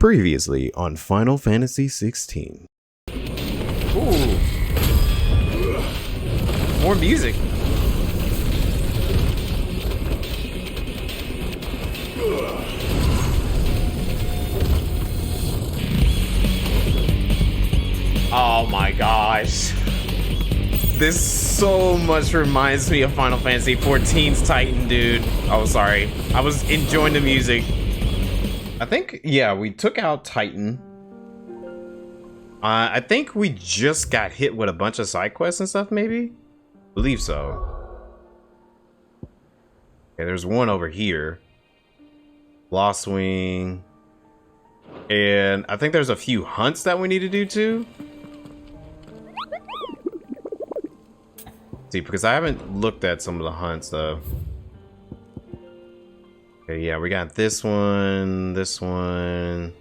Previously on Final Fantasy XVI. Ooh. More music. Oh my gosh. This so much reminds me of Final Fantasy XIV's Titan, dude. Oh, sorry. I was enjoying the music. I think, yeah, we took out Titan. I think we just got hit with a bunch of side quests and stuff, maybe? Believe so. Okay, there's one over here. Lost Wing. And I think there's a few hunts that we need to do too. See, because I haven't looked at some of the hunts though. Okay, yeah, we got this one, that one.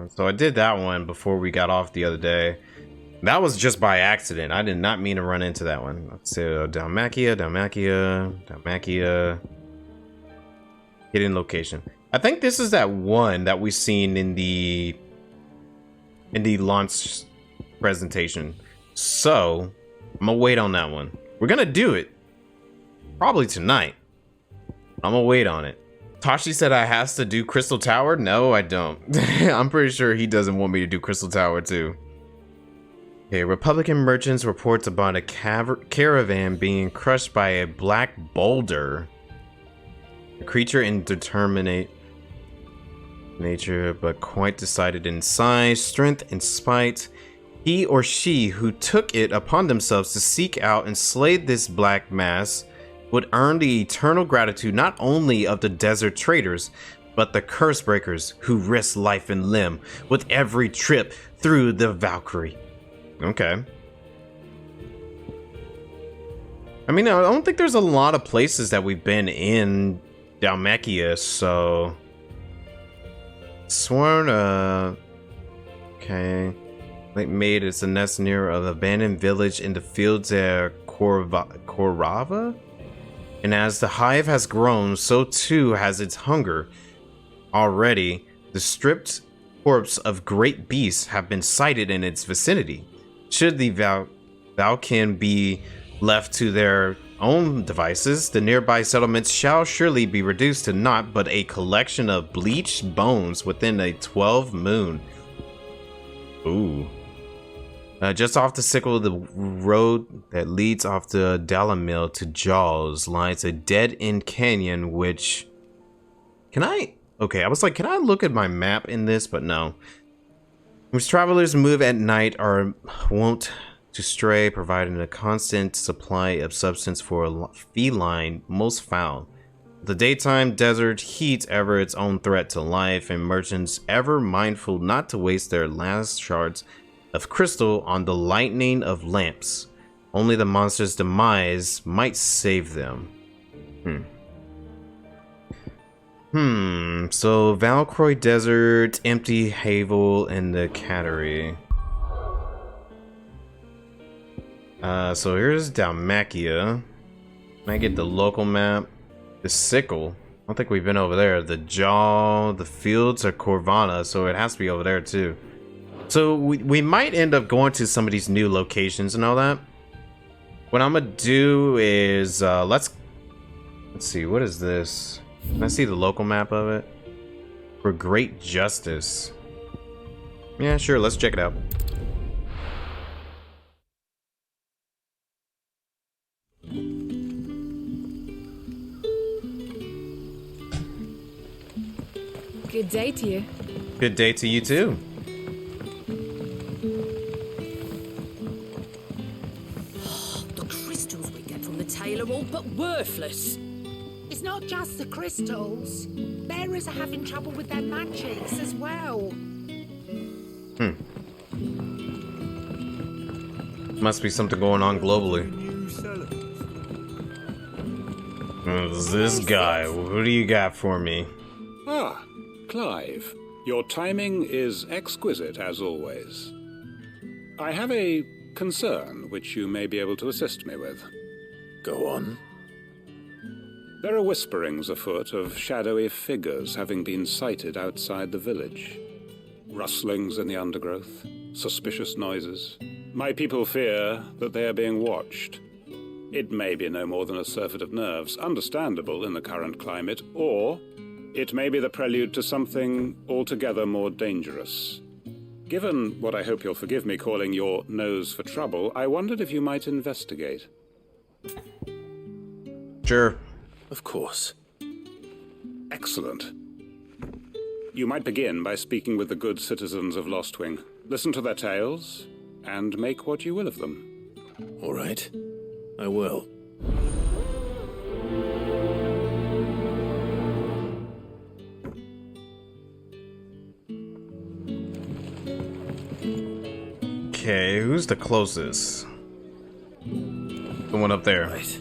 So I did that one before we got off the other day. That was just by accident. I did not mean to run into that one. Let's see, Dalmacia. Hidden location. I think this is that one that we seen in the launch presentation. So I'm gonna wait on that one. We're gonna do it probably tonight. I'm gonna wait on it. Tashi said I has to do Crystal Tower. No, I don't. I'm pretty sure he doesn't want me to do Crystal Tower too. Okay, Republican merchants reports about a caravan being crushed by a black boulder. A creature indeterminate nature, but quite decided in size, strength, and spite. He or she who took it upon themselves to seek out and slay this black mass would earn the eternal gratitude not only of the desert traders, but the curse breakers who risk life and limb with every trip through the Valkyrie. Okay. I mean, I don't think there's a lot of places that we've been in Dalmacia, so... Sworn, okay. Like made it's a nest near an abandoned village in the fields at Korava? And as the hive has grown, so too has its hunger. Already, the stripped corpse of great beasts have been sighted in its vicinity. Should the Valkyrie be left to their own devices, the nearby settlements shall surely be reduced to naught but a collection of bleached bones within a 12 moon. Ooh. Just off the sickle of the road that leads off the Dalamil to Jaws lies a dead-end canyon which... Can I... Okay, I was like, can I look at my map in this? But no. Which travelers move at night are wont to stray, providing a constant supply of substance for a feline most foul. The daytime desert heat ever its own threat to life, and merchants ever mindful not to waste their last shards of crystal on the lightning of lamps. Only the monster's demise might save them. So Valkyrie Desert, Empty Havel, and the Cattery. So here's Dalmacia. Can I get the local map? The sickle. I don't think we've been over there. The jaw, the fields are Corvana, so it has to be over there too. So we might end up going to some of these new locations and all that. What I'm gonna do is let's see, what is this? Can I see the local map of it? For Great Justice. Yeah, sure, let's check it out. Good day to you. Good day to you too. The crystals we get from the tail are all but worthless. It's not just the crystals. Bearers are having trouble with their magics as well. Must be something going on globally. This guy, who do you got for me? Ah, Clive. Your timing is exquisite as always. I have a concern which you may be able to assist me with. Go on. There are whisperings afoot of shadowy figures having been sighted outside the village. Rustlings in the undergrowth, suspicious noises. My people fear that they are being watched. It may be no more than a surfeit of nerves, understandable in the current climate, or it may be the prelude to something altogether more dangerous. Given what I hope you'll forgive me calling your nose for trouble, I wondered if you might investigate. Sure. Of course. Excellent. You might begin by speaking with the good citizens of Lostwing. Listen to their tales, and make what you will of them. All right. I will. Okay, who's the closest? The one up there. Right.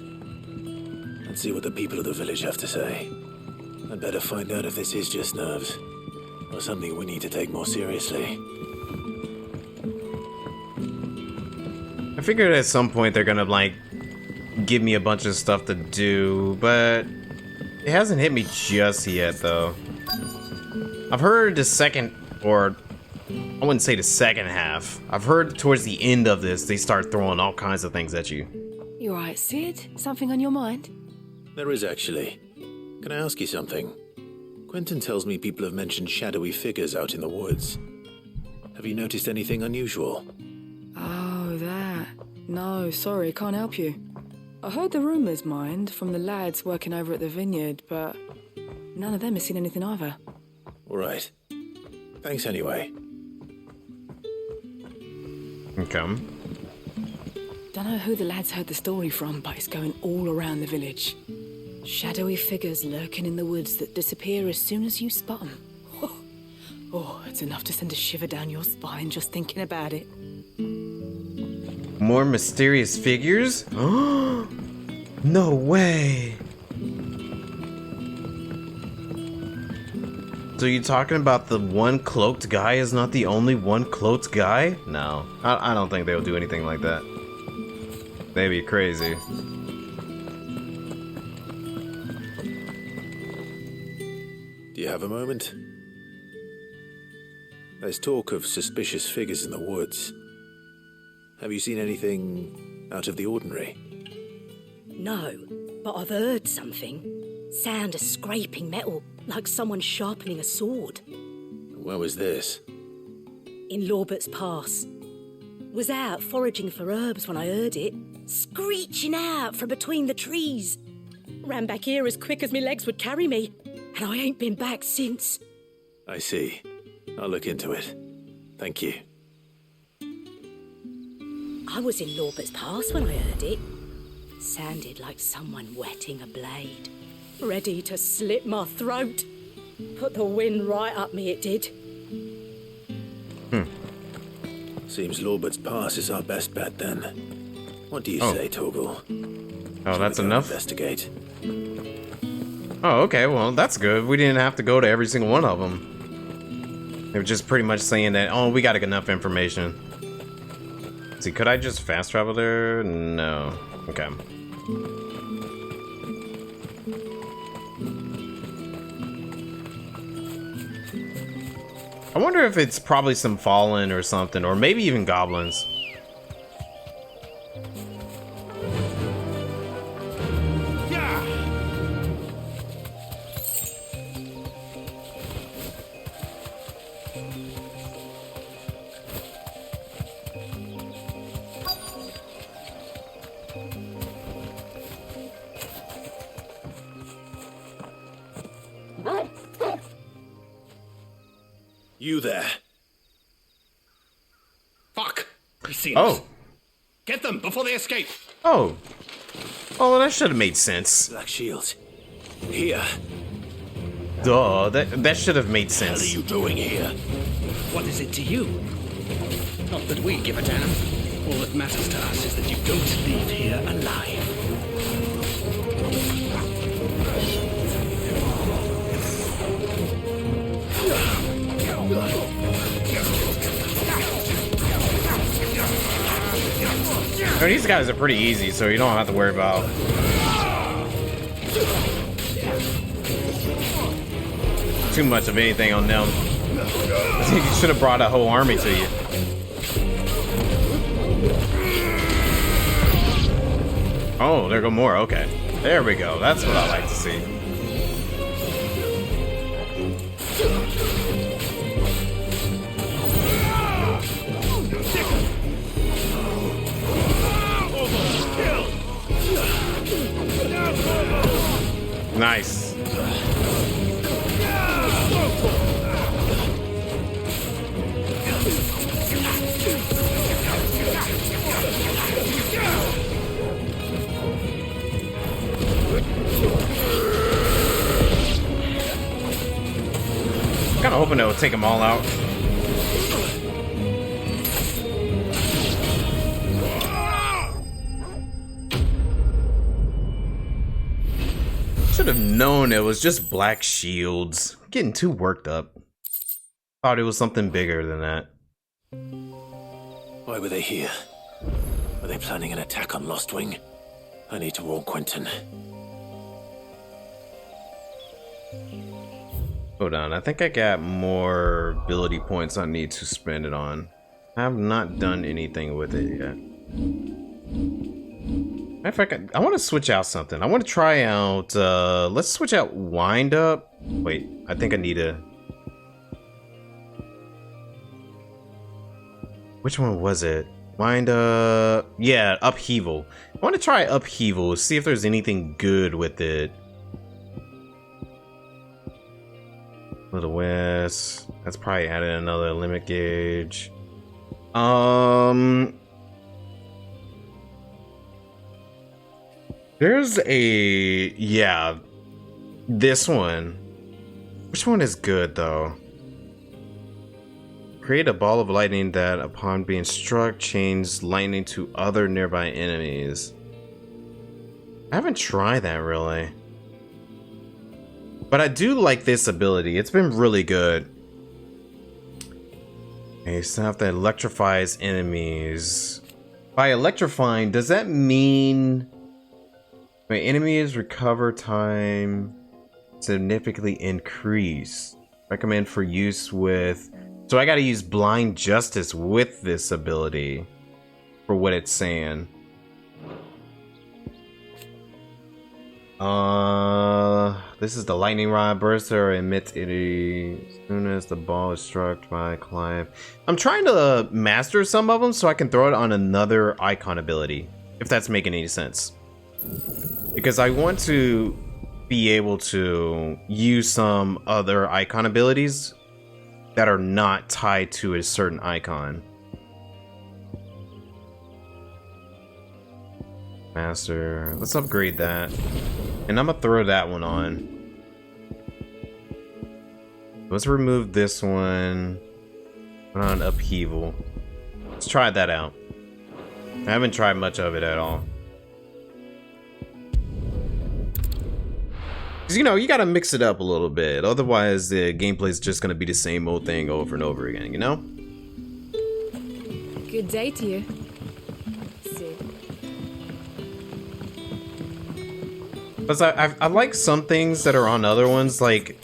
Let's see what the people of the village have to say. I'd better find out if this is just nerves, or something we need to take more seriously. I figured at some point they're gonna, like, give me a bunch of stuff to do, but it hasn't hit me just yet, though. I've heard the second, or I wouldn't say the second half. I've heard towards the end of this, they start throwing all kinds of things at you. You alright, Sid? Something on your mind? There is actually. Can I ask you something? Quentin tells me people have mentioned shadowy figures out in the woods. Have you noticed anything unusual? Oh, that. No, sorry, can't help you. I heard the rumours, mind, from the lads working over at the vineyard, but none of them has seen anything either. All right. Thanks anyway. Okay. Don't know who the lads heard the story from, but it's going all around the village. Shadowy figures lurking in the woods that disappear as soon as you spot them. Oh, it's enough to send a shiver down your spine just thinking about it. More mysterious figures? No way. So you talking about the one cloaked guy is not the only one cloaked guy? No, I don't think they'll do anything like that. They'd be crazy. Do you have a moment? There's talk of suspicious figures in the woods. Have you seen anything out of the ordinary? No, but I've heard something. Sound of scraping metal, like someone sharpening a sword. Where was this? In Lorbert's Pass. Was out foraging for herbs when I heard it, screeching out from between the trees. Ran back here as quick as my legs would carry me, and I ain't been back since. I see. I'll look into it. Thank you. I was in Lorbert's Pass when I heard it. Sounded like someone whetting a blade. Ready to slit my throat. Put the wind right up me, it did. Seems Lorbert's Pass is our best bet then. What do you say, Torgal? Oh, that's enough? Investigate. Oh, okay, well, that's good. We didn't have to go to every single one of them. They were just pretty much saying that, oh, we got enough information. See, could I just fast travel there? No. Okay. I wonder if it's probably some fallen or something, or maybe even goblins. You there? Fuck! He's seen us. Oh. Get them before they escape. Oh. Oh, that should have made sense. Black Shield. Here. Duh, that should have made What are sense. you doing here? What is it to you? Not that we give a damn. All that matters to us is that you don't leave here alive. I mean, these guys are pretty easy, so you don't have to worry about. too much of anything on them. I think you should have brought a whole army to you. Oh, there go more. Okay. There we go. That's what I like to see. Nice. Kind of hoping it would take them all out. Should have known it was just black shields. Getting too worked up. Thought it was something bigger than that. Why were they here? Were they planning an attack on Lost Wing? I need to warn Quentin. Hold on, I think I got more ability points I need to spend it on. I have not done anything with it yet. Matter of fact, I want to switch out something. I want to try out, let's switch out Wind Up. Wait, I think I need a... Which one was it? Wind Up... Yeah, Upheaval. I want to try Upheaval, see if there's anything good with it. Little West. That's probably added another limit gauge. There's a... Yeah. This one. Which one is good, though? Create a ball of lightning that, upon being struck, chains lightning to other nearby enemies. I haven't tried that, really. But I do like this ability. It's been really good. Okay, stuff that electrifies enemies. By electrifying, does that mean... Wait, enemies recover time significantly increase. Recommend for use with... So I gotta use Blind Justice with this ability. For what it's saying. This is the lightning rod burster. Emits energy as soon as the ball is struck by a Clive. I'm trying to master some of them so I can throw it on another icon ability, if that's making any sense. Because I want to be able to use some other icon abilities that are not tied to a certain icon. Master. Let's upgrade that. And I'm gonna throw that one on. Let's remove this one. Put on Upheaval. Let's try that out. I haven't tried much of it at all. Because, you know, you gotta mix it up a little bit. Otherwise, the gameplay is just gonna be the same old thing over and over again, you know? Good day to you. But I like some things that are on other ones, like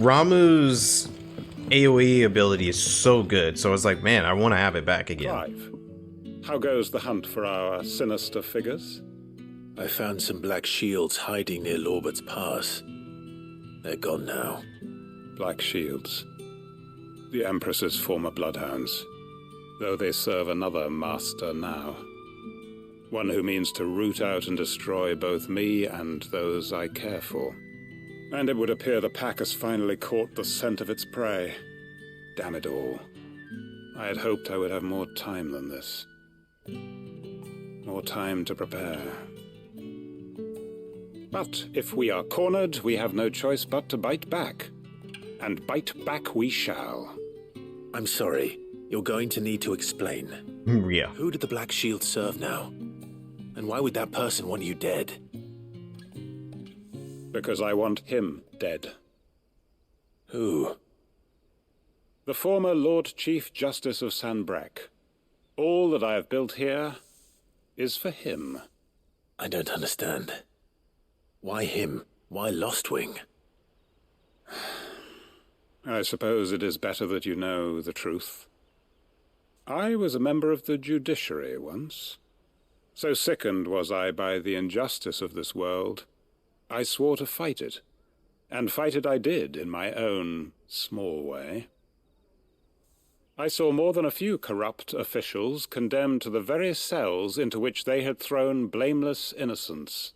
Ramuh's AoE ability is so good, so I was like, man, I want to have it back again. Clive, how goes the hunt for our sinister figures? I found some black shields hiding near Lorbert's Pass. They're gone now. Black shields. The Empress's former bloodhounds, though they serve another master now. One who means to root out and destroy both me and those I care for. And it would appear the pack has finally caught the scent of its prey. Damn it all. I had hoped I would have more time than this. More time to prepare. But if we are cornered, we have no choice but to bite back. And bite back we shall. I'm sorry. You're going to need to explain. Yeah. Who did the Black Shield serve now? And why would that person want you dead? Because I want him dead. Who? The former Lord Chief Justice of Sanbreque. All that I have built here is for him. I don't understand. Why him? Why Lost Wing? I suppose it is better that you know the truth. I was a member of the judiciary once. So sickened was I by the injustice of this world, I swore to fight it. And fight it I did in my own small way. I saw more than a few corrupt officials condemned to the very cells into which they had thrown blameless innocents.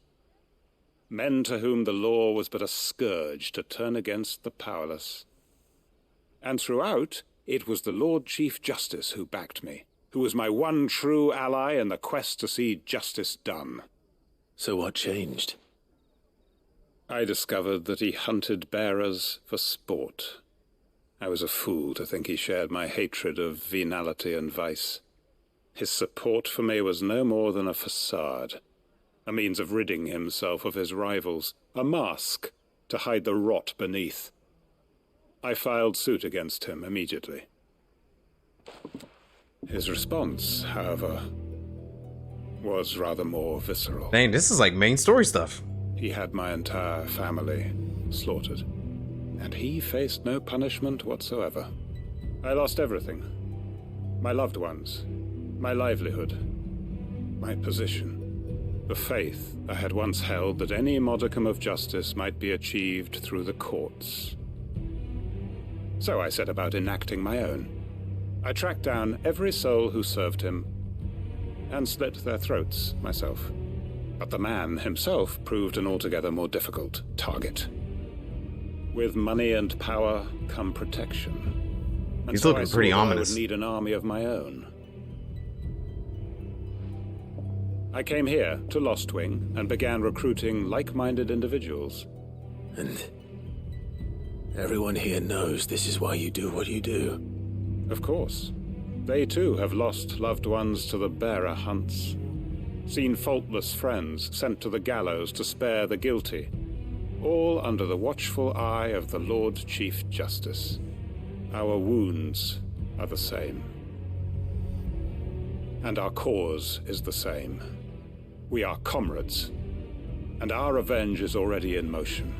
Men to whom the law was but a scourge to turn against the powerless. And throughout, it was the Lord Chief Justice who backed me, who was my one true ally in the quest to see justice done. So what changed? I discovered that he hunted bearers for sport. I was a fool to think he shared my hatred of venality and vice. His support for me was no more than a facade, a means of ridding himself of his rivals, a mask to hide the rot beneath. I filed suit against him immediately. His response, however, was rather more visceral. Dang, this is like main story stuff. He had my entire family slaughtered, and he faced no punishment whatsoever. I lost everything. My loved ones, my livelihood, my position, the faith I had once held that any modicum of justice might be achieved through the courts. So I set about enacting my own. I tracked down every soul who served him, and slit their throats myself. But the man himself proved an altogether more difficult target. With money and power come protection. And He's so looking pretty ominous. I would need an army of my own. I came here to Lostwing and began recruiting like-minded individuals. And everyone here knows this is why you do what you do. Of course. They too have lost loved ones to the bearer hunts. Seen faultless friends sent to the gallows to spare the guilty. All under the watchful eye of the Lord Chief Justice. Our wounds are the same. And our cause is the same. We are comrades. And our revenge is already in motion.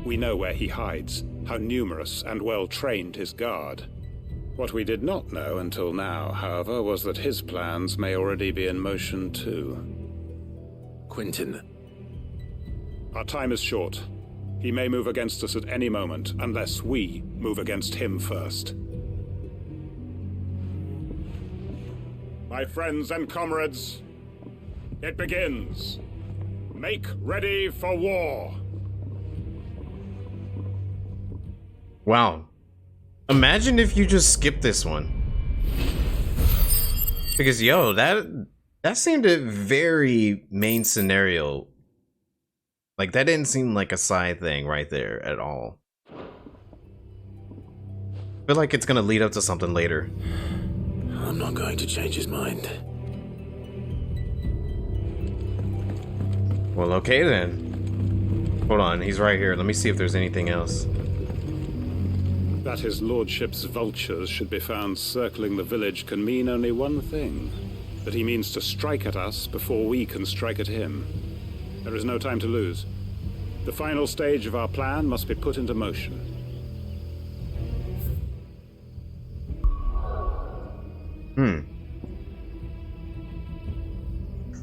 We know where he hides, how numerous and well-trained his guard. What we did not know until now, however, was that his plans may already be in motion too. Quentin. Our time is short. He may move against us at any moment, unless we move against him first. My friends and comrades, it begins. Make ready for war. Wow. Imagine if you just skip this one. Because yo, that seemed a very main scenario. Like that didn't seem like a side thing right there at all. I feel like it's gonna lead up to something later. I'm not going to change his mind. Well, okay then. Hold on, he's right here. Let me see if there's anything else. That his lordship's vultures should be found circling the village can mean only one thing. That he means to strike at us before we can strike at him. There is no time to lose. The final stage of our plan must be put into motion.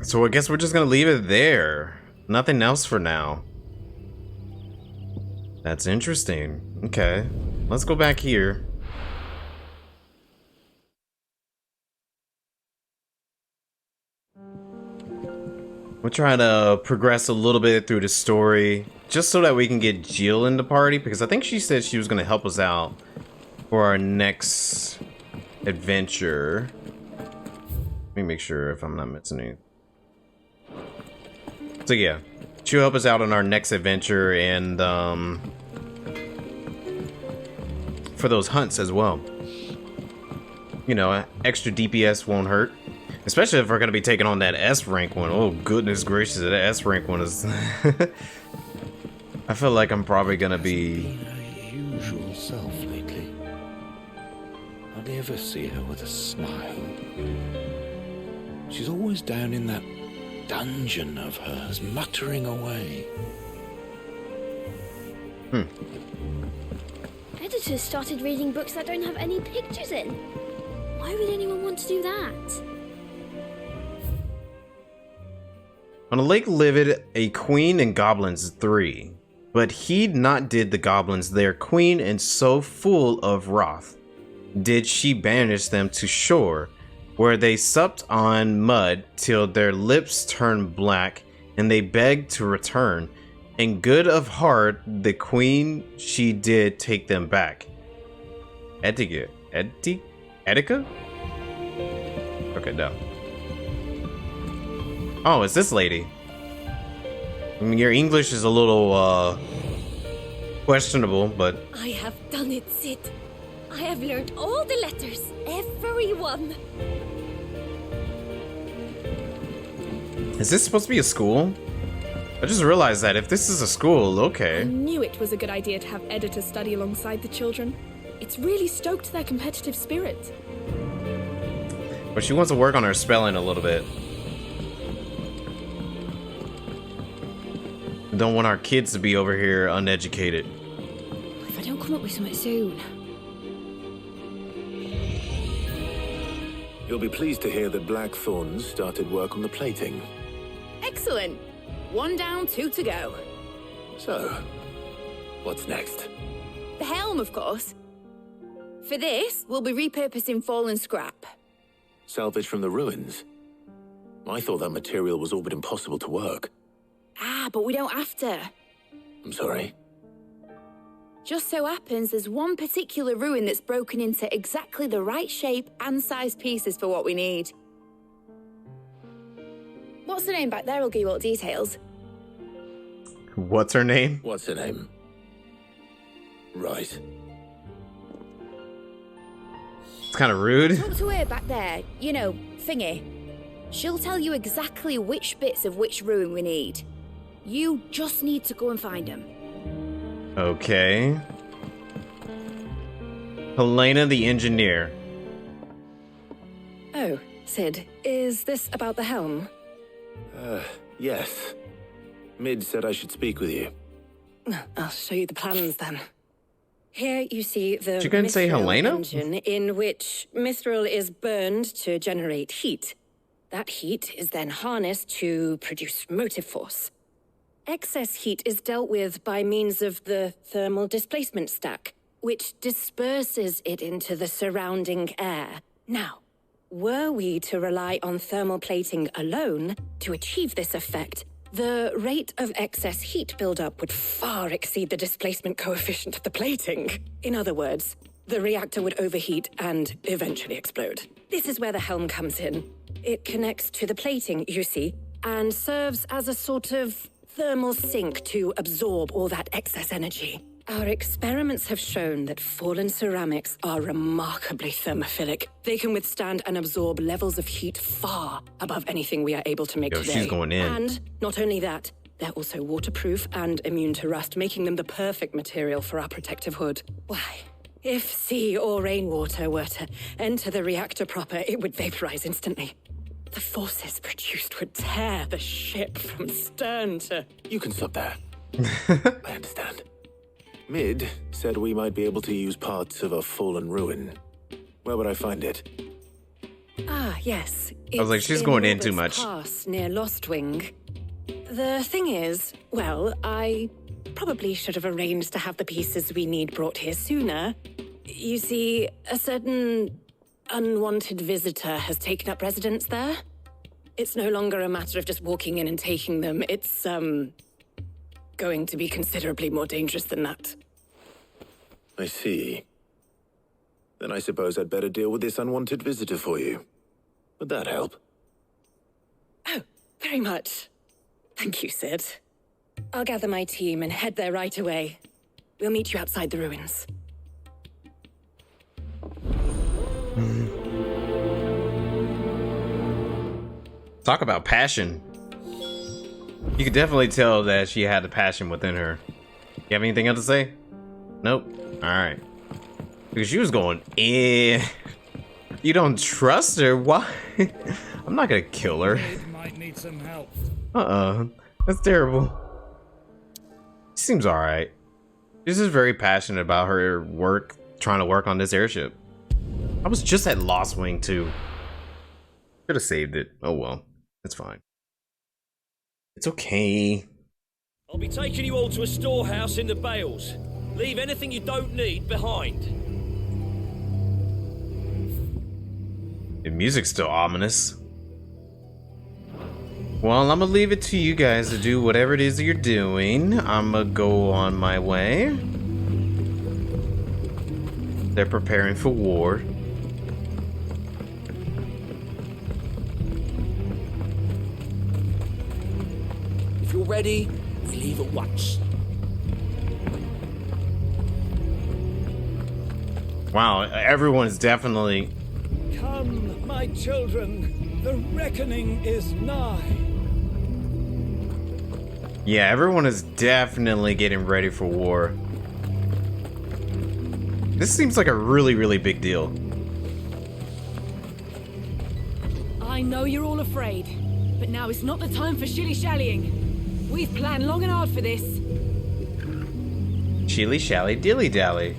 So I guess we're just gonna leave it there. Nothing else for now. That's interesting. Okay. Let's go back here. We'll try to progress a little bit through the story, just so that we can get Jill in the party, because I think she said she was going to help us out for our next adventure. Let me make sure if I'm not missing anything. So yeah, she'll help us out on our next adventure and for those hunts as well. You know, extra DPS won't hurt. Especially if we're going to be taking on that S rank one. Oh, goodness gracious, that S rank one is... I feel like I'm probably going to be... her usual self lately. Hardly ever see her with a smile. She's always down in that dungeon of hers, muttering away. Editors started reading books that don't have any pictures in. Why would anyone want to do that? On a lake lived a queen and goblins 3, but he'd not did the goblins their queen, and so full of wrath did she banish them to shore, where they supped on mud till their lips turned black, and they begged to return. And good of heart the queen she did take them back. Etika? Okay, no. Oh, it's this lady. I mean, your English is a little questionable, but I have done it, Sid. I have learned all the letters, every one. is this supposed to be a school? I just realized that if this is a school, I okay. knew it was a good idea to have editors study alongside the children. It's really stoked their competitive spirit. But she wants to work on her spelling a little bit. Don't want our kids to be over here uneducated. If I don't come up with something soon. You'll be pleased to hear that Blackthorns started work on the plating. Excellent. 1 down, 2 to go. So, what's next? The helm, of course. For this, we'll be repurposing fallen scrap. Salvage from the ruins? I thought that material was all but impossible to work. Ah, but we don't have to. I'm sorry. Just so happens there's one particular ruin that's broken into exactly the right shape and size pieces for what we need. What's the name back there? I'll give you all the details. What's her name? What's her name? Right. It's kind of rude. Talk to her back there. You know, thingy. She'll tell you exactly which bits of which ruin we need. You just need to go and find them. Okay. Helena the engineer. Oh, Sid, is this about the helm? Yes. Mid said I should speak with you. I'll show you the plans then. Here you see the You can say mithril Helena? engine in which mithril is burned to generate heat. That heat is then harnessed to produce motive force. Excess heat is dealt with by means of the thermal displacement stack, which disperses it into the surrounding air. Now, were we to rely on thermal plating alone to achieve this effect, the rate of excess heat buildup would far exceed the displacement coefficient of the plating. In other words, the reactor would overheat and eventually explode. This is where the helm comes in. It connects to the plating, you see, and serves as a sort of thermal sink to absorb all that excess energy. Our experiments have shown that fallen ceramics are remarkably thermophilic. They can withstand and absorb levels of heat far above anything we are able to make today. She's going in. And not only that, they're also waterproof and immune to rust, making them the perfect material for our protective hood. Why, if sea or rainwater were to enter the reactor proper, it would vaporize instantly. The forces produced would tear the ship from stern to... You can stop there. I understand. Mid said we might be able to use parts of a fallen ruin. Where would I find it? Ah, yes. I was like, she's going in too much. Pass near Lostwing. The thing is, well, I probably should have arranged to have the pieces we need brought here sooner. You see, a certain unwanted visitor has taken up residence there. It's no longer a matter of just walking in and taking them. It's, going to be considerably more dangerous than that. I see. Then I suppose I'd better deal with this unwanted visitor for you. Would that help? Oh, very much. Thank you, Sid. I'll gather my team and head there right away. We'll meet you outside the ruins. Talk about passion. You could definitely tell that she had the passion within her. You have anything else to say? Nope. Alright. Because she was going, eh. You don't trust her? Why? I'm not gonna kill her. Might need some help. That's terrible. She seems alright. She's just very passionate about her work, trying to work on this airship. I was just at Lost Wing too. Could have saved it. Oh well, it's fine. It's okay. I'll be taking you all to a storehouse in the Bales. Leave anything you don't need behind. The music's still ominous. Well, I'm gonna leave it to you guys to do whatever it is that you're doing. I'm gonna go on my way. They're preparing for war. If you're ready, we leave at once. Wow, everyone's definitely... Come, my children, the reckoning is nigh. Yeah, everyone is definitely getting ready for war. This seems like a really, really big deal. I know you're all afraid, but now is not the time for shilly-shallying. We've planned long and hard for this. Shilly-shally, dilly-dally.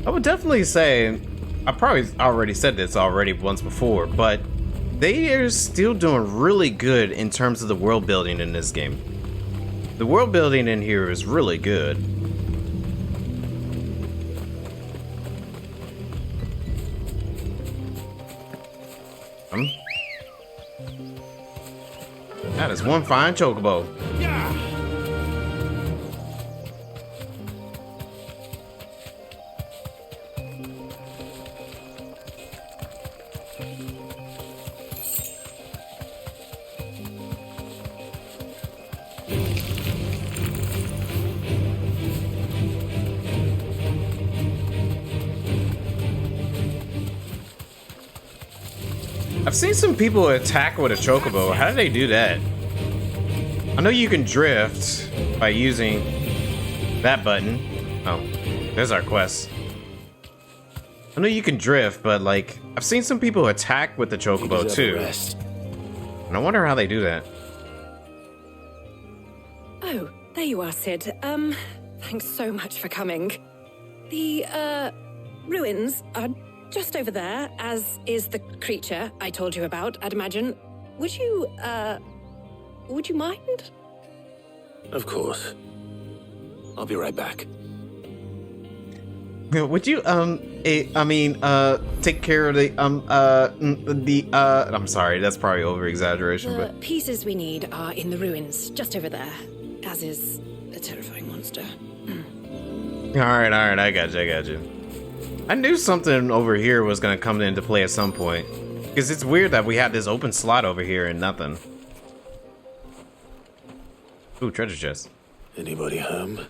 I would definitely say, I probably already said this once before, but they are still doing really good in terms of the world building in this game. The world building in here is really good. That is one fine chocobo. I've seen some people attack with a chocobo. How do they do that? I know you can drift by using that button. Oh, there's our quest. I know you can drift, but like, I've seen some people attack with the chocobo too. And I wonder how they do that. Oh, there you are, Sid. Thanks so much for coming. The, ruins are just over there, as is the creature I told you about, I'd imagine. Would you mind? Of course. I'll be right back. Would you, take care of the, I'm sorry, that's probably over-exaggeration, The but... pieces we need are in the ruins, just over there, as is the terrifying monster. Alright, I got you. I knew something over here was gonna come into play at some point. Because it's weird that we have this open slot over here and nothing. Ooh, treasure chest. Anybody home?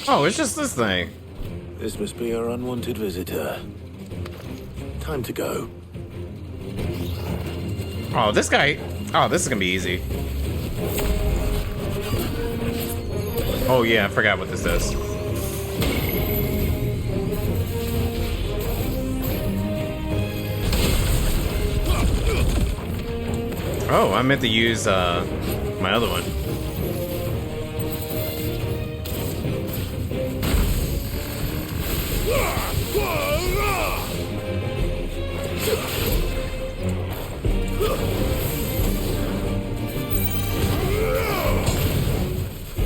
Oh, it's just this thing. This must be our unwanted visitor. Time to go. Oh, this guy. Oh, this is gonna be easy. Oh yeah, I forgot what this does. Oh, I meant to use my other one.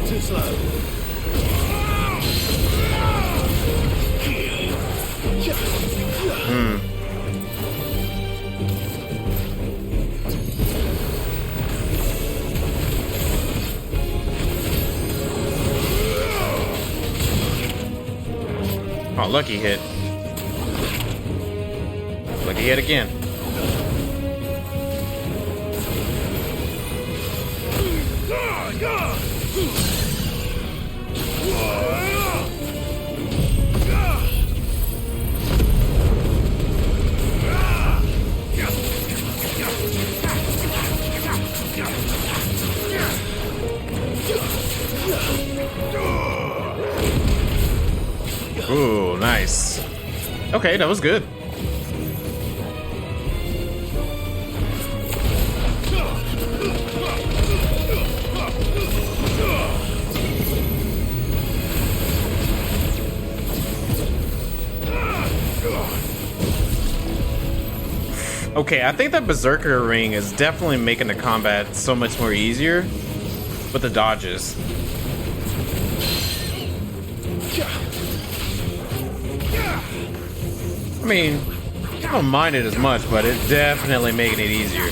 Too slow. Oh, lucky hit. Lucky hit again. Okay, that was good. Okay, I think that Berserker ring is definitely making the combat so much more easier with the dodges. I mean, I don't mind it as much, but it's definitely making it easier.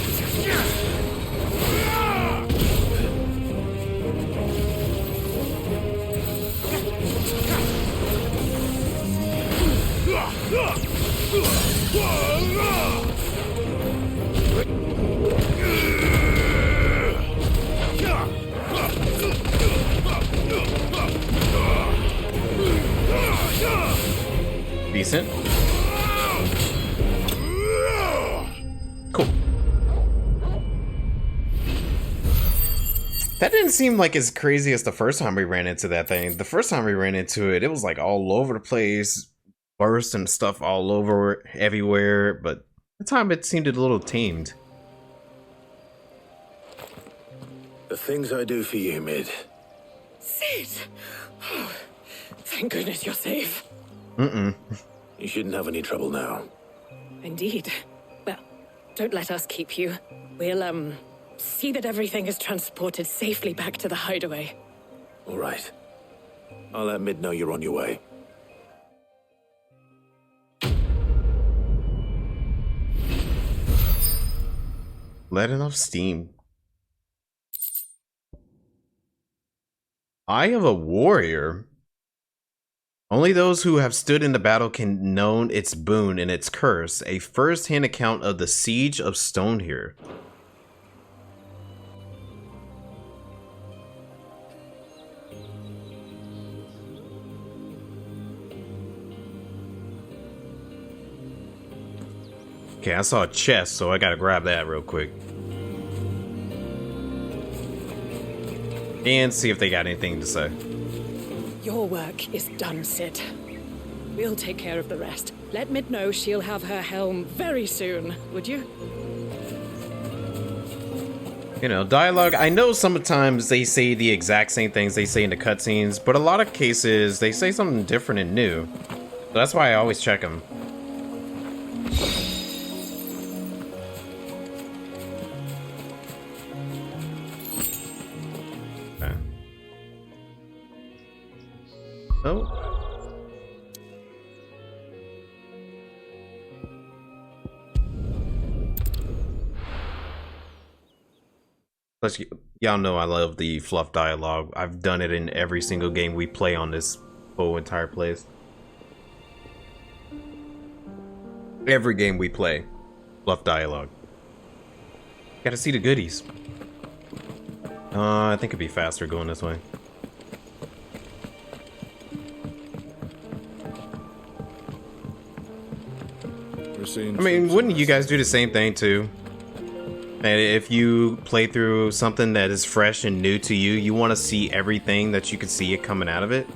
Decent. Cool. That didn't seem like as crazy as the first time we ran into that thing. The first time we ran into it, it was like all over the place, bursts and stuff all over everywhere, but the time it seemed a little tamed. The things I do for you, Mid. Sid! Oh, thank goodness you're safe. You shouldn't have any trouble now. Indeed. Well, don't let us keep you. We'll, see that everything is transported safely back to the hideaway. All right. I'll let Mid know you're on your way. Letting off steam. Eye of a warrior. Only those who have stood in the battle can know its boon and its curse. A first-hand account of the siege of Stonehere. Okay, I saw a chest, so I gotta grab that real quick. And see if they got anything to say. Your work is done, Sid. We'll take care of the rest. Let Mid know she'll have her helm very soon, would you? You know, dialogue, I know sometimes they say the exact same things they say in the cutscenes, but a lot of cases, they say something different and new. So that's why I always check them. Okay. Oh. Plus, y'all know I love the fluff dialogue. I've done it in every single game we play on this whole entire place. Every game we play, fluff dialogue. Gotta see the goodies. I think it'd be faster going this way. I mean, wouldn't you guys do the same thing too? And if you play through something that is fresh and new to you, you want to see everything that you can see it coming out of it?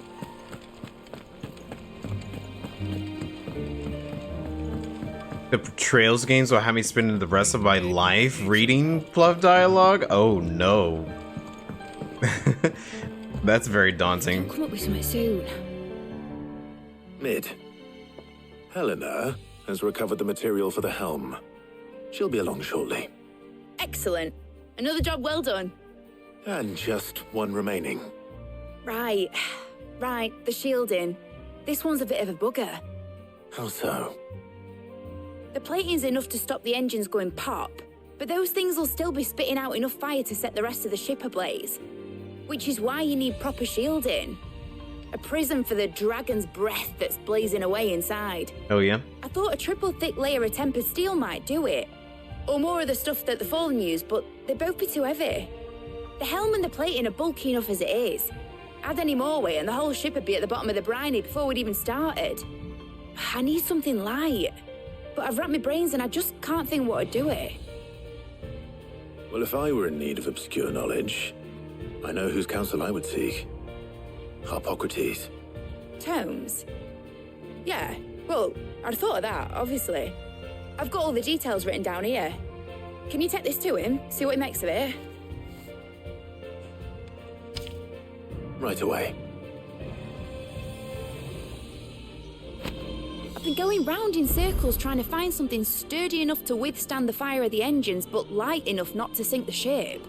The Trails games will have me spending the rest of my life reading fluff dialogue? Oh no. That's very daunting. Come up with something soon. Mid. Helena has recovered the material for the helm. She'll be along shortly. Excellent. Another job well done. And just one remaining. Right. Right, the shielding. This one's a bit of a bugger. How so? The plating's enough to stop the engines going pop, but those things will still be spitting out enough fire to set the rest of the ship ablaze. Which is why you need proper shielding. A prism for the dragon's breath that's blazing away inside. Oh yeah? I thought a triple thick layer of tempered steel might do it. Or more of the stuff that the Fallen use, but they'd both be too heavy. The helm and the plating are bulky enough as it is. Add any more weight and the whole ship would be at the bottom of the briny before we'd even started. I need something light. But I've racked my brains and I just can't think what would do it. Well, if I were in need of obscure knowledge, I know whose counsel I would seek. Harpocrates. Tomes? Yeah, Well, I'd thought of that, obviously. I've got all the details written down here. Can you take this to him, see what he makes of it? Right away. I've been going round in circles trying to find something sturdy enough to withstand the fire of the engines, but light enough not to sink the ship.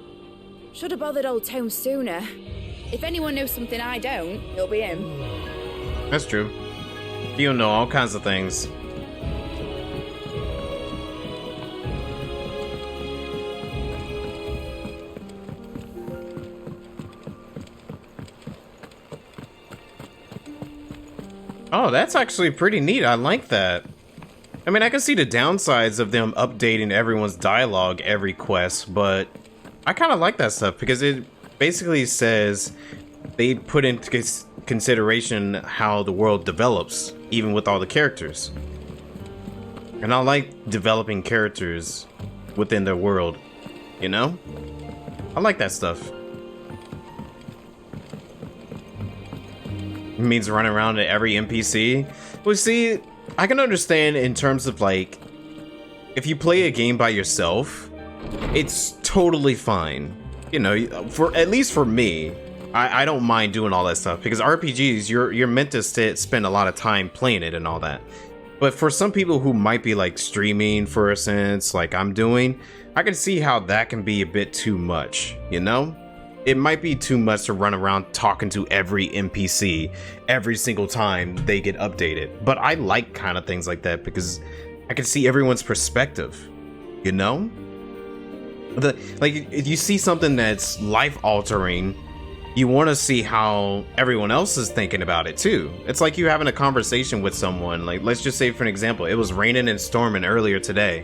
Should have bothered old Tome sooner. If anyone knows something I don't, it'll be him. That's true. You'll know all kinds of things. Oh, that's actually pretty neat. I like that. I mean, I can see the downsides of them updating everyone's dialogue every quest, but I kind of like that stuff because it basically says they put into consideration how the world develops, even with all the characters. And I like developing characters within their world, you know? I like that stuff. It means running around to every NPC. Well, see, I can understand in terms of like, if you play a game by yourself, it's totally fine. You know, for at least for me, I don't mind doing all that stuff because RPGs, you're meant to spend a lot of time playing it and all that. But for some people who might be like streaming for a sense, like I'm doing, I can see how that can be a bit too much, you know? It might be too much to run around talking to every NPC every single time they get updated. But I like kind of things like that because I can see everyone's perspective, you know? Like, if you see something that's life-altering, you want to see how everyone else is thinking about it too. It's like you having a conversation with someone. Like, let's just say, for an example, it was raining and storming earlier today.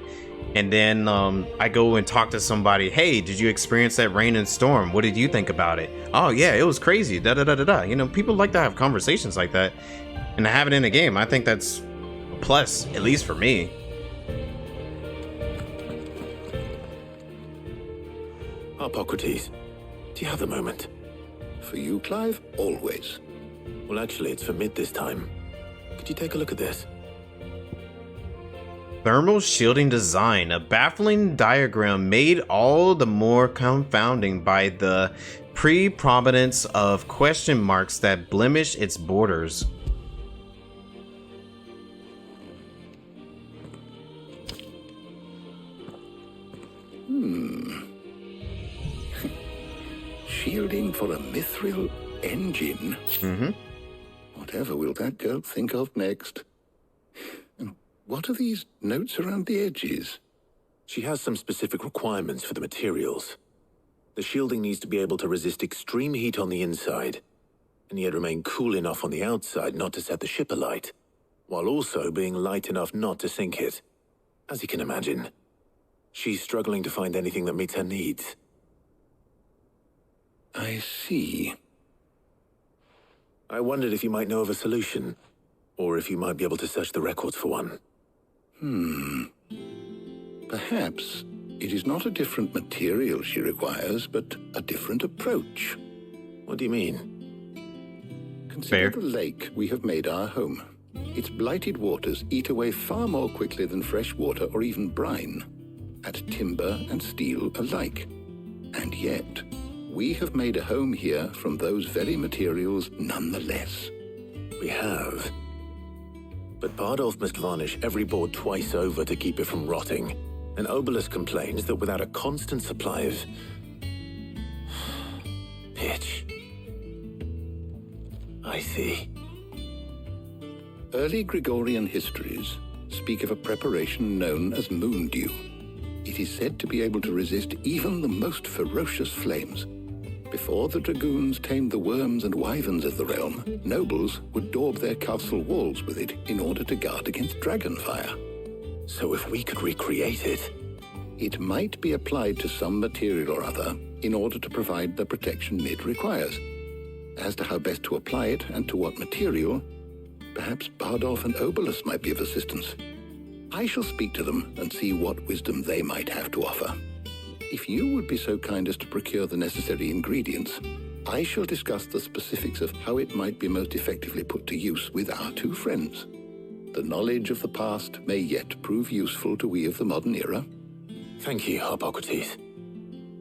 And then I go and talk to somebody. Hey, did you experience that rain and storm? What did you think about it? Oh yeah, it was crazy. Da da da da da. You know, people like to have conversations like that, and to have it in a game, I think that's a plus, at least for me. Hippocrates, do you have a moment? For you, Clive, always. Well, actually, it's for mid this time. Could you take a look at this? Thermal shielding design, a baffling diagram made all the more confounding by the preprominence of question marks that blemish its borders. Shielding for a mithril engine. Whatever will that girl think of next? What are these notes around the edges? She has some specific requirements for the materials. The shielding needs to be able to resist extreme heat on the inside, and yet remain cool enough on the outside not to set the ship alight, while also being light enough not to sink it. As you can imagine, she's struggling to find anything that meets her needs. I see. I wondered if you might know of a solution, or if you might be able to search the records for one. Perhaps it is not a different material she requires, but a different approach. What do you mean? Consider the lake we have made our home. Its blighted waters eat away far more quickly than fresh water or even brine, at timber and steel alike. And yet, we have made a home here from those very materials nonetheless. We have. But Bardolph must varnish every board twice over to keep it from rotting. And Obelus complains that without a constant supply of pitch. I see. Early Gregorian histories speak of a preparation known as moon dew. It is said to be able to resist even the most ferocious flames. Before the dragoons tamed the worms and wyverns of the realm, nobles would daub their castle walls with it in order to guard against dragon fire. So if we could recreate it... It might be applied to some material or other in order to provide the protection Mid requires. As to how best to apply it and to what material, perhaps Bardolph and Obelus might be of assistance. I shall speak to them and see what wisdom they might have to offer. If you would be so kind as to procure the necessary ingredients, I shall discuss the specifics of how it might be most effectively put to use with our two friends. The knowledge of the past may yet prove useful to we of the modern era. Thank you, Hippocrates.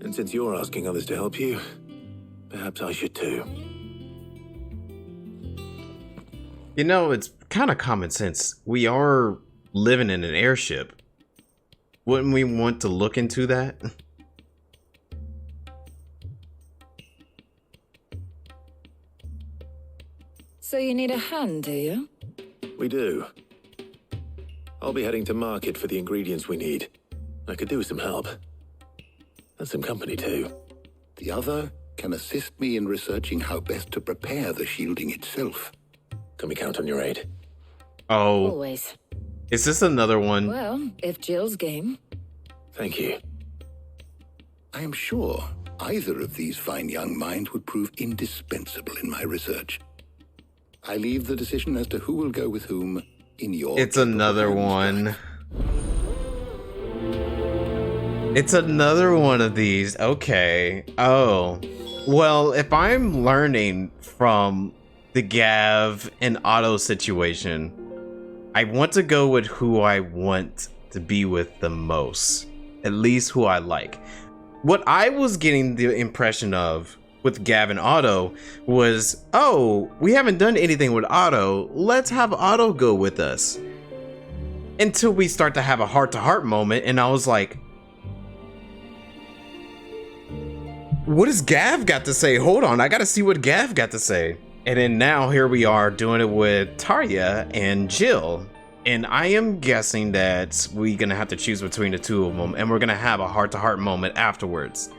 And since you're asking others to help you, perhaps I should too. You know, it's kind of common sense. We are living in an airship. Wouldn't we want to look into that? So you need a hand, do you? We do. I'll be heading to market for the ingredients we need. I could do with some help. And some company too. The other can assist me in researching how best to prepare the shielding itself. Can we count on your aid? Oh. Always. Is this another one? Well, if Jill's game. Thank you. I am sure either of these fine young minds would prove indispensable in my research. I leave the decision as to who will go with whom in your... It's another one. It's another one of these. Okay. Oh. Well, if I'm learning from the Gav and Otto situation, I want to go with who I want to be with the most. At least who I like. What I was getting the impression of with Gav and Otto was, oh, we haven't done anything with Otto. Let's have Otto go with us. Until we start to have a heart-to-heart moment, and I was like, what has Gav got to say? Hold on, I gotta see what Gav got to say. And then now here we are doing it with Tarja and Jill. And I am guessing that we're gonna have to choose between the two of them, and we're gonna have a heart-to-heart moment afterwards.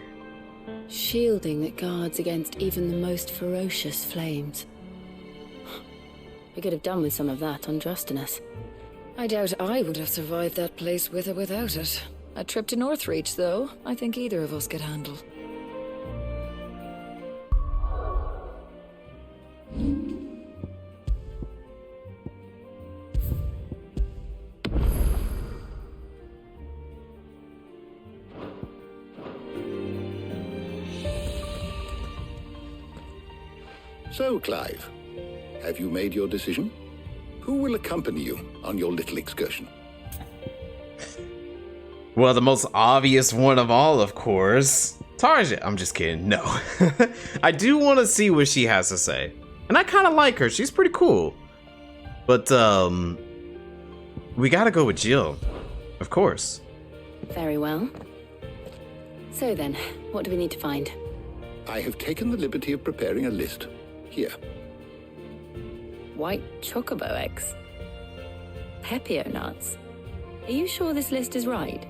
Shielding that guards against even the most ferocious flames. We could have done with some of that on Drustinus. I doubt I would have survived that place with or without it. A trip to Northreach, though, I think either of us could handle. So, Clive, have you made your decision? Who will accompany you on your little excursion? Well, the most obvious one of all, of course, Tarja. I'm just kidding. No. I do want to see what she has to say. And I kind of like her. She's pretty cool. But, we gotta go with Jill. Of course. Very well. So then, what do we need to find? I have taken the liberty of preparing a list. Here. White chocobo eggs. Pepio nuts. Are you sure this list is right?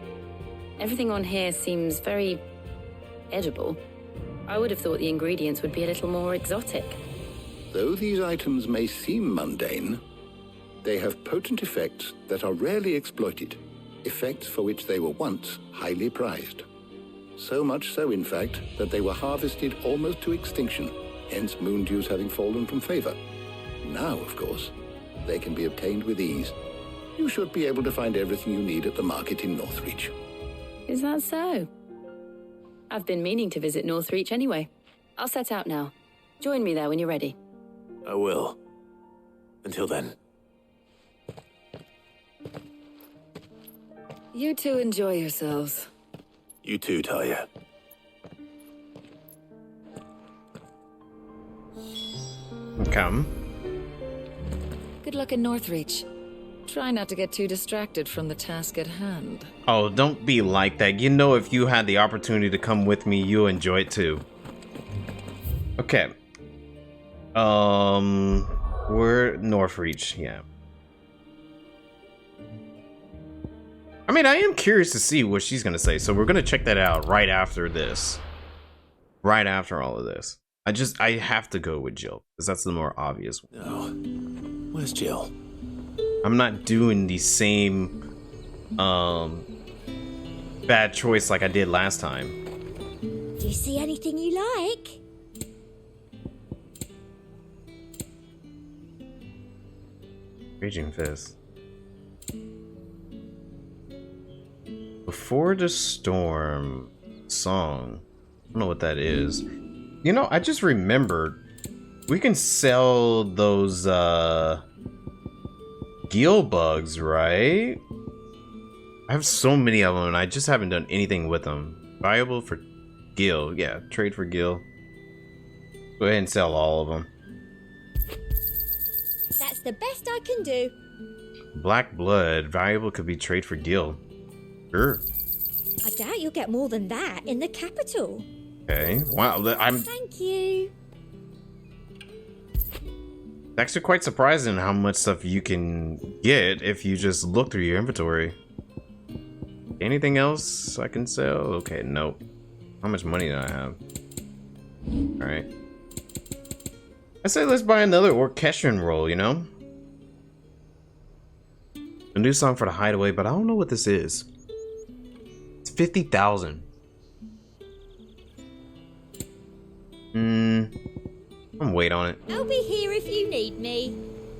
Everything on here seems very edible. I would have thought the ingredients would be a little more exotic. Though these items may seem mundane, they have potent effects that are rarely exploited, effects for which they were once highly prized. So much so, in fact, that they were harvested almost to extinction, hence moon dews having fallen from favor. Now, of course, they can be obtained with ease. You should be able to find everything you need at the market in Northreach. Is that so? I've been meaning to visit Northreach anyway. I'll set out now. Join me there when you're ready. I will. Until then. You two enjoy yourselves. You too, Tarja. Come. Good luck in Northreach. Try not to get too distracted from the task at hand. Oh, don't be like that. You know, if you had the opportunity to come with me, you'll enjoy it too. Okay. We're Northreach, yeah. I mean, I am curious to see what she's gonna say, so we're gonna check that out right after this. Right after all of this. I have to go with Jill, because that's the more obvious one. No. Where's Jill? I'm not doing the same bad choice like I did last time. Do you see anything you like? Raging Fist. Before the Storm song. I don't know what that is. You know, I just remembered we can sell those gill bugs, right? I have so many of them and I just haven't done anything with them. Valuable for gill. Yeah, trade for gill. Go ahead and sell all of them. That's the best I can do. Black blood. Valuable could be trade for gill. Sure. I doubt you'll get more than that in the capital. Okay. Wow. Thank you. Actually quite surprising how much stuff you can get if you just look through your inventory. Anything else I can sell? Okay, nope. How much money do I have? Alright. I say let's buy another orchestrion roll, you know? A new song for the hideaway, but I don't know what this is. It's 50,000. I'm wait on it. I'll be here if you need me.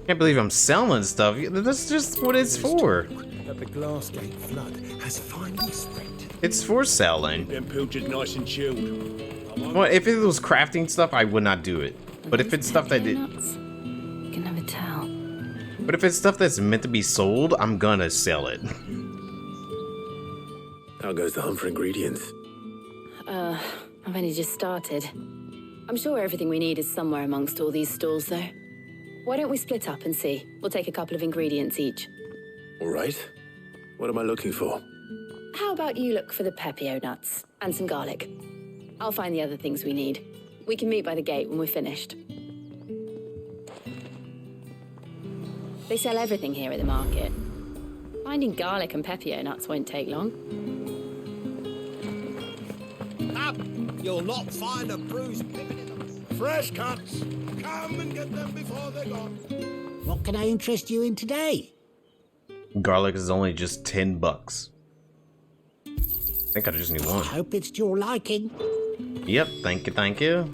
Can't believe I'm selling stuff. That's just what it's for. That the Glassgate flood has finally spread. It's for selling. Them pilchard nice and chilled. Well, if it was crafting stuff, I would not do it. But if it's stuff that did, You can never tell. but if it's stuff that's meant to be sold, I'm gonna sell it. How goes the hunt for ingredients? I've only just started. I'm sure everything we need is somewhere amongst all these stalls, though. Why don't we split up and see? We'll take a couple of ingredients each. All right. What am I looking for? How about you look for the pepio nuts and some garlic? I'll find the other things we need. We can meet by the gate when we're finished. They sell everything here at the market. Finding garlic and pepio nuts won't take long. Up! You'll not find a bruised pippin in them. Fresh cuts! Come and get them before they're gone. What can I interest you in today? Garlic is only just 10 bucks. I think I just need one. Hope it's to your liking. Yep, thank you, thank you.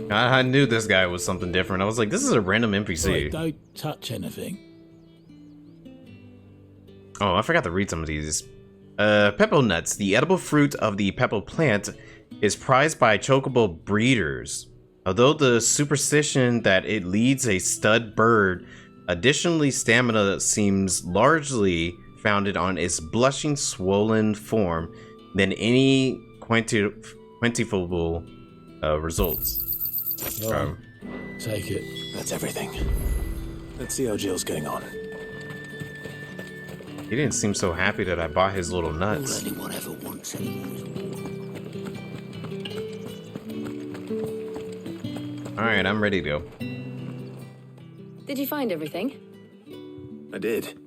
I knew this guy was something different. I was like, this is a random NPC. Right, don't touch anything. Oh, I forgot to read some of these. Peppo nuts. The edible fruit of the peppo plant is prized by chocobo breeders. Although the superstition that it leads a stud bird, additionally stamina seems largely founded on its blushing swollen form than any quantifiable results. Take it. That's everything. Let's see how Jill's getting on. He didn't seem so happy that I bought his little nuts. Anyone ever wants any? Alright, I'm ready to go. Did you find everything? I did.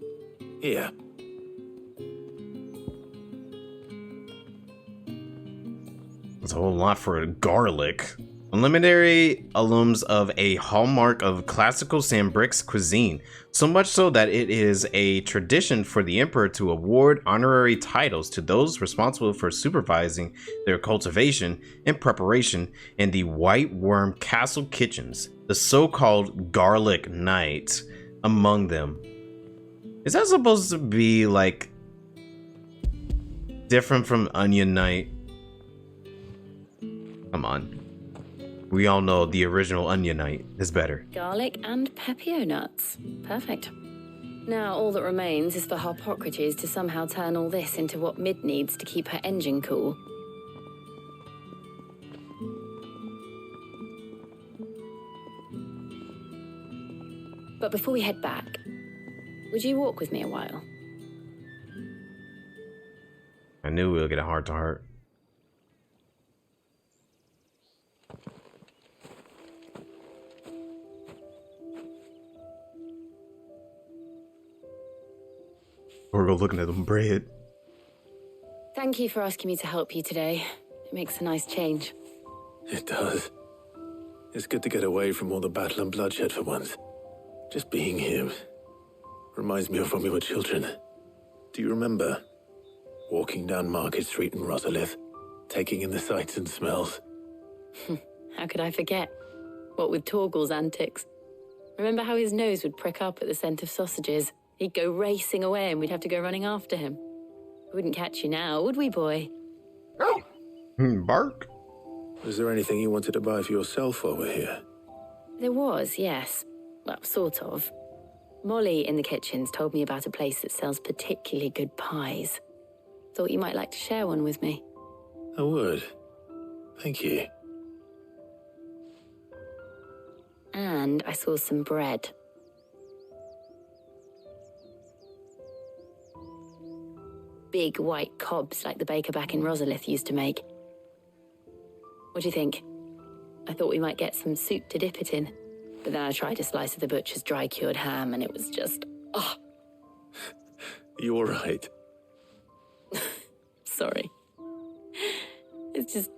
Here. That's a whole lot for garlic. Eliminary alums of a hallmark of classical Sambrix cuisine, so much so that it is a tradition for the emperor to award honorary titles to those responsible for supervising their cultivation and preparation in the White Worm Castle kitchens, the so-called Garlic Knight among them. Is that supposed to be like different from Onion Knight? Come on. We all know the original Onion Knight is better. Garlic and pepio nuts. Perfect. Now all that remains is for Harpocrates to somehow turn all this into what Mid needs to keep her engine cool. But before we head back, would you walk with me a while? I knew we would get a heart-to-heart. We're go looking at them bread. Thank you for asking me to help you today. It makes a nice change. It does. It's good to get away from all the battle and bloodshed for once. Just being here reminds me of when we were children. Do you remember walking down Market Street in Rosalith, taking in the sights and smells? How could I forget? What with Torgal's antics. Remember how his nose would prick up at the scent of sausages? He'd go racing away and we'd have to go running after him. We wouldn't catch you now, would we, boy? Bark. Was there anything you wanted to buy for yourself while we're here? There was, yes. Well, sort of. Molly in the kitchens told me about a place that sells particularly good pies. Thought you might like to share one with me. I would. Thank you. And I saw some bread. Big white cobs like the baker back in Rosalith used to make. What do you think? I thought we might get some soup to dip it in. But then I tried a slice of the butcher's dry-cured ham and it was just... oh. You all right? Sorry. It's just...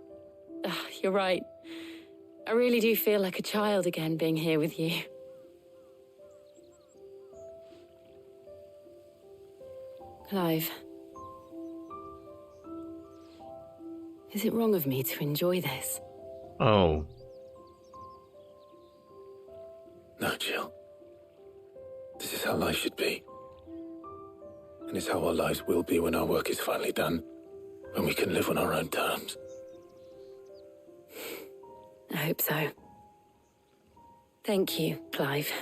you're right. I really do feel like a child again being here with you. Clive. Is it wrong of me to enjoy this? Oh. No, Jill. This is how life should be. And it's how our lives will be when our work is finally done. When we can live on our own terms. I hope so. Thank you, Clive.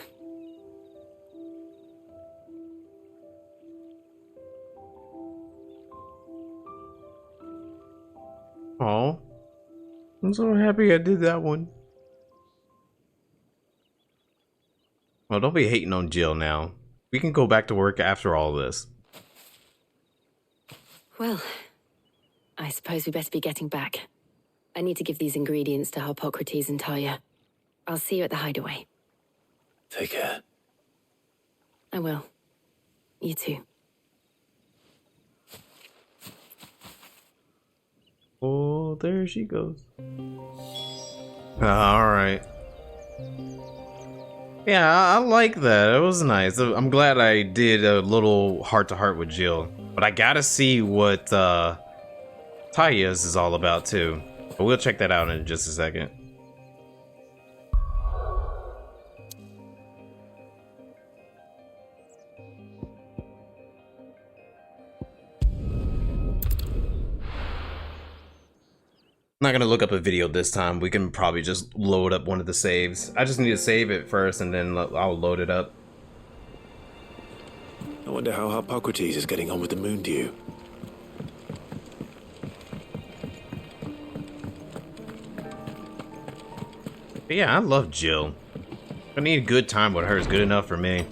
Oh. I'm so happy I did that one. Well, don't be hating on Jill now. We can go back to work after all this. Well, I suppose we better be getting back. I need to give these ingredients to Harpocrates and Talia. I'll see you at the hideaway. Take care. I will. You too. Oh, there she goes. Alright. Yeah, I like that. It was nice. I'm glad I did a little heart-to-heart with Jill. But I gotta see what Talia's is all about, too. But we'll check that out in just a second. I'm not gonna look up a video this time. We can probably just load up one of the saves. I just need to save it first and then I'll load it up. I wonder how Harpocrates is getting on with the moon dew. But yeah, I love Jill. I need a good time with her is good enough for me.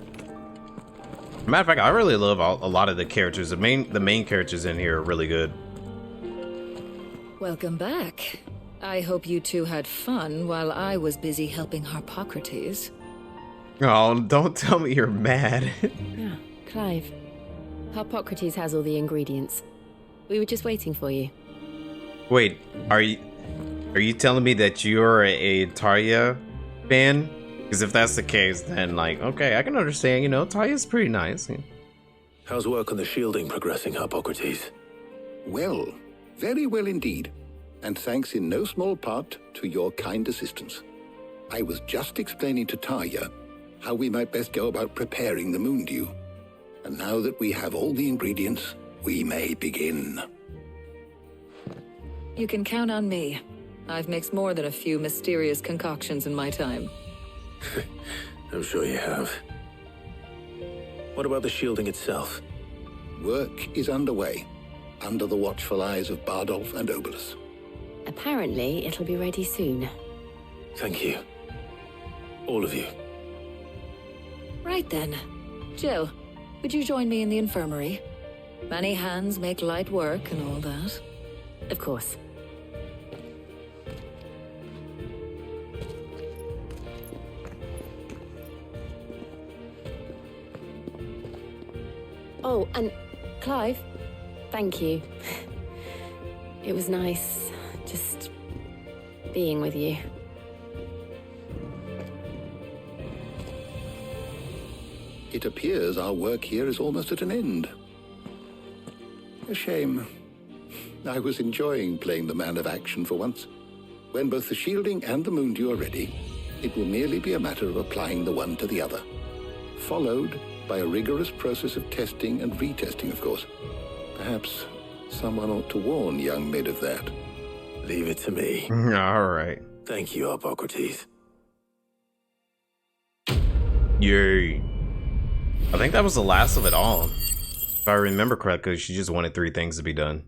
Matter of fact, I really love a lot of the characters. The main characters in here are really good. Welcome back. I hope you two had fun while I was busy helping Harpocrates. Oh, don't tell me you're mad. Yeah, Clive. Harpocrates has all the ingredients. We were just waiting for you. Wait, are you telling me that you're a Talia fan? Because if that's the case, then like, okay, I can understand, you know, Talia's pretty nice. How's work on the shielding progressing, Harpocrates? Well, very well indeed. And thanks in no small part to your kind assistance. I was just explaining to Talia how we might best go about preparing the moon dew. And now that we have all the ingredients, we may begin. You can count on me. I've mixed more than a few mysterious concoctions in my time. I'm sure you have. What about the shielding itself? Work is underway, under the watchful eyes of Bardolph and Obolus. Apparently, it'll be ready soon. Thank you. All of you. Right then. Jill, would you join me in the infirmary? Many hands make light work and all that. Of course. Oh, and Clive, thank you. It was nice just being with you. It appears our work here is almost at an end. A shame. I was enjoying playing the man of action for once. When both the shielding and the moon dew are ready, it will merely be a matter of applying the one to the other. Followed by a rigorous process of testing and retesting, of course. Perhaps someone ought to warn young Mid of that. Leave it to me. All right. Thank you, Harpocrates. Yay. I think that was the last of it all. If I remember correctly, she just wanted 3 things to be done.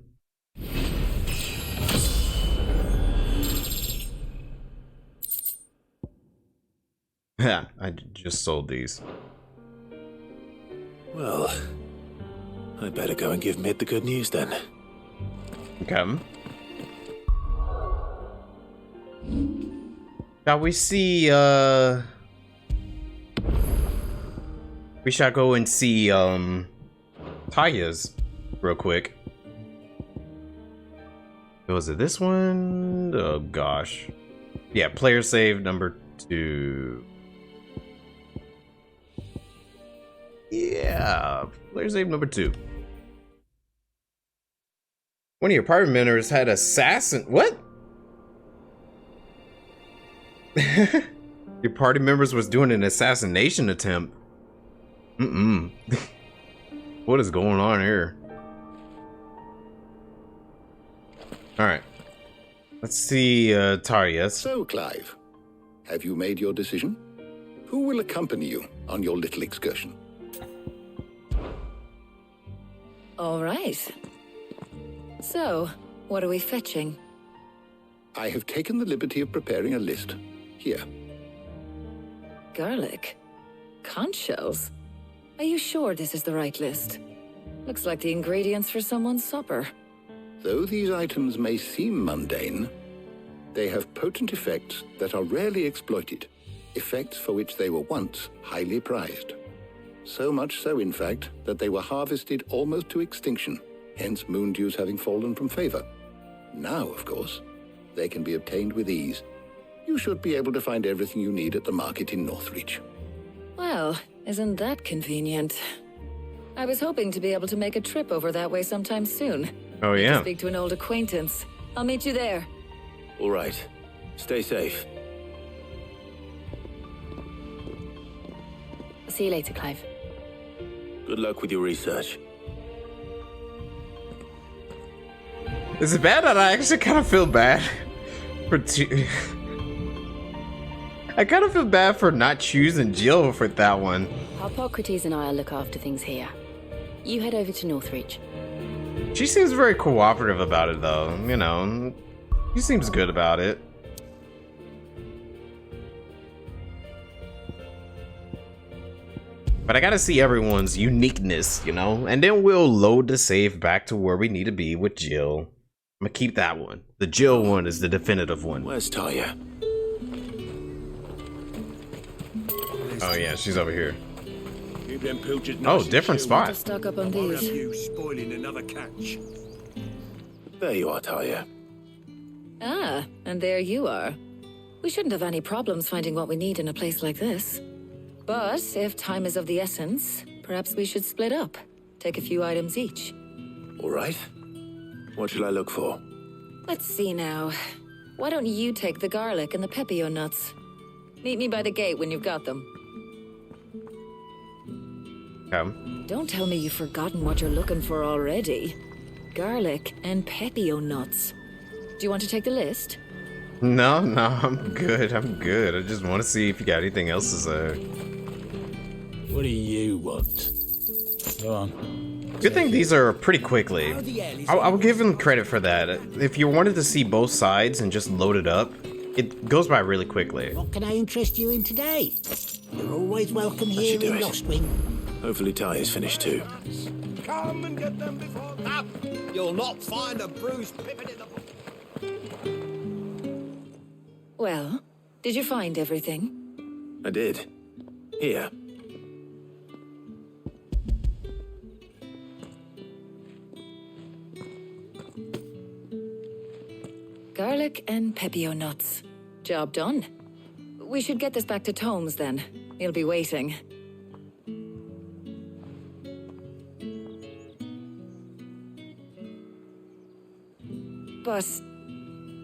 Yeah, I just sold these. Well, I better go and give Mid the good news then. Okay. Now we see, we shall go and see, Taya's real quick. Was it this one? Oh gosh. Yeah, player save number 2. Yeah, player save number 2. One of your party members had assassin. What? Your party members was doing an assassination attempt. What is going on here? All right. Let's see, Tarja. So, Clive, have you made your decision? Who will accompany you on your little excursion? All right. So, what are we fetching? I have taken the liberty of preparing a list. Here. Garlic? Conch shells? Are you sure this is the right list? Looks like the ingredients for someone's supper. Though these items may seem mundane, they have potent effects that are rarely exploited, effects for which they were once highly prized. So much so, in fact, that they were harvested almost to extinction, hence moon dews having fallen from favor. Now, of course, they can be obtained with ease. You should be able to find everything you need at the market in Northreach. Well, isn't that convenient? I was hoping to be able to make a trip over that way sometime soon. Oh, yeah. To speak to an old acquaintance. I'll meet you there. All right. Stay safe. I'll see you later, Clive. Good luck with your research. Is it bad that I actually kind of feel bad for I kind of feel bad for not choosing Jill for that one. Hippocrates and I'll look after things here. You head over to Northreach. She seems very cooperative about it, though. You know, she seems good about it. But I gotta see everyone's uniqueness, you know? And then we'll load the save back to where we need to be with Jill. I'm gonna keep that one. The Jill one is the definitive one. Where's Talia? Oh yeah, she's over here. Keep them pilchards Oh, nice and different chilled. spot. Stock up on I'll these. have you spoiling another catch. There you are, Talia. Ah, and there you are. We shouldn't have any problems finding what we need in a place like this. But if time is of the essence, perhaps we should split up. Take a few items each. All right. What shall I look for? Let's see now. Why don't you take the garlic and the pepio nuts? Meet me by the gate when you've got them. Don't tell me you've forgotten what you're looking for already. Garlic and pepio nuts. Do you want to take the list? No, I'm good. I'm good. I just want to see if you got anything else to say. What do you want? Go on. Good thing these are pretty quickly. I'll give him credit for that. If you wanted to see both sides and just load it up, it goes by really quickly. What can I interest you in today? You're always welcome here in Lostwing. Hopefully Talia's finished too. Come and get them before... Up! You'll not find a bruised pippin in the... Well, did you find everything? I did. Here. Garlic and pepio nuts. Job done. We should get this back to Tomes then. He'll be waiting. But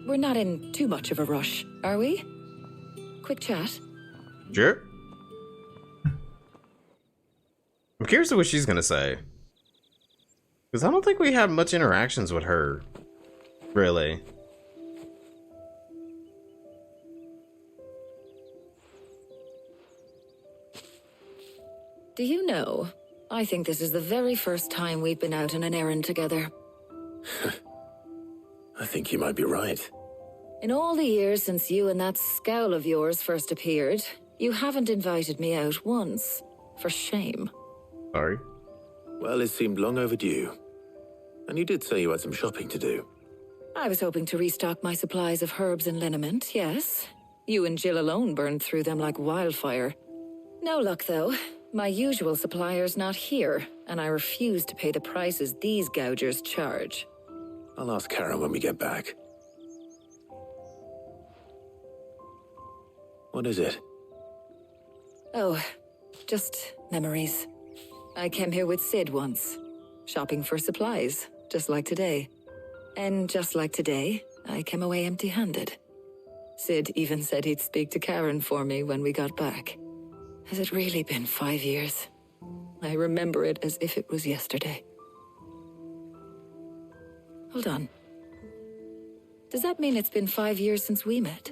we're not in too much of a rush, are we? Quick chat. Sure. I'm curious to what she's gonna say. Because I don't think we had much interactions with her. Really. Do you know, I think this is the very first time we've been out on an errand together. I think you might be right. In all the years since you and that scowl of yours first appeared, you haven't invited me out once. For shame. Sorry. Well, it seemed long overdue. And you did say you had some shopping to do. I was hoping to restock my supplies of herbs and liniment, yes. You and Jill alone burned through them like wildfire. No luck, though. My usual supplier's not here, and I refuse to pay the prices these gougers charge. I'll ask Karen when we get back. What is it? Oh, just memories. I came here with Sid once, shopping for supplies, just like today. And just like today, I came away empty-handed. Sid even said he'd speak to Karen for me when we got back. Has it really been 5 years? I remember it as if it was yesterday. Hold on. Does that mean it's been 5 years since we met?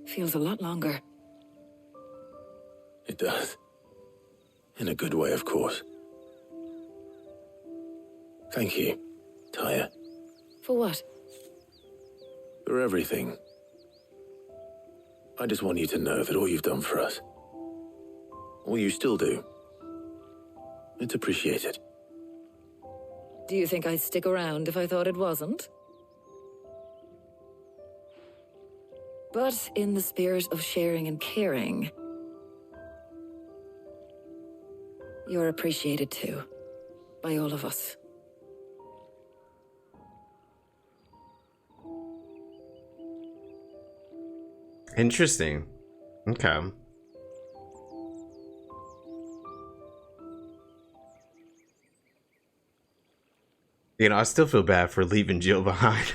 Feels a lot longer. It does. In a good way, of course. Thank you, Taya. For what? For everything. I just want you to know that all you've done for us, all you still do, it's appreciated. Do you think I'd stick around if I thought it wasn't? But in the spirit of sharing and caring, you're appreciated too, by all of us. Interesting. Okay. You know, I still feel bad for leaving Jill behind.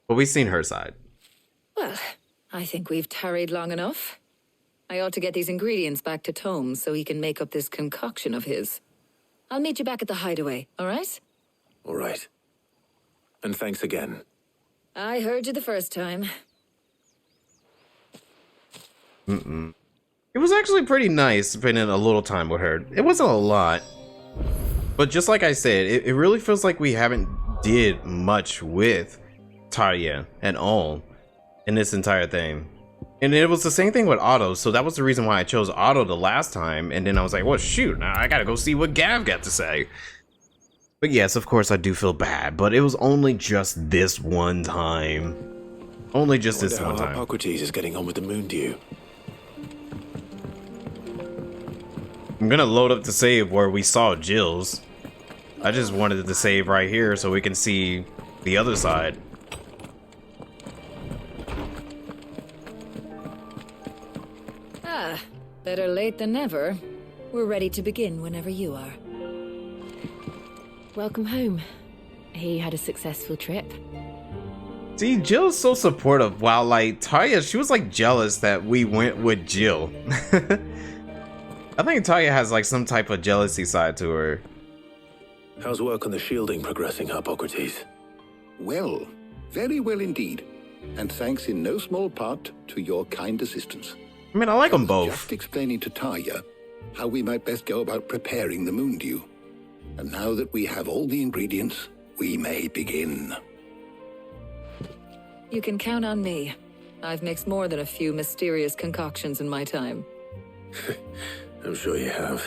But we've seen her side. Well, I think we've tarried long enough. I ought to get these ingredients back to Tome so he can make up this concoction of his. I'll meet you back at the hideaway, all right? All right. And thanks again. I heard you the first time. It was actually pretty nice spending a little time with her. It wasn't a lot. But just like I said, it really feels like we haven't did much with Taya at all in this entire thing. And it was the same thing with Otto, so that was the reason why I chose Otto the last time. And then I was like, well, shoot, now I gotta go see what Gav got to say. But yes, of course I do feel bad, but it was only just this one time. Only just this one time. Hippocrates is getting on with the moon dew. I'm gonna load up the save where we saw Jill's. I just wanted to save right here so we can see the other side. Ah, better late than never. We're ready to begin whenever you are. Welcome home. Hear you had a successful trip. See, Jill's so supportive, while like Taya, she was like jealous that we went with Jill. I think Taya has like some type of jealousy side to her. How's work on the shielding progressing, Hippocrates? Well, very well indeed. And thanks in no small part to your kind assistance. I mean, I like them both. Just explaining to Taya how we might best go about preparing the moon dew. And now that we have all the ingredients, we may begin. You can count on me. I've mixed more than a few mysterious concoctions in my time. I'm sure you have.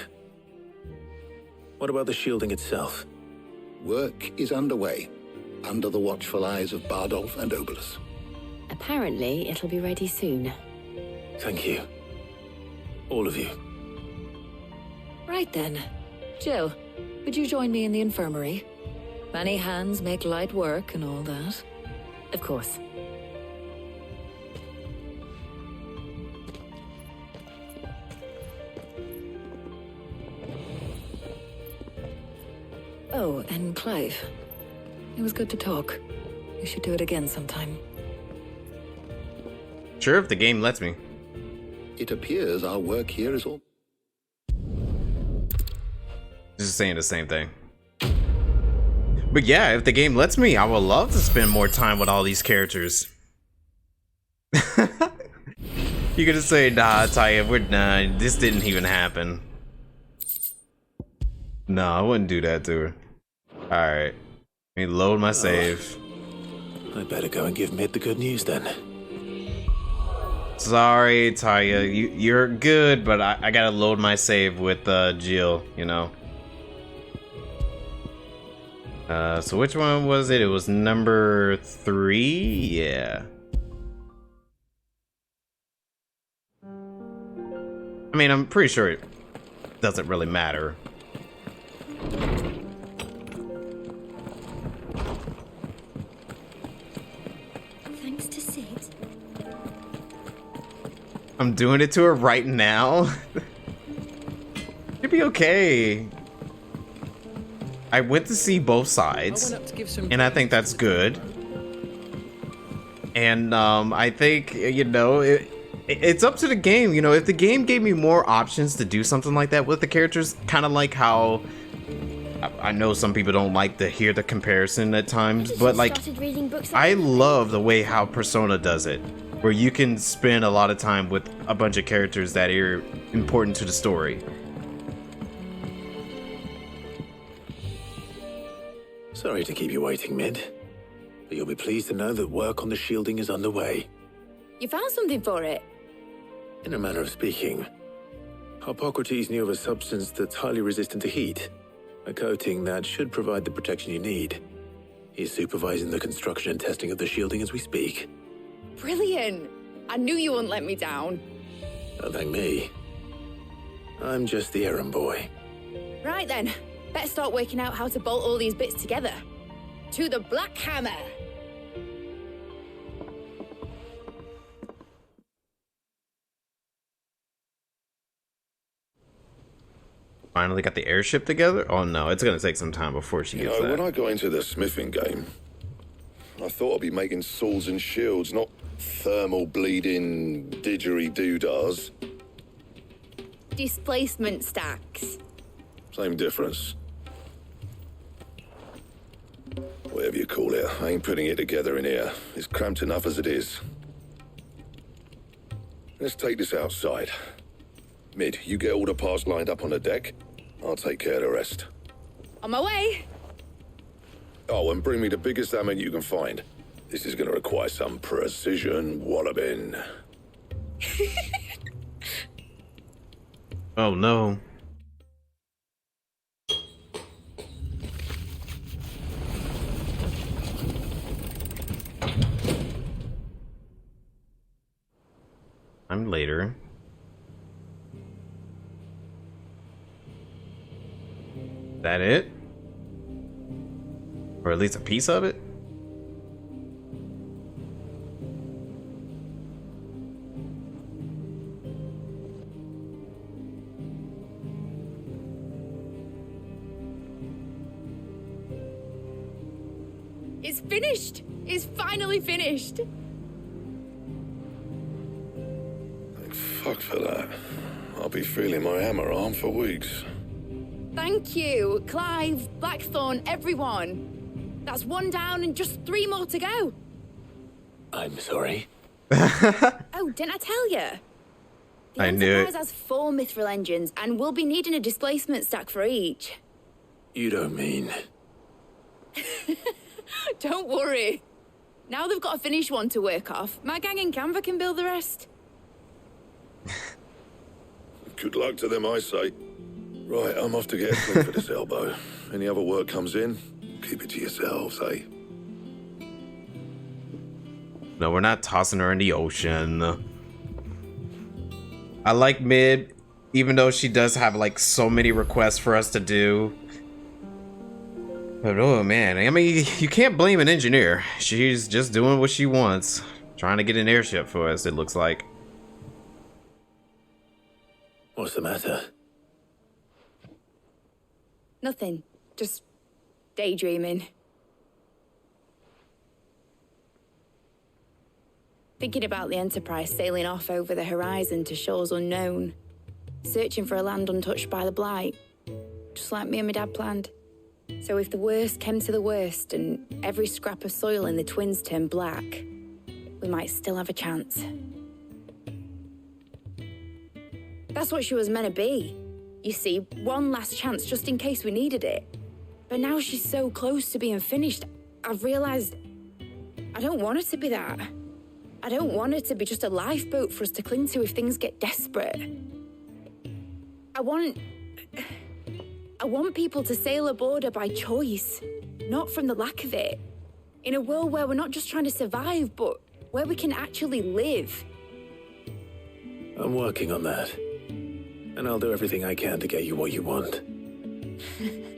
What about the shielding itself? Work is underway, under the watchful eyes of Bardolph and Obolus. Apparently, it'll be ready soon. Thank you. All of you. Right then. Jill, would you join me in the infirmary? Many hands make light work and all that. Of course. Oh, and Clive. It was good to talk. We should do it again sometime. Sure, if the game lets me. It appears our work here is all... Just saying the same thing. But yeah, if the game lets me, I would love to spend more time with all these characters. You gonna say, nah, Taya, this didn't even happen. No, I wouldn't do that to her. Alright. Let me load my save. I better go and give Mid the good news then. Sorry, Taya, you're good, but I gotta load my save with Jill, you know. So which one was it? It was number 3? Yeah. I mean, I'm pretty sure it doesn't really matter. Thanks to Sid. I'm doing it to her right now. She'll be okay. I went to see both sides, and I think that's good. And I think, you know, it's up to the game. You know, if the game gave me more options to do something like that with the characters, kind of like how I know some people don't like to hear the comparison at times, but like I love the way how Persona does it, where you can spend a lot of time with a bunch of characters that are important to the story. Sorry to keep you waiting, Mid, but you'll be pleased to know that work on the shielding is underway. You found something for it? In a manner of speaking, Hippocrates knew of a substance that's highly resistant to heat, a coating that should provide the protection you need. He's supervising the construction and testing of the shielding as we speak. Brilliant! I knew you wouldn't let me down. Don't thank me. I'm just the errand boy. Right then, better start working out how to bolt all these bits together. To the Black Hammer! Finally got the airship together? Oh no, it's gonna take some time before she gets that. When I got into the smithing game, I thought I'd be making swords and shields, not thermal bleeding didgeridoo-dahs. Displacement stacks. Same difference. Whatever you call it, I ain't putting it together in here. It's cramped enough as it is. Let's take this outside. Mid, you get all the parts lined up on the deck. I'll take care of the rest. On my way. Oh, and bring me the biggest hammer you can find. This is going to require some precision walloping. Oh no. I'm later. That it? Or at least a piece of it? It's finished! It's finally finished! Thank fuck for that. I'll be feeling my hammer arm for weeks. Thank you, Clive, Blackthorn, everyone. That's one down and just 3 more to go. I'm sorry. Oh, didn't I tell you? The I knew Enterprise it. has 4 mithril engines, and we'll be needing a displacement stack for each. You don't mean... Don't worry. Now they've got a finished one to work off. My gang in Canva can build the rest. Good luck to them, I say. Right, I'm off to get a clean for this elbow. Any other work comes in, keep it to yourselves, eh? No, we're not tossing her in the ocean. I like Mid, even though she does have like so many requests for us to do. But oh man, I mean, you can't blame an engineer. She's just doing what she wants. Trying to get an airship for us, it looks like. What's the matter? Nothing. Just daydreaming. Thinking about the Enterprise sailing off over the horizon to shores unknown. Searching for a land untouched by the Blight. Just like me and my dad planned. So if the worst came to the worst and every scrap of soil in the Twins turned black, we might still have a chance. That's what she was meant to be. You see, one last chance just in case we needed it. But now she's so close to being finished, I've realized I don't want her to be that. I don't want her to be just a lifeboat for us to cling to if things get desperate. I want people to sail aboard her by choice, not from the lack of it. In a world where we're not just trying to survive, but where we can actually live. I'm working on that. And I'll do everything I can to get you what you want.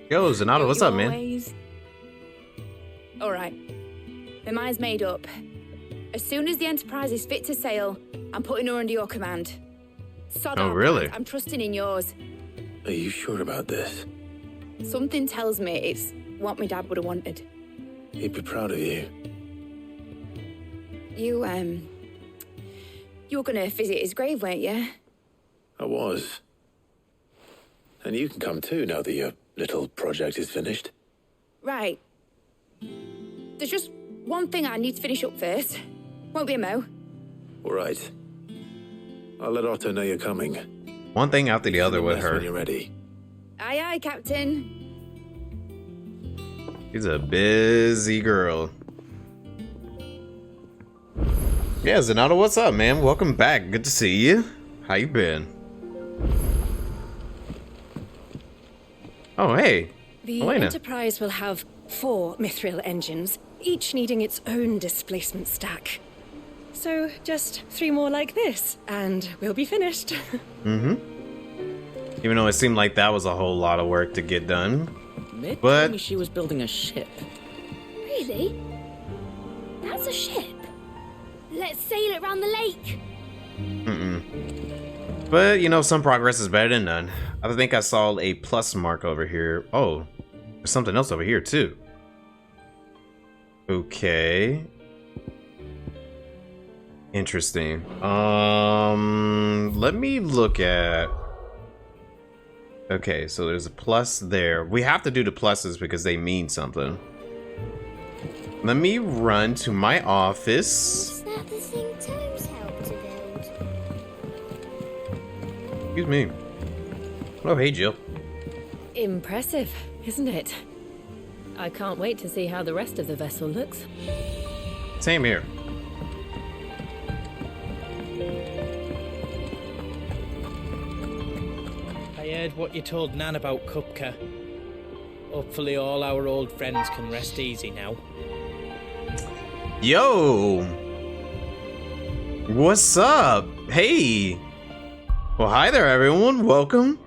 Yo, Zanata, what's up, man? All right. My mind's made up. As soon as the Enterprise is fit to sail, I'm putting her under your command. Sod our really? plans, I'm trusting in yours. Are you sure about this? Something tells me it's what my dad would have wanted. He'd be proud of you. You were gonna visit his grave, weren't you? I was. And you can come too now that your little project is finished. Right. There's just one thing I need to finish up first. Won't be a mo. All right. I'll let Otto know you're coming. One thing after the other with her. When you're ready. Aye, aye, Captain. She's a busy girl. Yeah, Zanata, what's up, man? Welcome back. Good to see you. How you been? Oh, hey. The Elena. Enterprise will have 4 mithril engines, each needing its own displacement stack. So just 3 more like this, and we'll be finished. Mm-hmm. Even though it seemed like that was a whole lot of work to get done. Mid But told me she was building a ship. Really? That's a ship. Let's sail it round the lake. But, you know, some progress is better than none. I think I saw a plus mark over here. Oh, there's something else over here, too. Okay. Interesting. Let me look at... Okay, so there's a plus there. We have to do the pluses because they mean something. Let me run to my office. Is that the thing Tomes helped to build? Excuse me. Oh, hey, Jill. Impressive, isn't it? I can't wait to see how the rest of the vessel looks. Same here. I heard what you told Nan about Kupka. Hopefully all our old friends can rest easy now. Yo! What's up? Hey! Well, hi there, everyone. Welcome.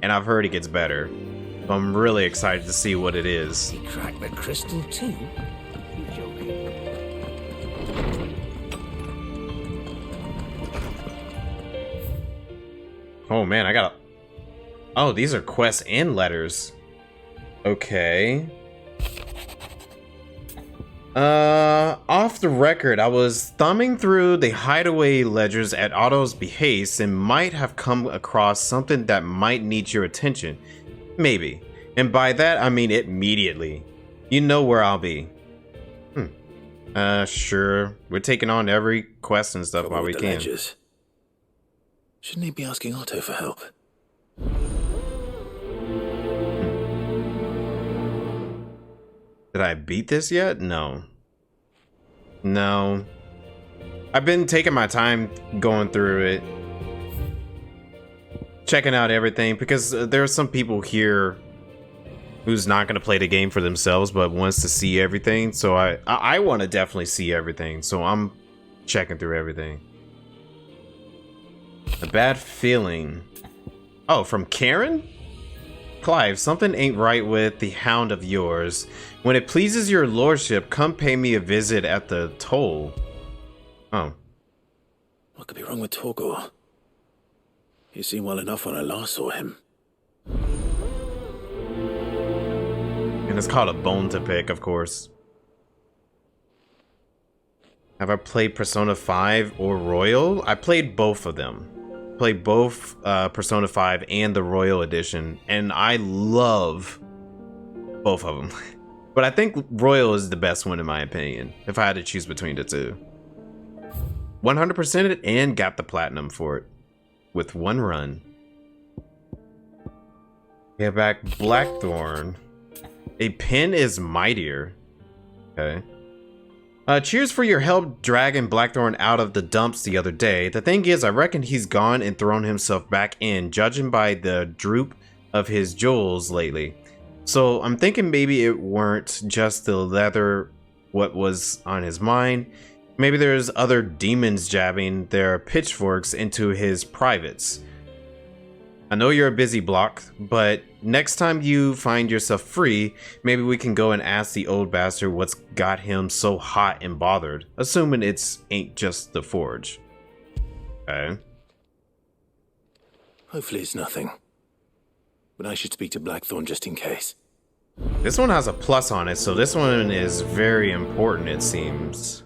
And I've heard it gets better. So I'm really excited to see what it is. He cracked the crystal too? You joking? Oh, man, I gotta... Oh, these are quests and letters. Okay. Off the record, I was thumbing through the hideaway ledgers at Otto's behest and might have come across something that might need your attention. Maybe. And by that, I mean immediately. You know where I'll be. Sure. We're taking on every quest and stuff while we can. Ledgers. Shouldn't he be asking Otto for help? Did I beat this yet? No. No. I've been taking my time going through it. Checking out everything, because there are some people here who's not going to play the game for themselves, but wants to see everything. So I want to definitely see everything. So I'm checking through everything. A bad feeling. Oh, from Karen? Clive, something ain't right with the hound of yours. When it pleases your lordship, come pay me a visit at the toll. Oh. What could be wrong with Torgor? He seemed well enough when I last saw him. And it's called a bone to pick, of course. Have I played Persona 5 or Royal? I played both of them. Played both Persona 5 and the Royal Edition, and I love both of them. But I think Royal is the best one in my opinion, if I had to choose between the two. 100%ed and got the platinum for it. with one run. Get back Blackthorn. A pin is mightier. Okay. Cheers for your help dragging Blackthorn out of the dumps the other day. The thing is, I reckon he's gone and thrown himself back in, judging by the droop of his jewels lately. So I'm thinking maybe it weren't just the leather what was on his mind. Maybe there's other demons jabbing their pitchforks into his privates. I know you're a busy block, but next time you find yourself free, maybe we can go and ask the old bastard what's got him so hot and bothered, assuming it's ain't just the forge. Okay. Hopefully it's nothing. But I should speak to Blackthorn just in case. This one has a plus on it, so this one is very important, it seems.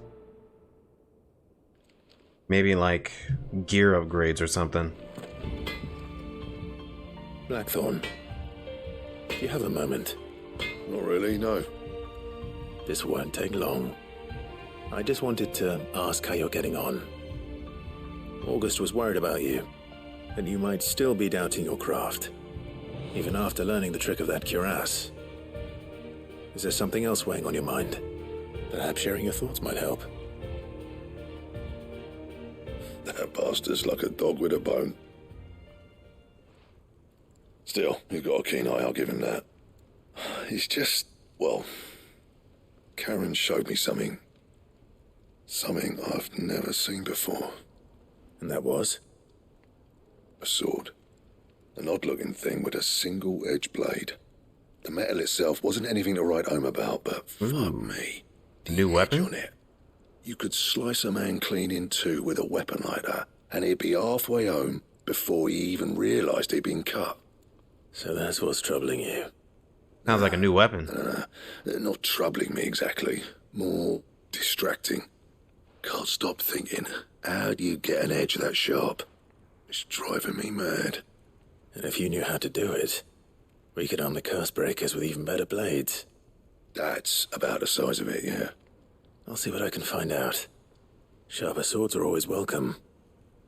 Maybe like gear upgrades or something. Blackthorn, do you have a moment? Not really, no. This won't take long. I just wanted to ask how you're getting on. August was worried about you, and you might still be doubting your craft, even after learning the trick of that cuirass. Is there something else weighing on your mind? Perhaps sharing your thoughts might help. That bastard's like a dog with a bone. Still, he's got a keen eye, I'll give him that. He's just, well, Karen showed me something. Something I've never seen before. And that was? A sword. An odd-looking thing with a single-edged blade. The metal itself wasn't anything to write home about, but fuck me. New weapon? On it. You could slice a man clean in two with a weapon like that, and he'd be halfway home before he even realised he'd been cut. So that's what's troubling you. Sounds like a new weapon. Not troubling me exactly. More distracting. Can't stop thinking, how do you get an edge that sharp? It's driving me mad. And if you knew how to do it, we could arm the curse breakers with even better blades. That's about the size of it, yeah. I'll see what I can find out. Sharper swords are always welcome.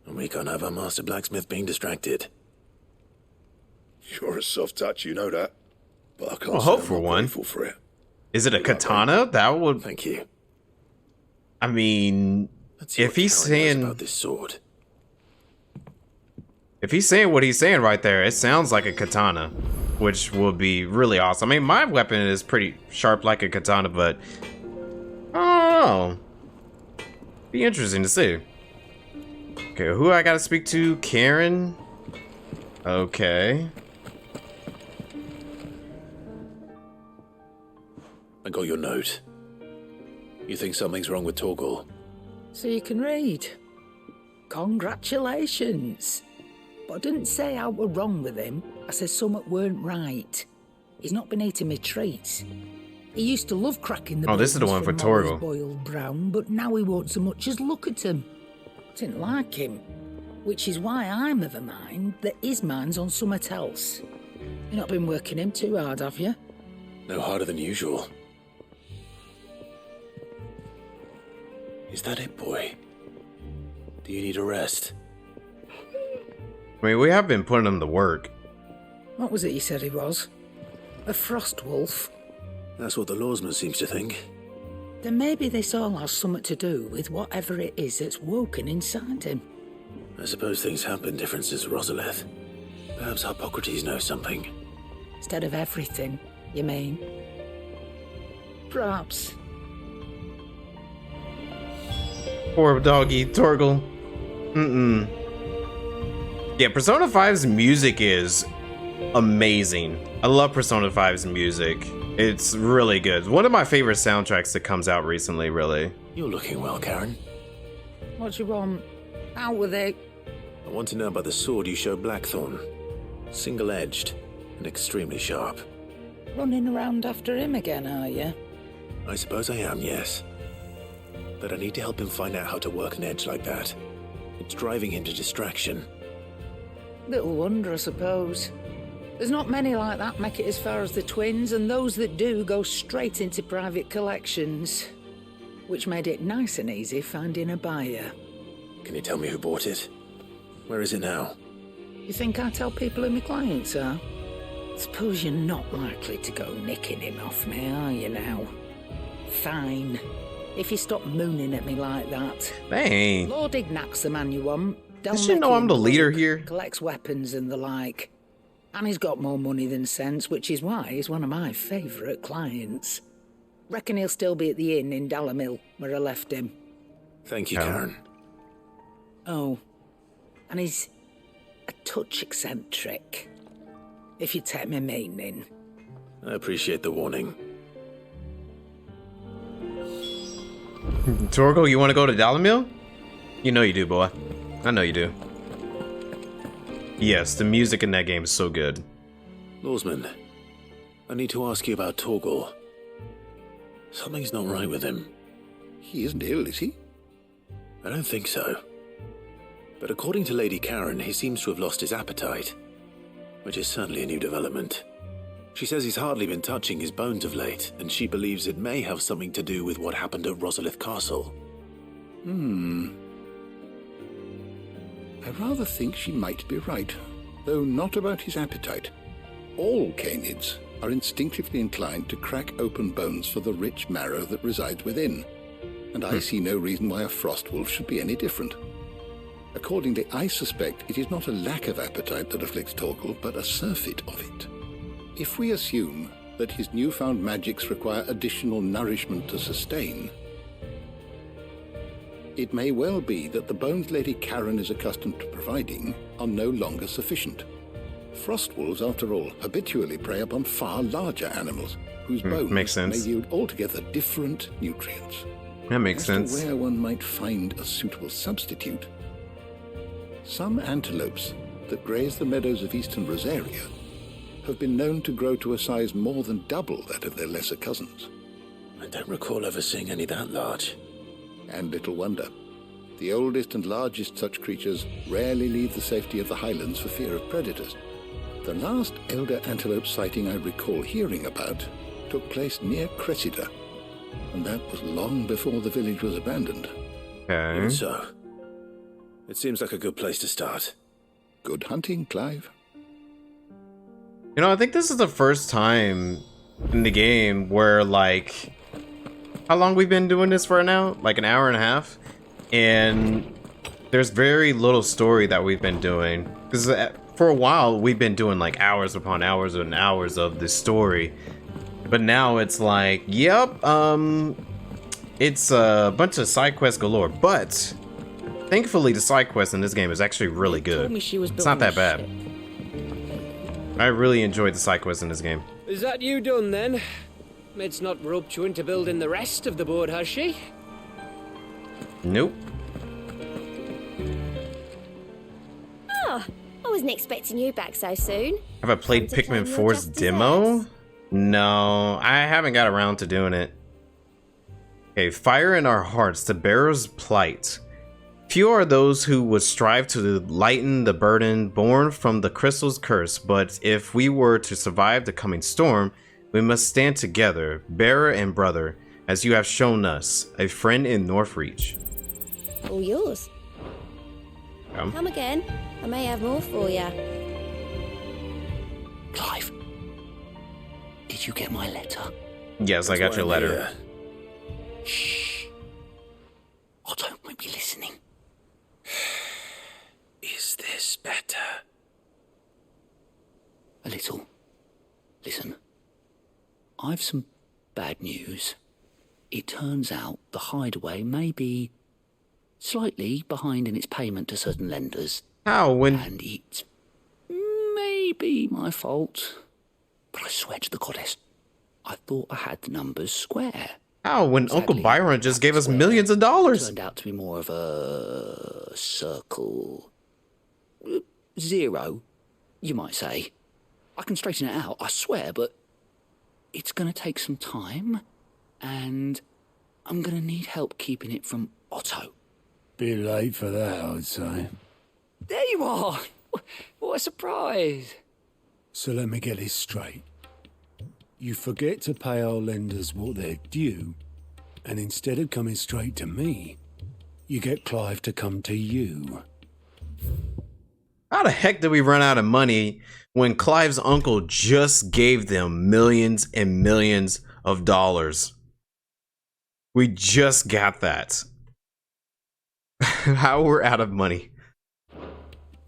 And we can't have our master blacksmith being distracted. You're a soft touch, you know that. But I can't Well, hope for one. For it. Is it a katana? That would... Thank you. I mean, if he's saying... about this sword. If he's saying what he's saying right there, it sounds like a katana, which will be really awesome. I mean, my weapon is pretty sharp like a katana, but I don't know. Be interesting to see. Okay, who I gotta speak to? Karen? Okay. I got your note. You think something's wrong with Torgal? So you can read. Congratulations. But I didn't say how we're wrong with him. I said something weren't right. He's not been eating my treats. He used to love cracking the this is the one for Torgal. Boiled brown, but now he won't so much as look at him. Didn't like him. Which is why I'm of a mind that his mind's on something else. You've not been working him too hard, have you? No harder than usual. Is that it, boy? Do you need a rest? I mean, we have been putting him to work. What was it he said he was? A frost wolf? That's what the lawsman seems to think. Then maybe this all has something to do with whatever it is that's woken inside him. I suppose things have been different since Rosalith. Perhaps Hippocrates knows something. Instead of everything, you mean? Perhaps. Poor doggy, Torgal. Yeah, Persona 5's music is amazing. I love Persona 5's music. It's really good. One of my favorite soundtracks that comes out recently, really. You're looking well, Karen. What do you want? Out with it. I want to know about the sword you showed Blackthorn. Single-edged and extremely sharp. Running around after him again, are you? I suppose I am, yes. But I need to help him find out how to work an edge like that. It's driving him to distraction. Little wonder, I suppose. There's not many like that make it as far as the twins, and those that do go straight into private collections. Which made it nice and easy finding a buyer. Can you tell me who bought it? Where is it now? You think I tell people who my clients are? Suppose you're not likely to go nicking him off me, are you now? Fine. If you stop mooning at me like that. Dang. Lord Ignac's the man you want. Does she know I'm the leader here? Collects weapons and the like. And he's got more money than sense, which is why he's one of my favourite clients. Reckon he'll still be at the inn in Dalamil, where I left him. Thank you, Karen. Oh, and he's a touch eccentric, if you take my meaning. I appreciate the warning. Torgo, you want to go to Dalamil? You know you do, boy. I know you do. Yes, the music in that game is so good. Lawsman, I need to ask you about Torgal. Something's not right with him. He isn't ill, is he? I don't think so. But according to Lady Karen, he seems to have lost his appetite, which is certainly a new development. She says he's hardly been touching his bones of late, and she believes it may have something to do with what happened at Rosalith Castle. I rather think she might be right, though not about his appetite. All canids are instinctively inclined to crack open bones for the rich marrow that resides within, and I see no reason why a frostwolf should be any different. Accordingly, I suspect it is not a lack of appetite that afflicts Torgal, but a surfeit of it. If we assume that his newfound magics require additional nourishment to sustain, it may well be that the bones Lady Karen is accustomed to providing are no longer sufficient. Frostwolves, after all, habitually prey upon far larger animals, whose bones makes sense. may yield altogether different nutrients. That makes sense. As to where one might find a suitable substitute, some antelopes that graze the meadows of eastern Rosaria have been known to grow to a size more than double that of their lesser cousins. I don't recall ever seeing any that large. And little wonder. The oldest and largest such creatures rarely leave the safety of the highlands for fear of predators. The last elder antelope sighting I recall hearing about took place near Cressida, and that was long before the village was abandoned. Okay. Even so, it seems like a good place to start. Good hunting, Clive. You know, I think this is the first time in the game where, like, how long we've been doing this for now? Like an hour and a half? And there's very little story that we've been doing. Because for a while, we've been doing like hours upon hours and hours of this story. But now it's like, yep, it's a bunch of side quests galore. But thankfully, the side quest in this game is actually really good. It's not that bad. I really enjoyed the side quests in this game. Is that you done then? Mid's not roped you into building the rest of the board, has she? Nope. Oh, I wasn't expecting you back so soon. Have I played Pikmin 4's demo? No, I haven't got around to doing it. Okay, fire in our hearts, the bearer's plight. Few are those who would strive to lighten the burden born from the crystal's curse, but if we were to survive the coming storm, we must stand together, bearer and brother, as you have shown us, a friend in Northreach. All yours. Come again. I may have more for you. Clive, did you get my letter? Yes, I got your letter. Shh. Otto might be listening. Is this better? A little. Listen. I've some bad news. It turns out the hideaway may be slightly behind in its payment to certain lenders. How? And it may be my fault. But I swear to the goddess, I thought I had the numbers square. How? When Uncle Byron just gave us millions of dollars. Turned out to be more of a circle. Zero, you might say. I can straighten it out, I swear, but it's going to take some time, and I'm going to need help keeping it from Otto. Bit late for that, I'd say. There you are! What a surprise! So let me get this straight. You forget to pay our lenders what they're due, and instead of coming straight to me, you get Clive to come to you. How the heck did we run out of money when Clive's uncle just gave them millions and millions of dollars? We just got that. How we're out of money.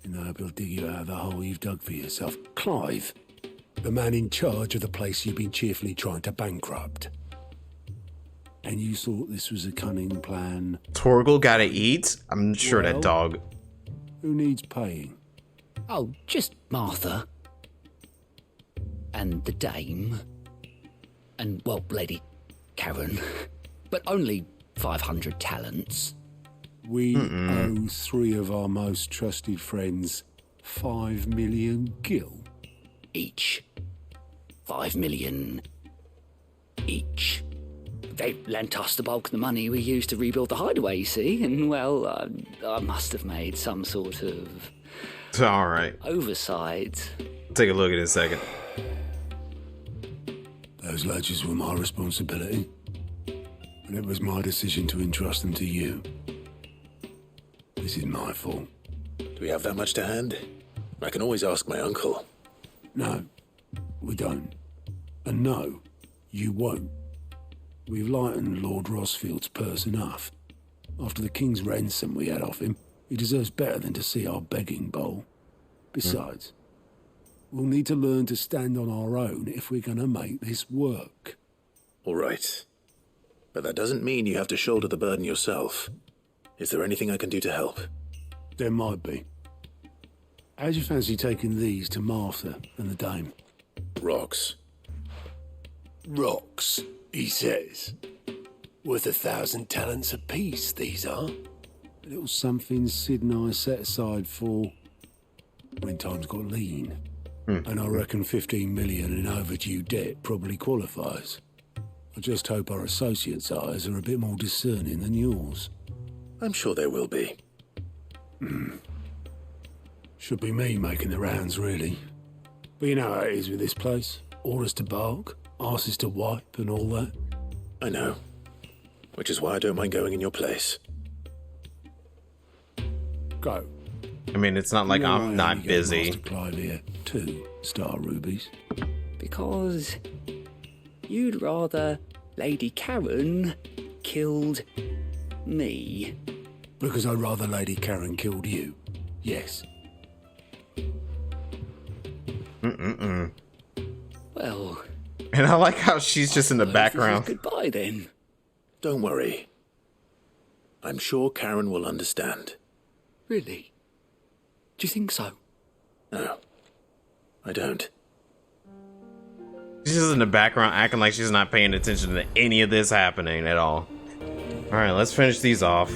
You know, we'll dig you out of the hole you've dug for yourself. Clive, the man in charge of the place you've been cheerfully trying to bankrupt. And you thought this was a cunning plan? Torgal gotta eat? I'm sure that dog. Who needs paying? Oh, just Martha. And the dame. And, well, Lady Karen. But only 500 talents. We owe 3 of our most trusted friends 5 million gil. Each. 5 million each. They lent us the bulk of the money we used to rebuild the hideaway, you see, and, well, I must have made some sort of... Alright. Oversight. Take a look at it in a second. Those ledgers were my responsibility. And it was my decision to entrust them to you. This is my fault. Do we have that much to hand? I can always ask my uncle. No, we don't. And no, you won't. We've lightened Lord Rosfield's purse enough. After the king's ransom we had off him, he deserves better than to see our begging bowl. Besides, we'll need to learn to stand on our own if we're going to make this work. All right. But that doesn't mean you have to shoulder the burden yourself. Is there anything I can do to help? There might be. How'd you fancy taking these to Martha and the dame? Rocks. Rocks, he says. Worth 1,000 talents apiece, these are. A little something Sid and I set aside for when times got lean. And I reckon 15 million in overdue debt probably qualifies. I just hope our associates' eyes are a bit more discerning than yours. I'm sure there will be. Should be me making the rounds, really. But you know how it is with this place. Orders to bark, arses to wipe, and all that. I know. Which is why I don't mind going in your place. Go. I mean, it's not like I'm not busy. Master Clive here, 2 star rubies. Because you'd rather Lady Karen killed me. Because I'd rather Lady Karen killed you. Yes. Well... And I like how she's just in the background. Goodbye, then. Don't worry. I'm sure Karen will understand. Really? Do you think so? No. I don't. She's just in the background acting like she's not paying attention to any of this happening at all. Alright, let's finish these off.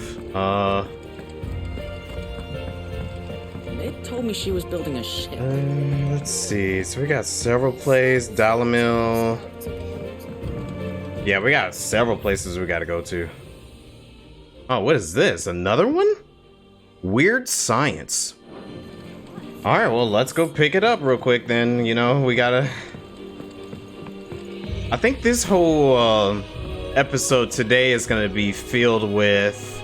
They told me she was building a ship. Let's see. So we got several places. Dalamil. Yeah, we got several places we gotta go to. Oh, what is this? Another one? Weird science. Alright, well, let's go pick it up real quick then. You know, we gotta... I think this whole episode today is going to be filled with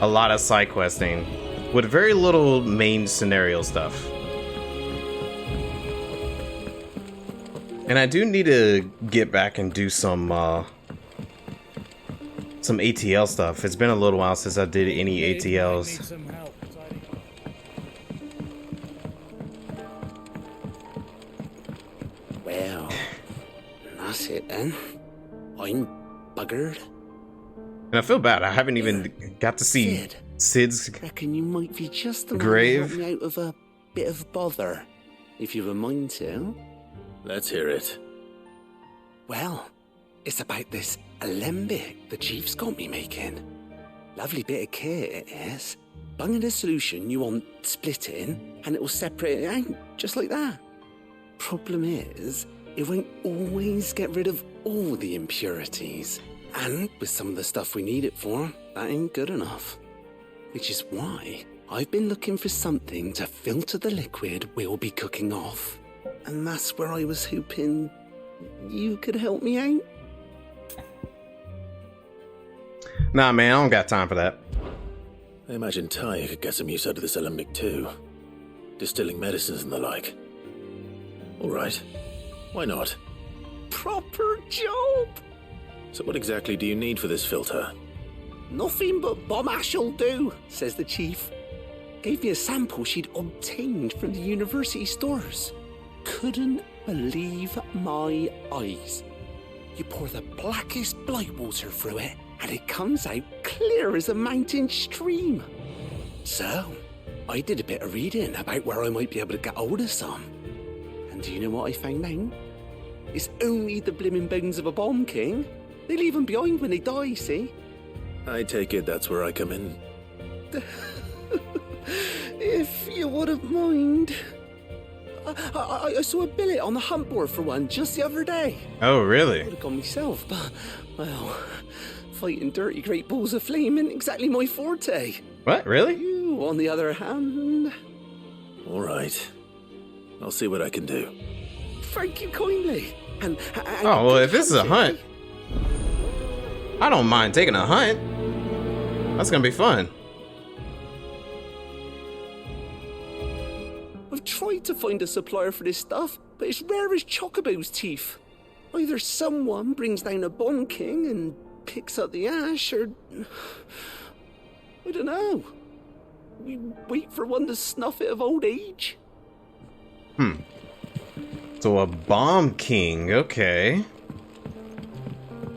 a lot of side questing with very little main scenario stuff. And I do need to get back and do some ATL stuff. It's been a little while since I did any ATLs. Well, that's it then. I'm buggered. And I feel bad. I haven't even got to see Sid's Reckon you might be just the grave. one to help me out of a bit of bother, if you've a mind to. Let's hear it. Well, it's about this alembic the chief's got me making. Lovely bit of kit it is. Bung in a solution you want splitting, and it will separate it out, just like that. Problem is, it won't always get rid of all the impurities. And with some of the stuff we need it for, that ain't good enough. Which is why I've been looking for something to filter the liquid we'll be cooking off. And that's where I was hoping you could help me out. Nah, man, I don't got time for that. I imagine Ty could get some use out of this alembic too. distilling medicines and the like. All right. Why not? Proper job! So what exactly do you need for this filter? Nothing but bomb ash'll do, says the chief. Gave me a sample she'd obtained from the university stores. Couldn't believe my eyes. You pour the blackest blight water through it, and it comes out clear as a mountain stream. So, I did a bit of reading about where I might be able to get hold of some. And do you know what I found out? It's only the blimmin' bones of a bomb king. They leave them behind when they die, see? I take it that's where I come in. If you wouldn't mind. I saw a billet on the hunt board for one just the other day. Oh, really? I would have gone myself, but, well, fighting dirty great balls of flame isn't exactly my forte. What, really? You, on the other hand... All right. I'll see what I can do. Thank you kindly. And oh, well, if this is a hunt, I don't mind taking a hunt. That's gonna be fun. I've tried to find a supplier for this stuff, but it's rare as Chocobo's teeth. Either someone brings down a bomb king and picks up the ash, or... I don't know. We wait for one to snuff it of old age. So a bomb king, okay.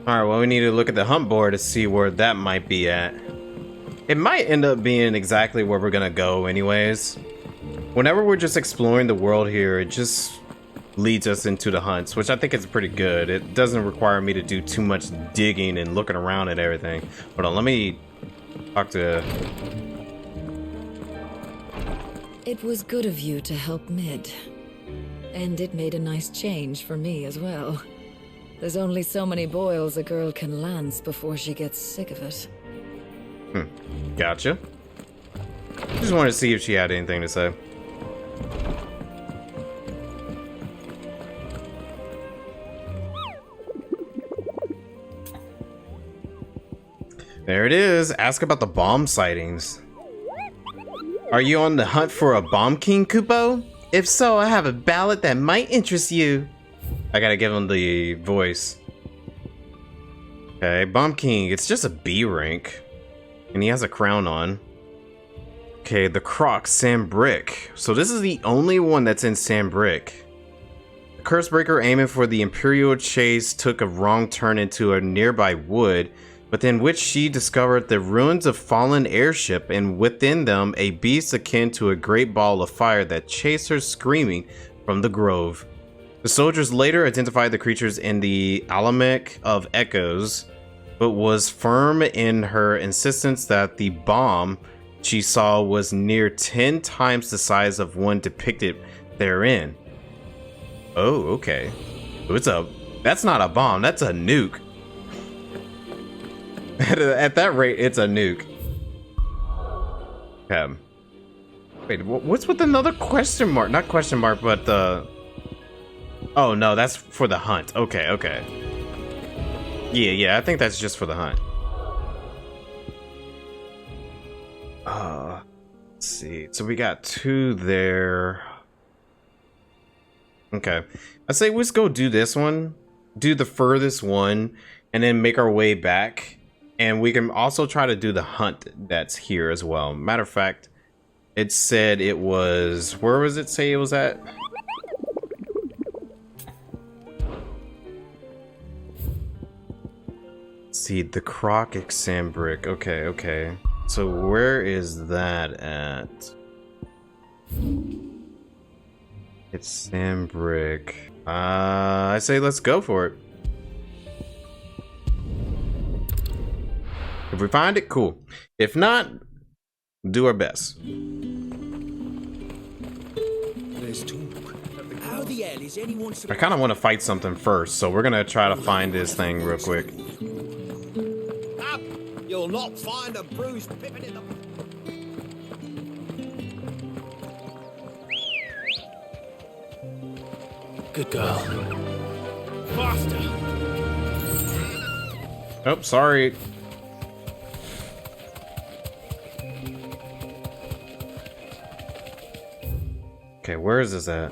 Alright, well, we need to look at the hunt board to see where that might be at. It might end up being exactly where we're gonna go anyways. Whenever we're just exploring the world here, it just leads us into the hunts, which I think is pretty good. It doesn't require me to do too much digging and looking around at everything. Hold on, let me talk to... It was good of you to help Mid. And it made a nice change for me as well. There's only so many boils a girl can lance before she gets sick of it. Gotcha. Just wanted to see if she had anything to say. There it is. Ask about the bomb sightings. Are you on the hunt for a bomb king, Kupo? If so, I have a ballad that might interest you. I gotta give him the voice. Okay, bomb king. It's just a B rank. And he has a crown on. Okay, the Croc, Sambrick. So this is the only one that's in Sambrick. The Cursebreaker aiming for the Imperial Chase took a wrong turn into a nearby wood, within which she discovered the ruins of fallen airship, and within them a beast akin to a great ball of fire that chased her screaming from the grove. The soldiers later identified the creatures in the Alamec of Echoes, but was firm in her insistence that the bomb she saw was near 10 times the size of one depicted therein. Oh, okay. That's not a bomb, that's a nuke. At that rate, it's a nuke. Wait, what's with another question mark? Not question mark, but the... Oh, no, that's for the hunt. Okay, okay. Yeah, I think that's just for the hunt. Let's see. So we got 2 there. Okay. I say let's go do this one. Do the furthest one, and then make our way back. And we can also try to do the hunt that's here as well. Matter of fact, it said it was... Where was it say it was at? Let's see, the Croc Exambrick. Okay, okay. So where is that at? It's Sambrick. I say let's go for it. If we find it, cool. If not, do our best. I kind of want to fight something first, so we're gonna try to find this thing real quick. Up! You'll not find a bruised pippin in the... Good girl. Faster! Oh, sorry. Okay, where is this at?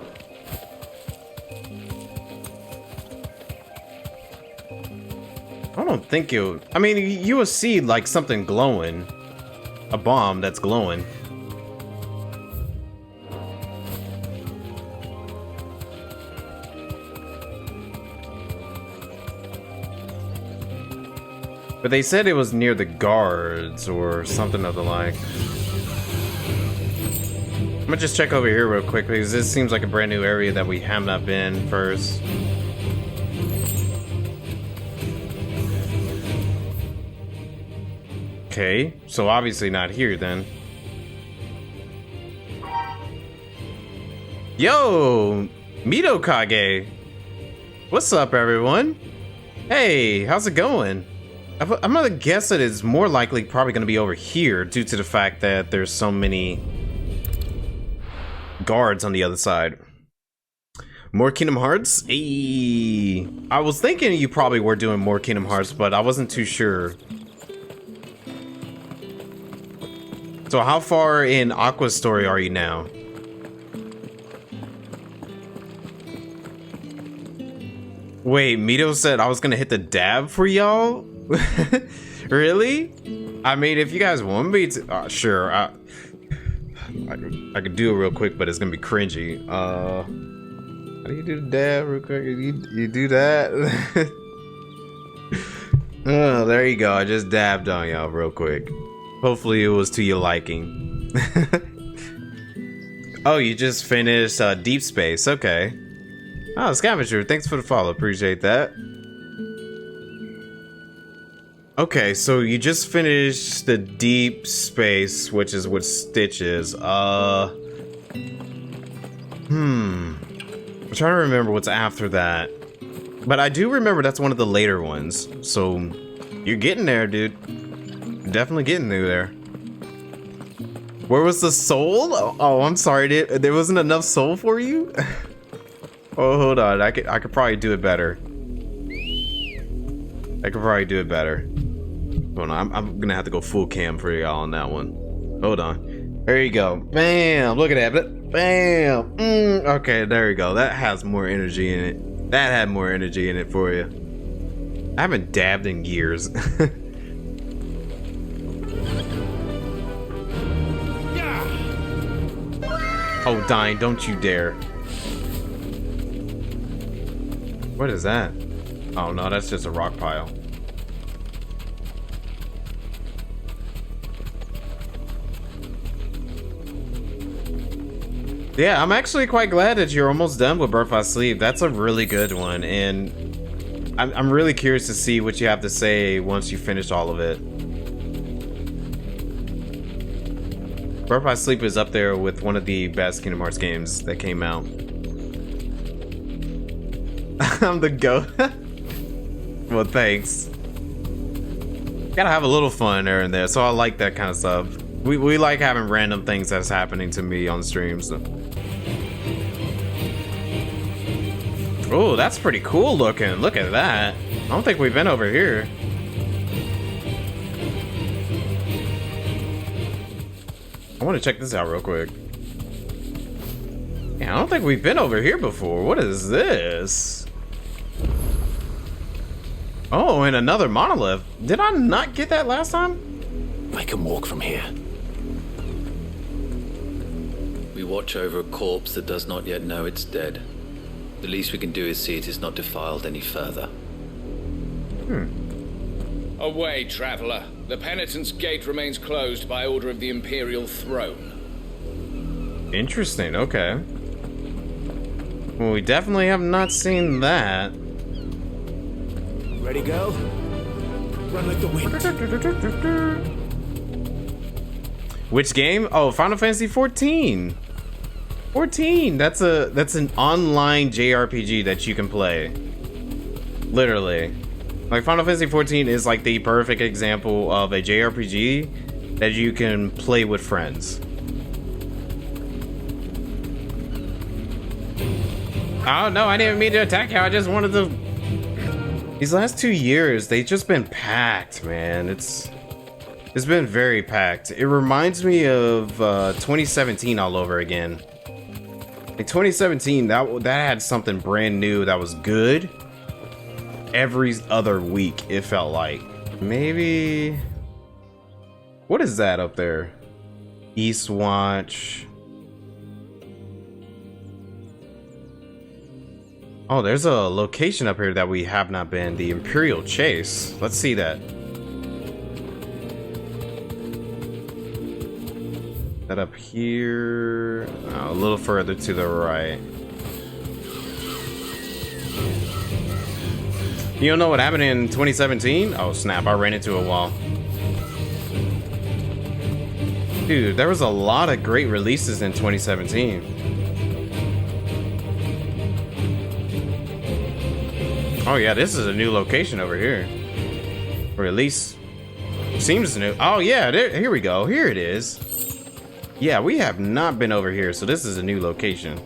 I don't think you... I mean, you will see like something glowing. A bomb that's glowing. But they said it was near the guards or something of the like. I'm gonna just check over here real quick because this seems like a brand new area that we have not been first. Okay, so obviously not here then. Yo, Mitokage. What's up, everyone? Hey, how's it going? I'm gonna guess that it's more likely probably gonna be over here due to the fact that there's so many guards on the other side. More Kingdom Hearts? Hey. I was thinking you probably were doing more Kingdom Hearts, but I wasn't too sure. So how far in Aqua's story are you now? Wait, Mito said I was gonna hit the dab for y'all? Really? I mean, if you guys want me to, sure. I could do it real quick, but it's gonna be cringy. How do you do the dab real quick? You do that? Oh, there you go. I just dabbed on y'all real quick. Hopefully it was to your liking. Oh, you just finished Deep Space. Okay. Oh, Scavenger, thanks for the follow. Appreciate that. Okay, so you just finished the Deep Space, which is what Stitch is. I'm trying to remember what's after that. But I do remember that's one of the later ones. So you're getting there, dude. Definitely getting through there. Where was the soul? Oh, I'm sorry. There wasn't enough soul for you? Oh, hold on. I could probably do it better. I could probably do it better. Hold on. I'm gonna have to go full cam for y'all on that one. Hold on. There you go. Bam. Look at that. Bam. Okay, there you go. That has more energy in it. That had more energy in it for you. I haven't dabbed in years. Oh, Dying, don't you dare. What is that? Oh, no, that's just a rock pile. Yeah, I'm actually quite glad that you're almost done with Birth by Sleep. That's a really good one, and I'm really curious to see what you have to say once you finish all of it. Birth by Sleep is up there with one of the best Kingdom Hearts games that came out. I'm the GOAT. Well, thanks. Gotta have a little fun there and there, so I like that kind of stuff. We like having random things that's happening to me on streams. So. Oh, that's pretty cool looking. Look at that. I don't think we've been over here. I want to check this out real quick. Yeah, I don't think we've been over here before. What is this? Oh, and another monolith. Did I not get that last time? I can walk from here. We watch over a corpse that does not yet know it's dead. The least we can do is see it is not defiled any further. Away, traveler. The penitent's gate remains closed by order of the Imperial Throne. Interesting, okay. Well, we definitely have not seen that. Ready, go? Run like the wind. Which game? Oh, Final Fantasy 14. 14. That's an online JRPG that you can play. Literally. Like, Final Fantasy 14 is like the perfect example of a JRPG that you can play with friends. Oh no, I didn't mean to attack you. I just wanted to. These last 2 years, they've just been packed, man. It's been very packed. It reminds me of 2017 all over again. In 2017, that had something brand new that was good. Every other week, it felt like. Maybe... What is that up there? Eastwatch. Oh, there's a location up here that we have not been. The Imperial Chase. Let's see that. That up here, a little further to the right. You don't know what happened in 2017? Oh snap, I ran into a wall. Dude, there was a lot of great releases in 2017. Oh yeah, this is a new location over here. Or at least seems new. Oh yeah, here we go. Here it is. Yeah, we have not been over here, so this is a new location.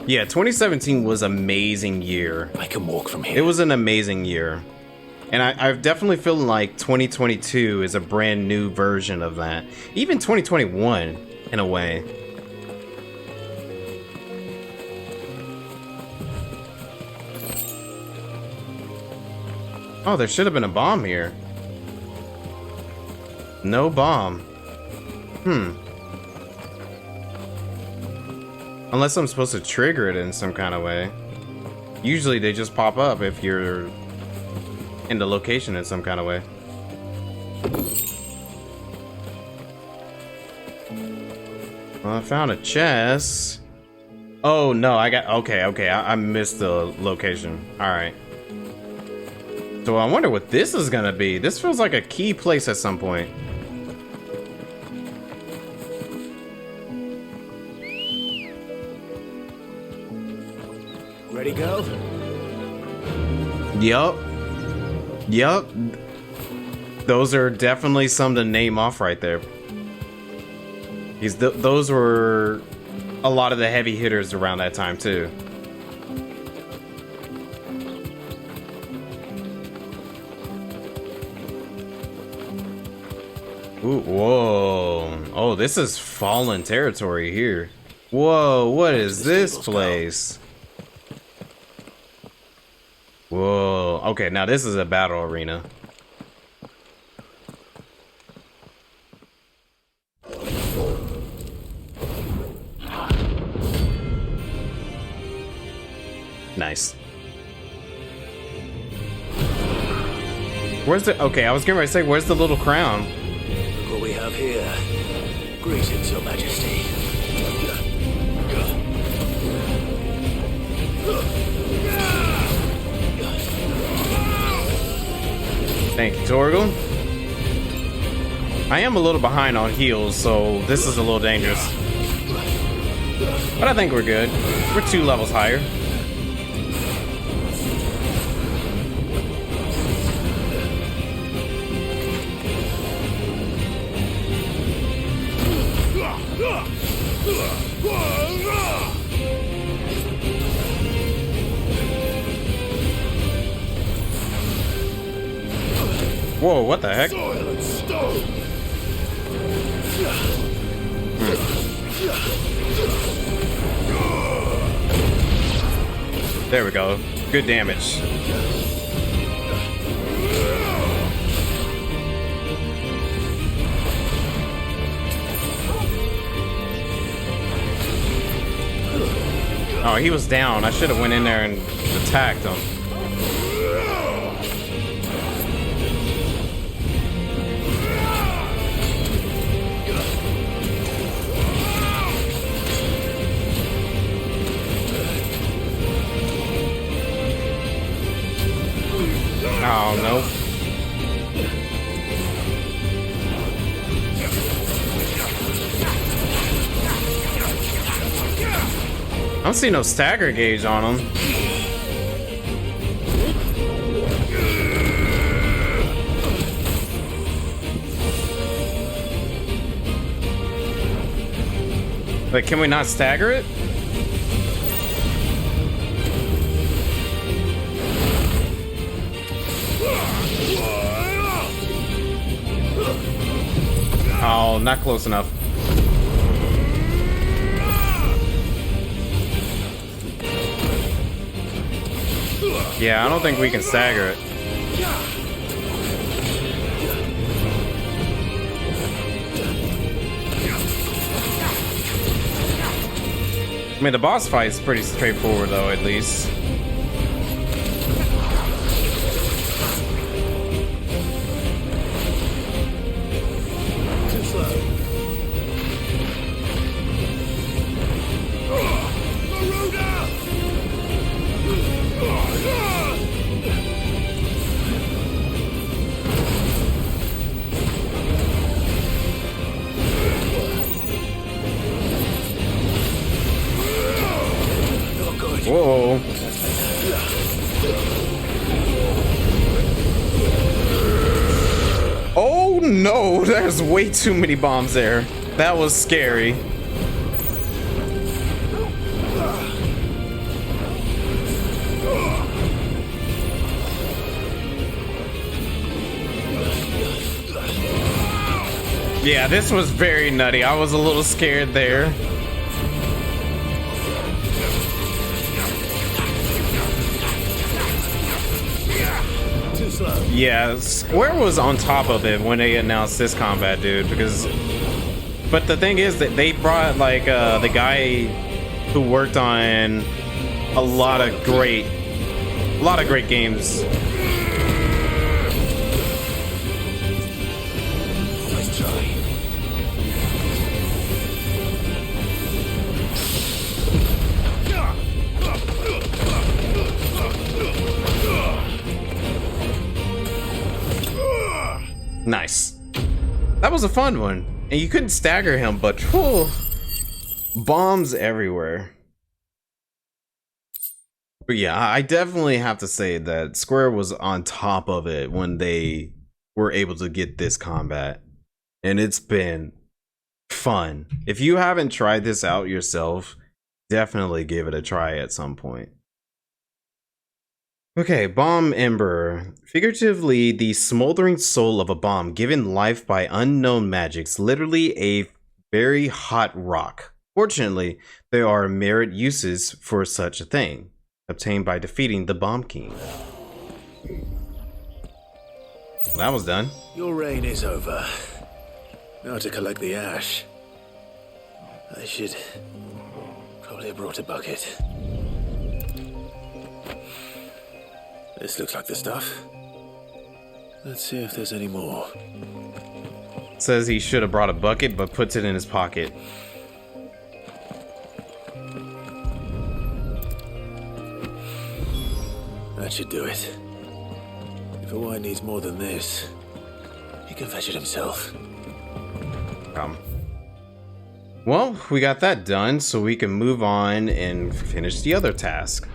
Yeah, 2017 was an amazing year. I can walk from here. It was an amazing year. And I definitely feel like 2022 is a brand new version of that. Even 2021, in a way. Oh, there should have been a bomb here. No bomb. Unless I'm supposed to trigger it in some kind of way. Usually they just pop up if you're in the location in some kind of way. Well, I found a chest. Oh no, okay, I missed the location. Alright. So I wonder what this is gonna be. This feels like a key place at some point. Ready, go? Yup. Those are definitely some to name off right there. Those were a lot of the heavy hitters around that time too. Ooh, whoa. Oh, this is fallen territory here. Whoa, what is this place? Whoa. Okay, now this is a battle arena. Nice. Where's the... Okay, I was getting ready to say, where's the little crown? Look what we have here. Greetings, Your Majesty. Thank you, Torgal. I am a little behind on heals, so this is a little dangerous. But I think we're good. We're 2 levels higher. Whoa, what the heck? There we go. Good damage. Oh, he was down. I should have went in there and attacked him. Oh, no. I don't see no stagger gauge on him. Like, can we not stagger it? Oh, not close enough. Yeah, I don't think we can stagger it. I mean, the boss fight is pretty straightforward, though, at least. Too slow. Whoa. Oh no, there's way too many bombs there. That was scary. Yeah, this was very nutty. I was a little scared there. Yeah, Square was on top of it when they announced this combat, dude, because but the thing is that they brought like the guy who worked on a lot of great games. Let's try. Nice. That was a fun one. And you couldn't stagger him, but whew, bombs everywhere. But yeah, I definitely have to say that Square was on top of it when they were able to get this combat. And it's been fun. If you haven't tried this out yourself, definitely give it a try at some point. Okay, Bomb Ember. Figuratively, the smoldering soul of a bomb given life by unknown magics, literally a very hot rock. Fortunately, there are merit uses for such a thing, obtained by defeating the Bomb King. Well, that was done. Your reign is over. Now to collect the ash. I should probably have brought a bucket. This looks like the stuff. Let's see if there's any more. Says he should have brought a bucket, but puts it in his pocket. That should do it. If Hawaii needs more than this, he can fetch it himself. Well, we got that done, so we can move on and finish the other task.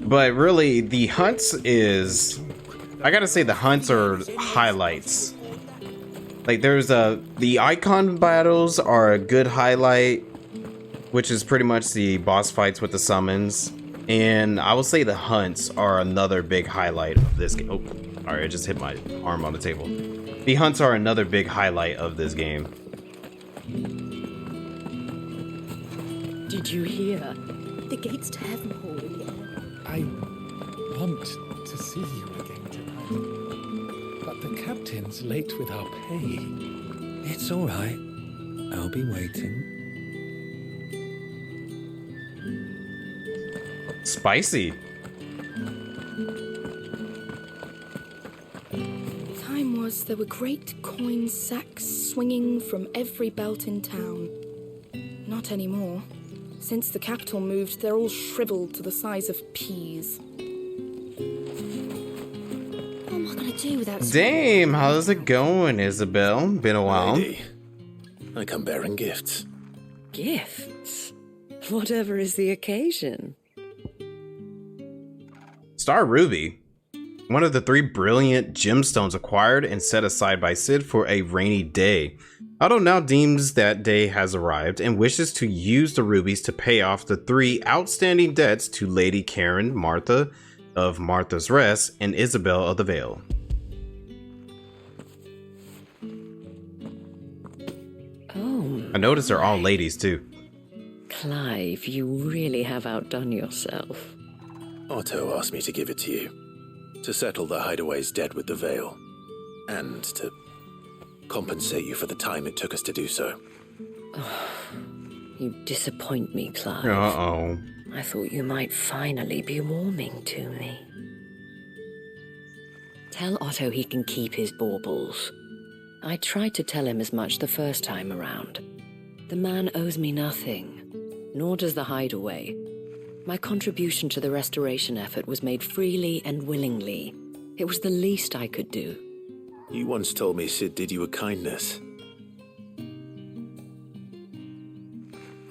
But really, the hunts is... I gotta say, the hunts are highlights. Like, there's the icon battles are a good highlight, which is pretty much the boss fights with the summons. And I will say the hunts are another big highlight of this game. Oh, alright, I just hit my arm on the table. The hunts are another big highlight of this game. Did you hear? The gates to heaven hall in the air. I want to see you again tonight. But the captain's late with our pay. It's all right. I'll be waiting. Spicy. Time was there were great coin sacks swinging from every belt in town. Not anymore. Since the capital moved, they're all shriveled to the size of peas. What am I gonna do without... Damn, how's it going, Isabel? Been a while. Lady, I come bearing gifts. Gifts? Whatever is the occasion. Star Ruby. One of the 3 brilliant gemstones acquired and set aside by Sid for a rainy day. Otto now deems that day has arrived and wishes to use the rubies to pay off the 3 outstanding debts to Lady Karen Martha of Martha's Rest and Isabel of the Vale. I noticed they're all ladies, too. Clive, you really have outdone yourself. Otto asked me to give it to you. To settle the Hideaway's debt with the Veil. And to compensate you for the time it took us to do so. You disappoint me, Clive. Uh-oh. I thought you might finally be warming to me. Tell Otto he can keep his baubles. I tried to tell him as much the first time around. The man owes me nothing, nor does the Hideaway. My contribution to the restoration effort was made freely and willingly. It was the least I could do. You once told me Sid did you a kindness.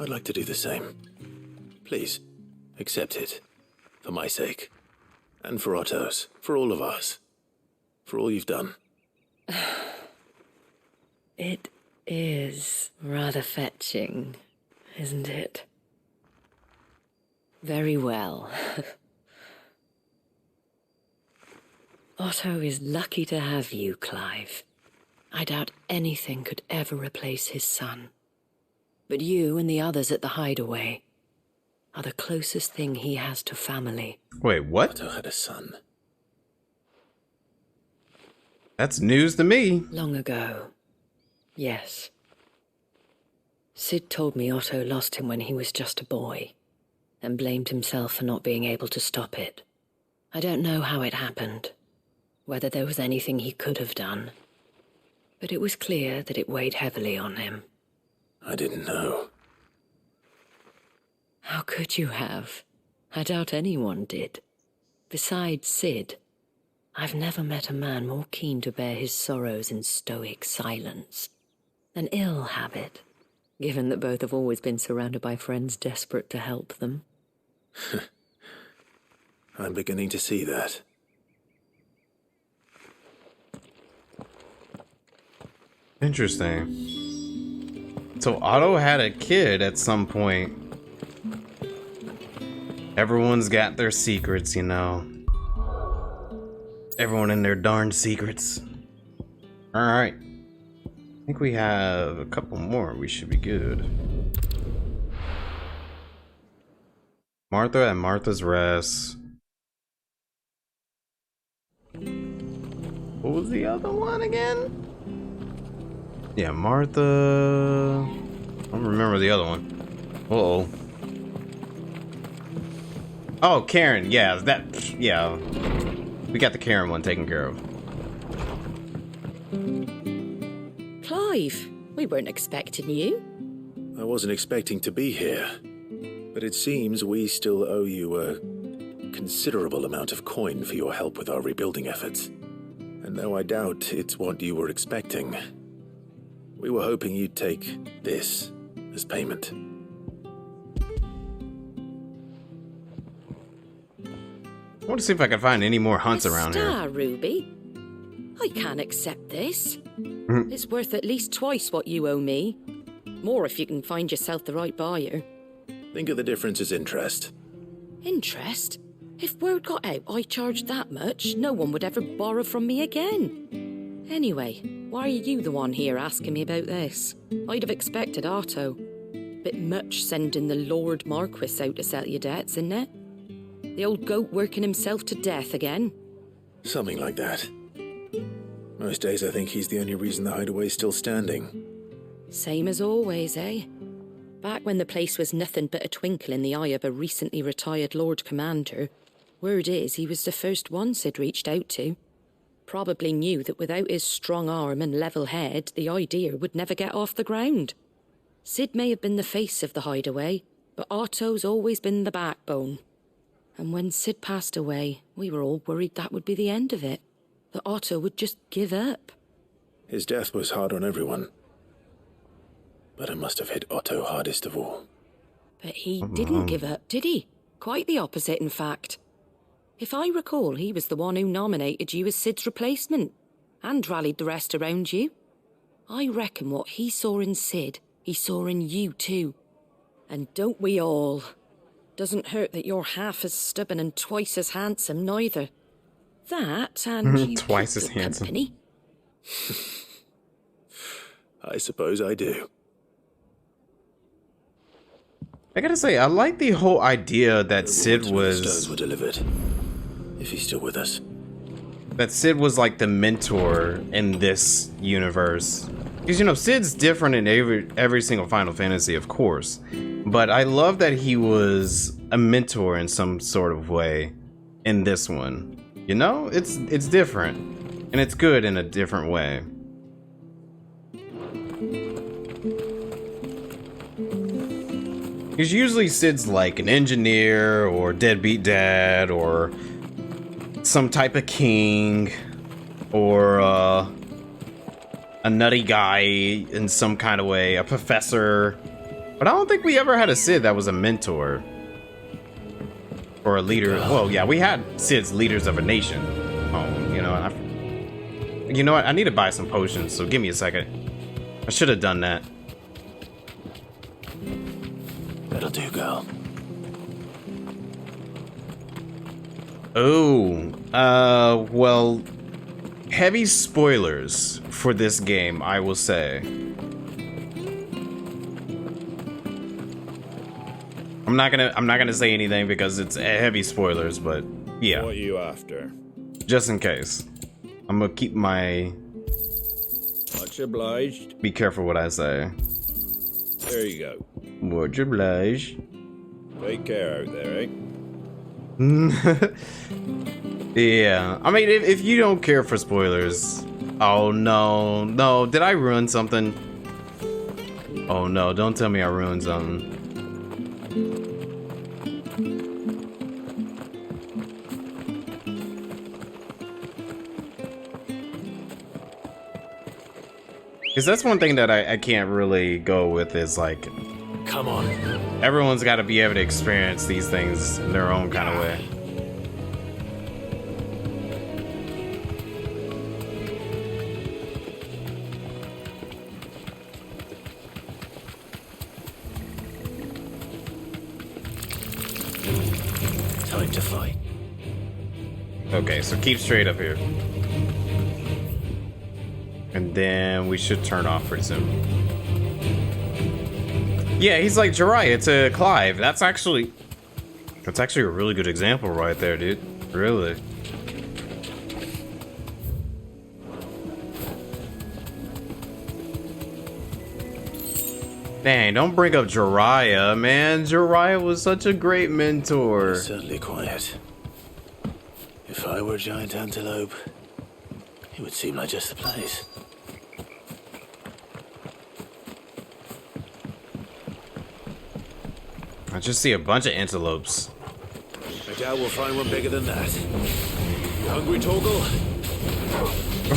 I'd like to do the same. Please, accept it. For my sake. And for Otto's. For all of us. For all you've done. It is rather fetching, isn't it? Very well. Otto is lucky to have you, Clive. I doubt anything could ever replace his son. But you and the others at the Hideaway are the closest thing he has to family. Wait, what? Otto had a son. That's news to me. Long ago. Yes. Sid told me Otto lost him when he was just a boy, and blamed himself for not being able to stop it. I don't know how it happened, whether there was anything he could have done, but it was clear that it weighed heavily on him. I didn't know. How could you have? I doubt anyone did. Besides Sid, I've never met a man more keen to bear his sorrows in stoic silence. An ill habit, given that both have always been surrounded by friends desperate to help them. I'm beginning to see that. Interesting. So Otto had a kid at some point. Everyone's got their secrets, you know. Everyone and their darn secrets. Alright. I think we have a couple more. We should be good. Martha and Martha's Rest. What was the other one again? Yeah, Martha. I don't remember the other one. Uh-oh. Oh, Karen. Yeah, that. Yeah. We got the Karen one taken care of. Clive, we weren't expecting you. I wasn't expecting to be here. But it seems we still owe you a considerable amount of coin for your help with our rebuilding efforts. And though I doubt it's what you were expecting, we were hoping you'd take this as payment. I want to see if I can find any more hunts around here. Ruby. I can't accept this. It's worth at least twice what you owe me. More if you can find yourself the right buyer. Think of the difference as interest. Interest? If word got out I charged that much, no one would ever borrow from me again. Anyway, why are you the one here asking me about this? I'd have expected Otto. Bit much sending the Lord Marquis out to settle your debts, isn't it? The old goat working himself to death again? Something like that. Most days I think he's the only reason the Hideaway's still standing. Same as always, eh? Back when the place was nothing but a twinkle in the eye of a recently retired Lord Commander, word is he was the first one Sid reached out to. Probably knew that without his strong arm and level head, the idea would never get off the ground. Sid may have been the face of the Hideaway, but Otto's always been the backbone. And when Sid passed away, we were all worried that would be the end of it. That Otto would just give up. His death was hard on everyone. But it must have hit Otto hardest of all. But he didn't give up, did he? Quite the opposite, in fact. If I recall, he was the one who nominated you as Sid's replacement, and rallied the rest around you. I reckon what he saw in Sid, he saw in you too. And don't we all? Doesn't hurt that you're half as stubborn and twice as handsome, neither. That, and you twice as handsome. Company. I suppose I do. I gotta say, I like the whole idea that Sid was... stones were delivered. If he's still with us. That Sid was like the mentor in this universe. Because, you know, Sid's different in every single Final Fantasy, of course. But I love that he was a mentor in some sort of way in this one. You know, it's different. And it's good in a different way. Because usually Sid's like an engineer or deadbeat dad or some type of king or a nutty guy in some kind of way, a professor. But I don't think we ever had a Sid that was a mentor or a leader. Well, yeah, we had Sid's leaders of a nation. Oh, you know what? I need to buy some potions, so give me a second. I should have done that. That'll do, girl. Oh, well, heavy spoilers for this game, I will say. I'm not gonna say anything because it's heavy spoilers, but yeah. What are you after? Just in case. I'm gonna keep my... Much obliged. Be careful what I say. There you go. Much obliged. Take care out there, eh? Yeah, I mean, if you don't care for spoilers... Oh, no, did I ruin something? Oh, no, don't tell me I ruined something. Because that's one thing that I can't really go with is, like... Come on. Everyone's got to be able to experience these things in their own kind of way. Time to fight. Okay, so keep straight up here. And then we should turn off pretty soon. Yeah, he's like Jiraiya to Clive. That's actually a really good example right there, dude. Really. Dang, don't bring up Jiraiya, man. Jiraiya was such a great mentor. He's certainly quiet. If I were a giant antelope, it would seem like just the place. I just see a bunch of antelopes. I doubt we'll find one bigger than that. You hungry, Torgal?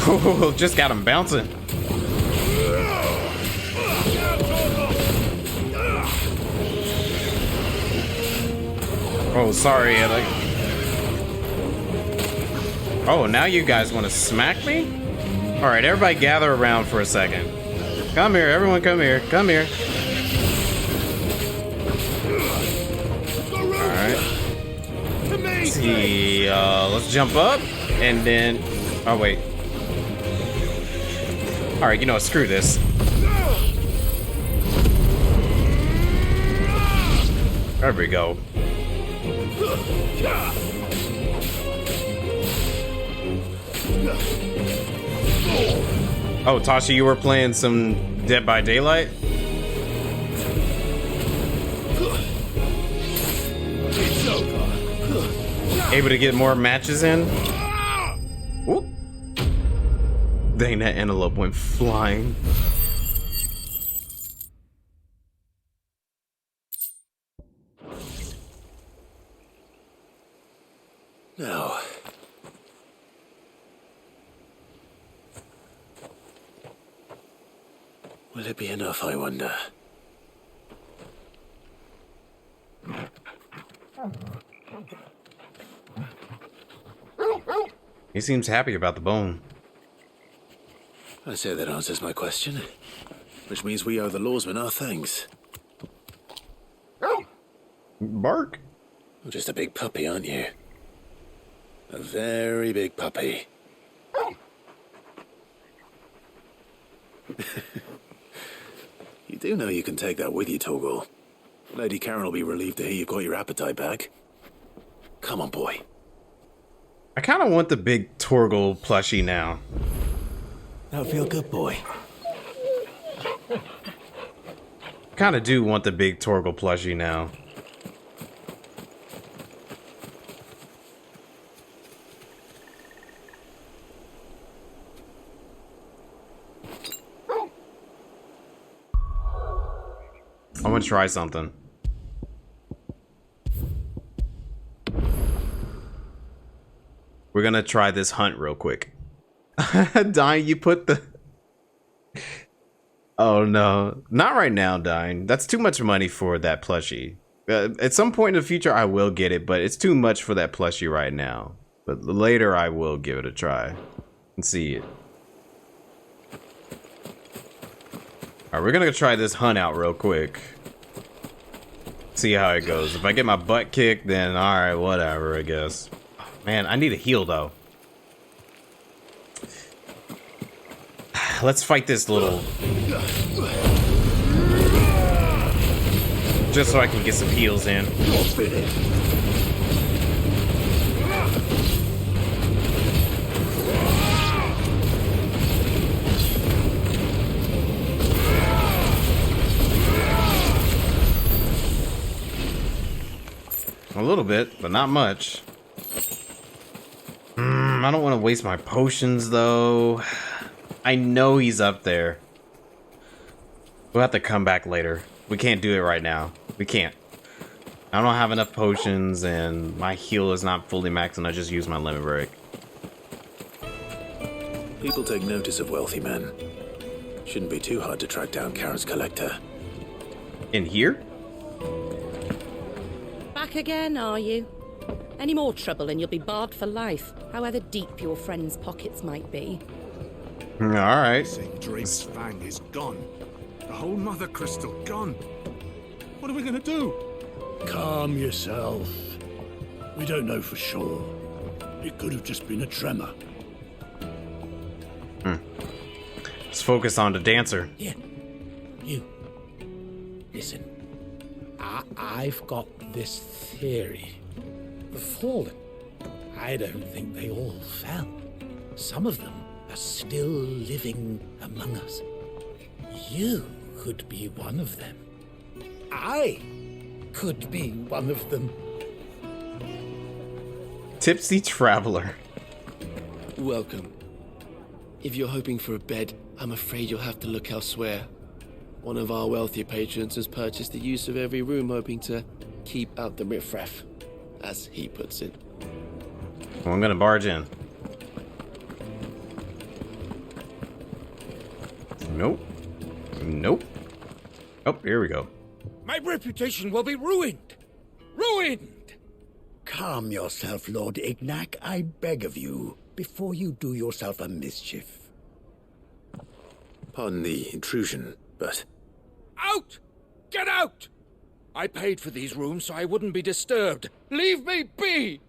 Oh, just got him bouncing. Oh, sorry, Ellie. Oh, now you guys want to smack me? All right, everybody gather around for a second. Come here, everyone, come here, come here. Let's see, let's jump up and then, oh wait. All right, you know what, screw this. There we go. Oh, Tasha, you were playing some Dead by Daylight? Able to get more matches in? Whoop. Dang, that antelope went flying. No. Will it be enough, I wonder? He seems happy about the bone. I say that answers my question. Which means we owe the lawsmen our thanks. Bark? You're just a big puppy, aren't you? A very big puppy. You do know you can take that with you, Torgal. Lady Karen will be relieved to hear you've got your appetite back. Come on, boy. I kind of want the big Torgal plushie now. That'll feel good, boy. Kind of do want the big Torgal plushie now. I want to try something. We're gonna try this hunt real quick. Dying, you put the... Oh no, not right now, Dying. That's too much money for that plushie. At some point in the future, I will get it, but it's too much for that plushie right now. But later, I will give it a try and see it. Alright, we're gonna try this hunt out real quick. See how it goes. If I get my butt kicked, then alright, whatever, I guess. Man, I need a heal, though. Let's fight this little... Just so I can get some heals in. A little bit, but not much. I don't want to waste my potions, though. I know he's up there. We'll have to come back later. We can't do it right now. We can't. I don't have enough potions, and my heal is not fully maxed, and I just used my lemon break. People take notice of wealthy men. Shouldn't be too hard to track down Karen's collector. In here? Back again, are you? Any more trouble and you'll be barred for life, however deep your friend's pockets might be. Alright. Drake's fang is gone. The whole mother crystal gone. What are we gonna do? Calm yourself. We don't know for sure. It could have just been a tremor. Let's focus on the dancer. Yeah. You. Listen. I've got this theory. The fallen. I don't think they all fell. Some of them are still living among us. You could be one of them. I could be one of them. Tipsy traveler. Welcome. If you're hoping for a bed, I'm afraid you'll have to look elsewhere. One of our wealthier patrons has purchased the use of every room, hoping to keep out the riffraff, as he puts it. Well, I'm gonna barge in. Nope. Nope. Oh, here we go. My reputation will be ruined. Ruined! Calm yourself, Lord Ignac, I beg of you, before you do yourself a mischief. Pardon the intrusion, but... Out! Get out! I paid for these rooms so I wouldn't be disturbed. Leave me be!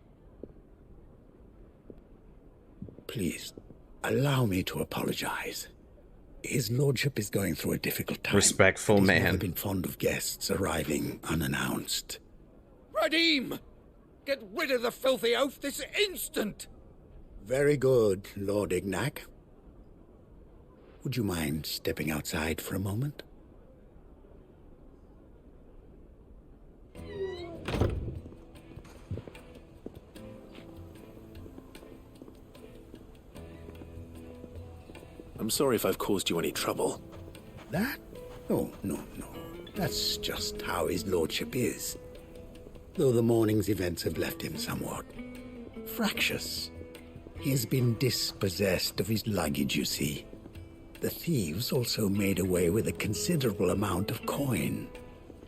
Please, allow me to apologize. His lordship is going through a difficult time. Respectful He's man. never been fond of guests arriving unannounced. Radim! Get rid of the filthy oaf this instant! Very good, Lord Ignac. Would you mind stepping outside for a moment? I'm sorry if I've caused you any trouble. That? Oh, no. That's just how his lordship is. Though the morning's events have left him somewhat fractious. He has been dispossessed of his luggage, you see. The thieves also made away with a considerable amount of coin.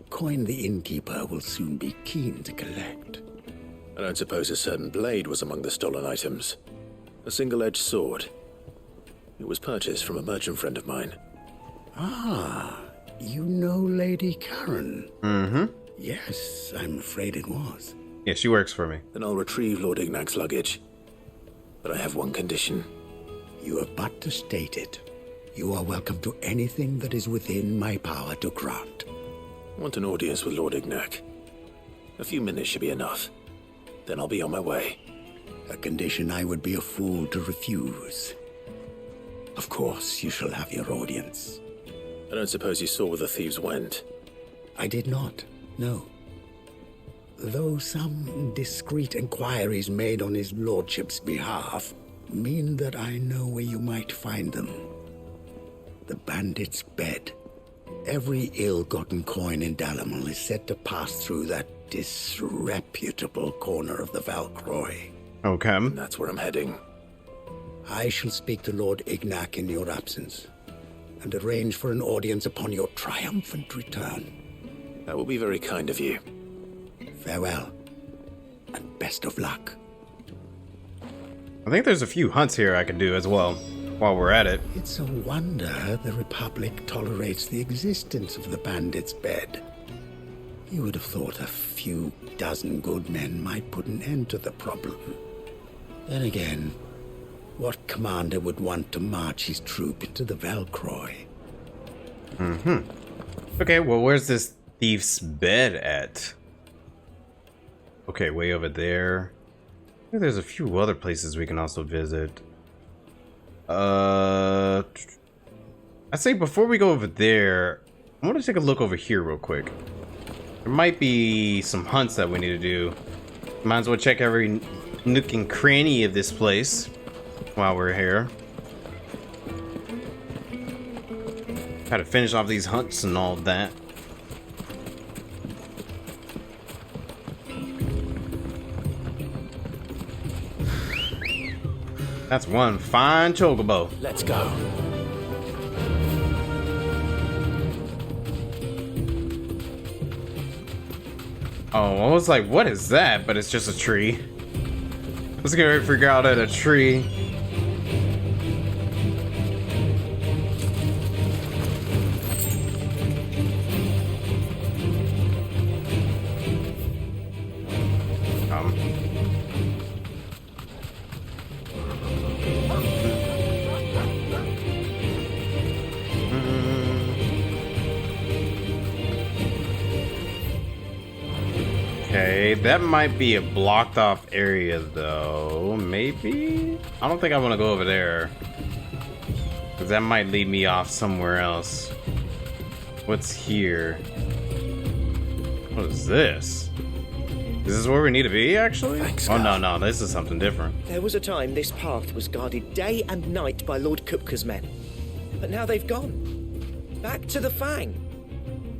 Coin the innkeeper will soon be keen to collect. I don't suppose a certain blade was among the stolen items. A single-edged sword. It was purchased from a merchant friend of mine. Ah, you know Lady Karen? Mm-hmm. Yes, I'm afraid it was. Yeah, she works for me. Then I'll retrieve Lord Ignac's luggage. But I have one condition. You have but to state it. You are welcome to anything that is within my power to grant. I want an audience with Lord Ignac. A few minutes should be enough. Then I'll be on my way. A condition I would be a fool to refuse. Of course, you shall have your audience. I don't suppose you saw where the thieves went? I did not, no. Though some discreet inquiries made on his lordship's behalf mean that I know where you might find them. The bandit's bed. Every ill-gotten coin in Dalamal is said to pass through that disreputable corner of the Valcroy. Okay. That's where I'm heading. I shall speak to Lord Ignac in your absence, and arrange for an audience upon your triumphant return. That will be very kind of you. Farewell, and best of luck. I think there's a few hunts here I can do as well, while we're at it. It's a wonder the Republic tolerates the existence of the bandit's bed. You would have thought a few dozen good men might put an end to the problem. Then again, what commander would want to march his troop into the Valcroy? Okay, well, where's this thief's bed at? Okay, way over there. I think there's a few other places we can also visit. I'd say before we go over there, I want to take a look over here real quick. There might be some hunts that we need to do. Might as well check every nook and cranny of this place while we're here. Got to finish off these hunts and all that. That's one fine chocobo. Let's go. Oh, I was like, what is that? But it's just a tree. Let's get ready to figure out at a tree. Okay, that might be a blocked off area though. Maybe? I don't think I want to go over there, because that might lead me off somewhere else. What's here? What is this? Is this where we need to be, actually? Thanks, oh, no, this is something different. There was a time this path was guarded day and night by Lord Kupka's men. But now they've gone. Back to the Fang.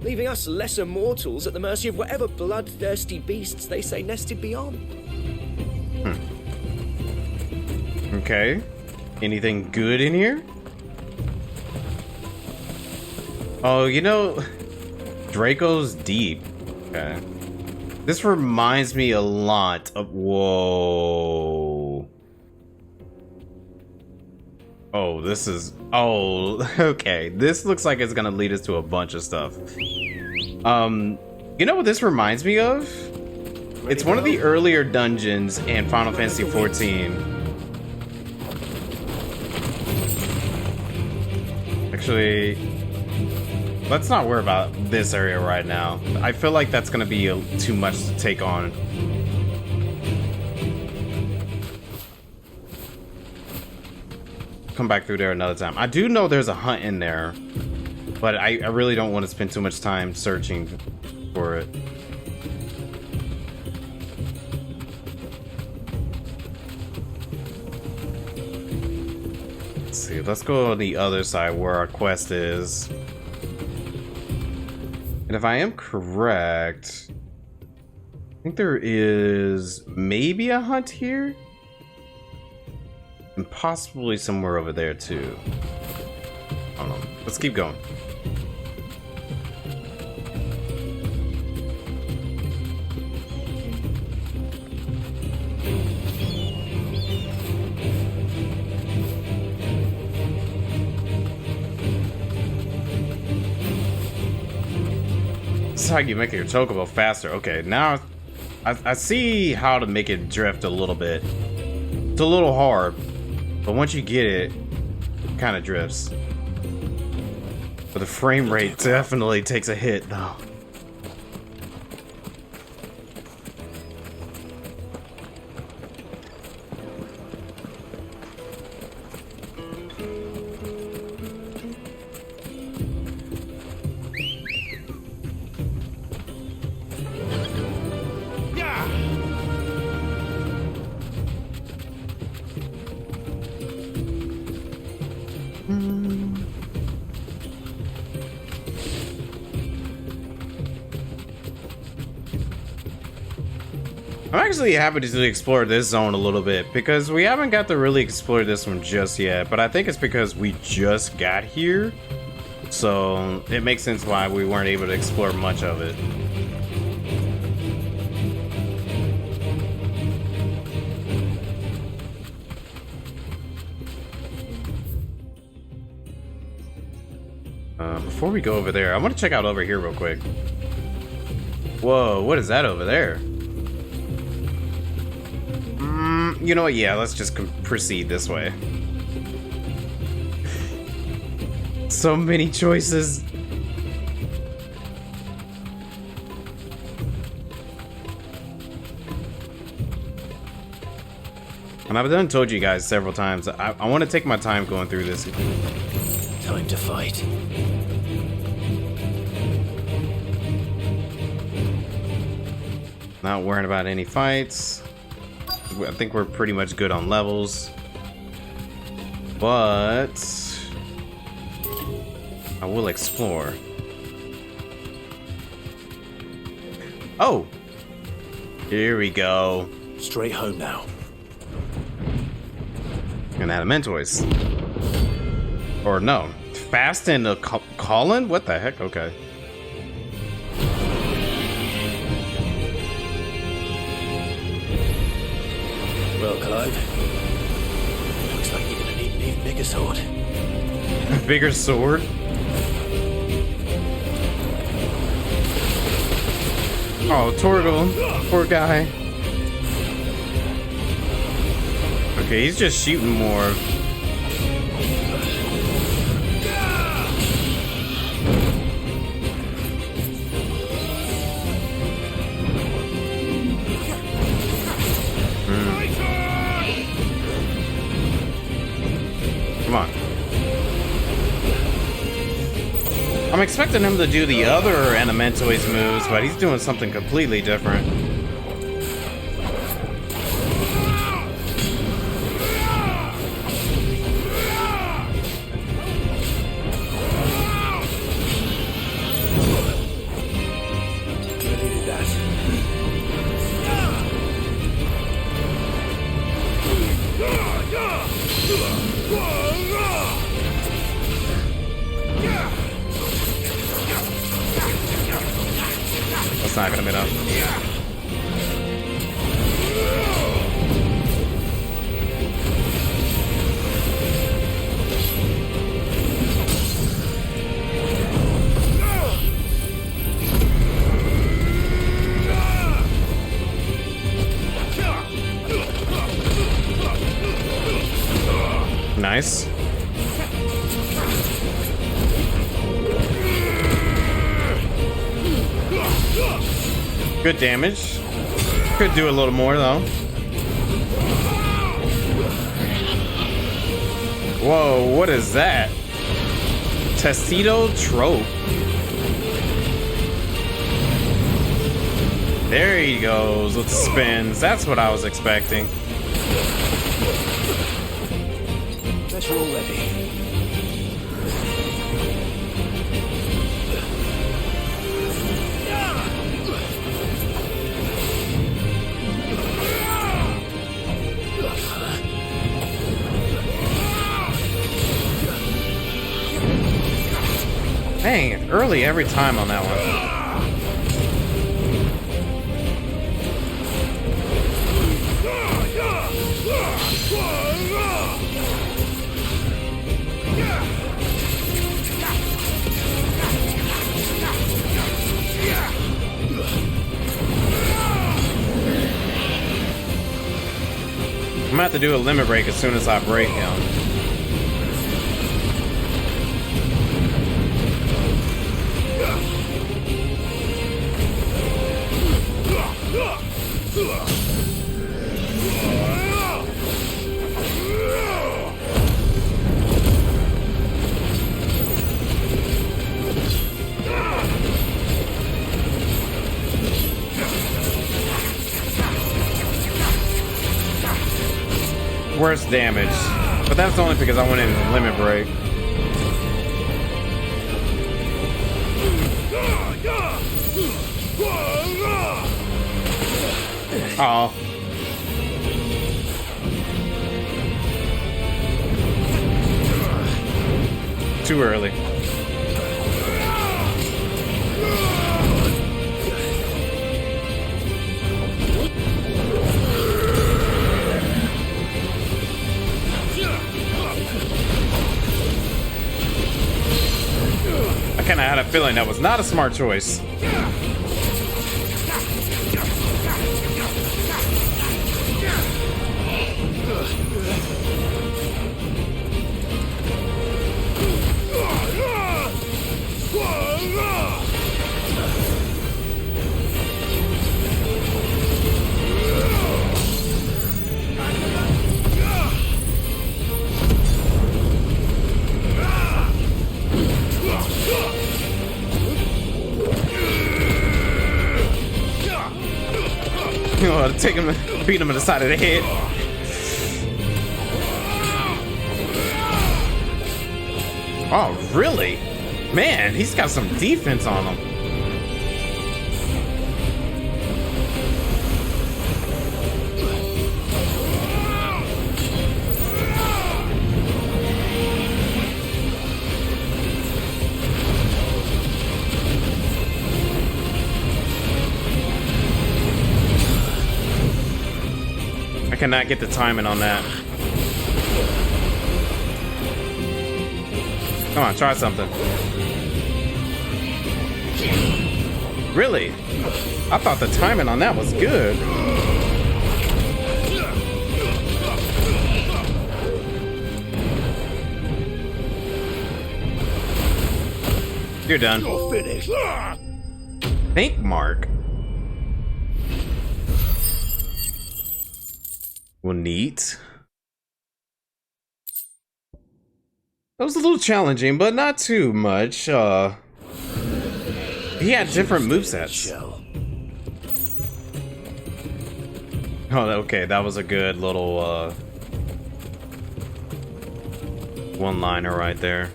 Leaving us lesser mortals at the mercy of whatever bloodthirsty beasts they say nested beyond. Okay. Anything good in here? Oh, you know, Draco's Deep. Okay. This reminds me a lot of... Whoa. Oh, this is... Oh, okay. This looks like it's gonna lead us to a bunch of stuff. You know what this reminds me of? It's one of the earlier dungeons in Final Fantasy XIV. Actually, let's not worry about this area right now. I feel like that's gonna be too much to take on. Come back through there another time. I do know there's a hunt in there, but I really don't want to spend too much time searching for it. Let's see, let's go on the other side where our quest is. And if I am correct, I think there is maybe a hunt here? And possibly somewhere over there too. I don't know. Let's keep going. This is how you make your chocobo faster. Okay, now I see how to make it drift a little bit. It's a little hard, but once you get it, it kind of drifts. But the frame rate definitely takes a hit, though. I'm actually happy to explore this zone a little bit because we haven't got to really explore this one just yet, but I think it's because we just got here, so it makes sense why we weren't able to explore much of it. Before we go over there, I want to check out over here real quick. Whoa, what is that over there? You know what? Yeah, let's just proceed this way. So many choices. And I've done told you guys several times, I want to take my time going through this. Time to fight. Not worrying about any fights. I think we're pretty much good on levels. But I will explore. Oh! Here we go. Straight home now. An Adamantoise. Or no. Fast and a Colin? What the heck? Okay. Well, Clive, looks like you're gonna need an even bigger sword. Bigger sword? Oh, Torgal. Poor guy. Okay, he's just shooting more. Come on. I'm expecting him to do the other Adamantoise moves, but he's doing something completely different. That's not gonna be enough. Nice. Good damage. Could do a little more though. Whoa, what is that? Testito Trope. There he goes with the spins. That's what I was expecting. Guess we're all ready. Dang, early every time on that one. I'm gonna have to do a limit break as soon as I break him. Worse damage, but that's only because I went in limit break. Oh. Too early. I kind of had a feeling that was not a smart choice. Take him, beat him in the side of the head. Oh, really? Man, he's got some defense on him. I cannot get the timing on that. Come on, try something. Really? I thought the timing on that was good. You're done. You're finished. Think, Mark. Well, neat. That was a little challenging, but not too much. He had different movesets. Oh, okay, that was a good little one-liner right there.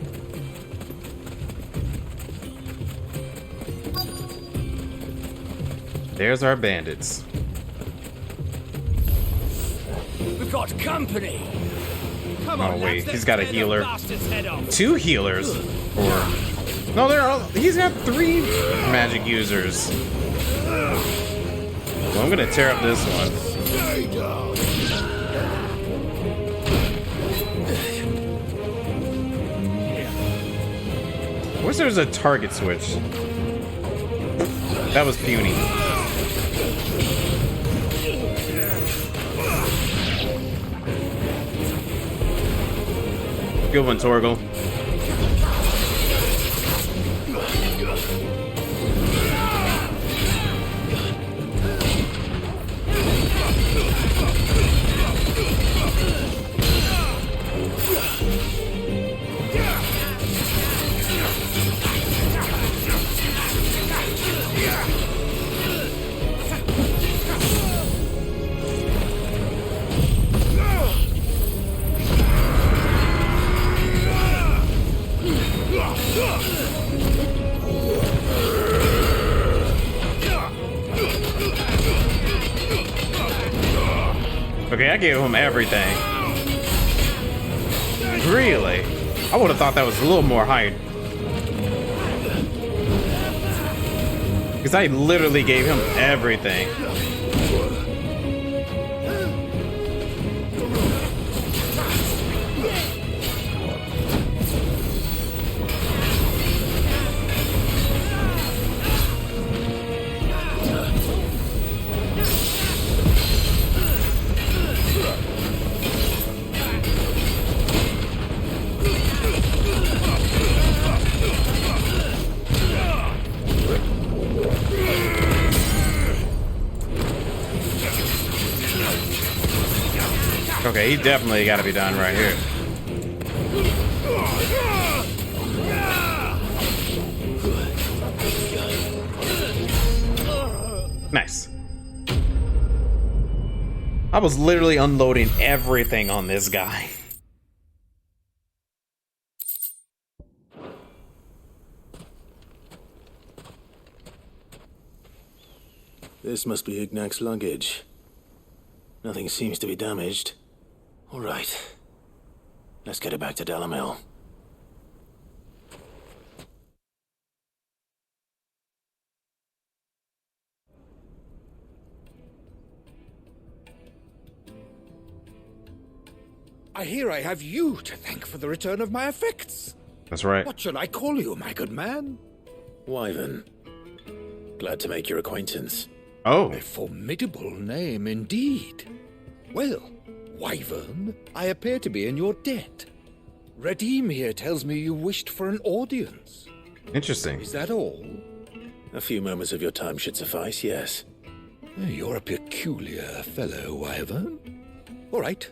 There's our bandits. We've got company. Come on, oh wait, lads, he's got a let's tear healer. the bastard's head off. 2 healers. Or no, he's got 3 magic users. Well, I'm gonna tear up this one. Wish there was a target switch. That was puny. Good one, Torgal. Okay, I gave him everything. Really? I would have thought that was a little more height. Because I literally gave him everything. Okay, he definitely got to be done right here. Nice. I was literally unloading everything on this guy. This must be Ignac's luggage. Nothing seems to be damaged. All right. Let's get it back to Delamil. I hear I have you to thank for the return of my effects. That's right. What shall I call you, my good man? Wyvern. Glad to make your acquaintance. Oh. A formidable name indeed. Well, Wyvern, I appear to be in your debt. Redeem here tells me you wished for an audience. Interesting. Is that all? A few moments of your time should suffice, yes. You're a peculiar fellow, Wyvern. All right.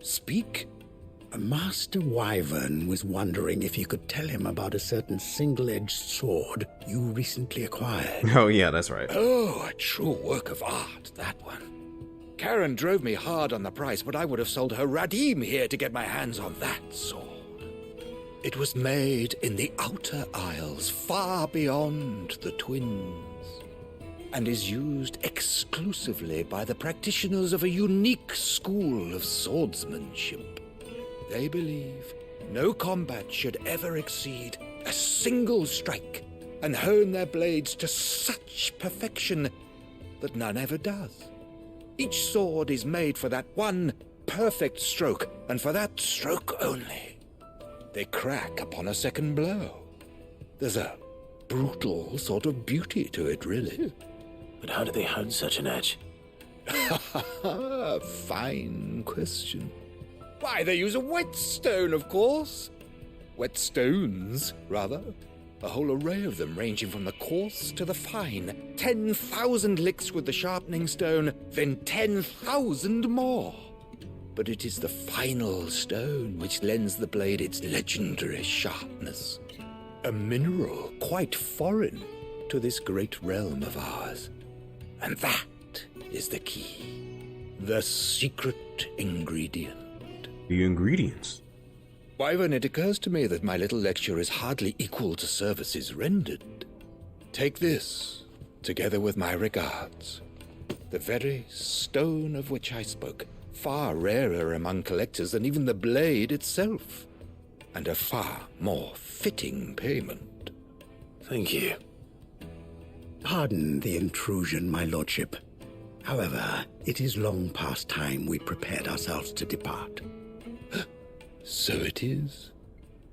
Speak. Master Wyvern was wondering if you could tell him about a certain single-edged sword you recently acquired. Oh, yeah, that's right. Oh, a true work of art, that one. Karen drove me hard on the price, but I would have sold her Radim here to get my hands on that sword. It was made in the Outer Isles, far beyond the Twins, and is used exclusively by the practitioners of a unique school of swordsmanship. They believe no combat should ever exceed a single strike, and hone their blades to such perfection that none ever does. Each sword is made for that one perfect stroke, and for that stroke only. They crack upon a second blow. There's a brutal sort of beauty to it, really. But how do they hone such an edge? Fine question. Why, they use a whetstone, of course. Whetstones, rather. A whole array of them, ranging from the coarse to the fine. 10,000 licks with the sharpening stone, then 10,000 more. But it is the final stone which lends the blade its legendary sharpness. A mineral quite foreign to this great realm of ours. And that is the key. The secret ingredient. The ingredients? Wyvern, it occurs to me that my little lecture is hardly equal to services rendered. Take this, together with my regards. The very stone of which I spoke, far rarer among collectors than even the blade itself, and a far more fitting payment. Thank you. Pardon the intrusion, my lordship. However, it is long past time we prepared ourselves to depart. So it is.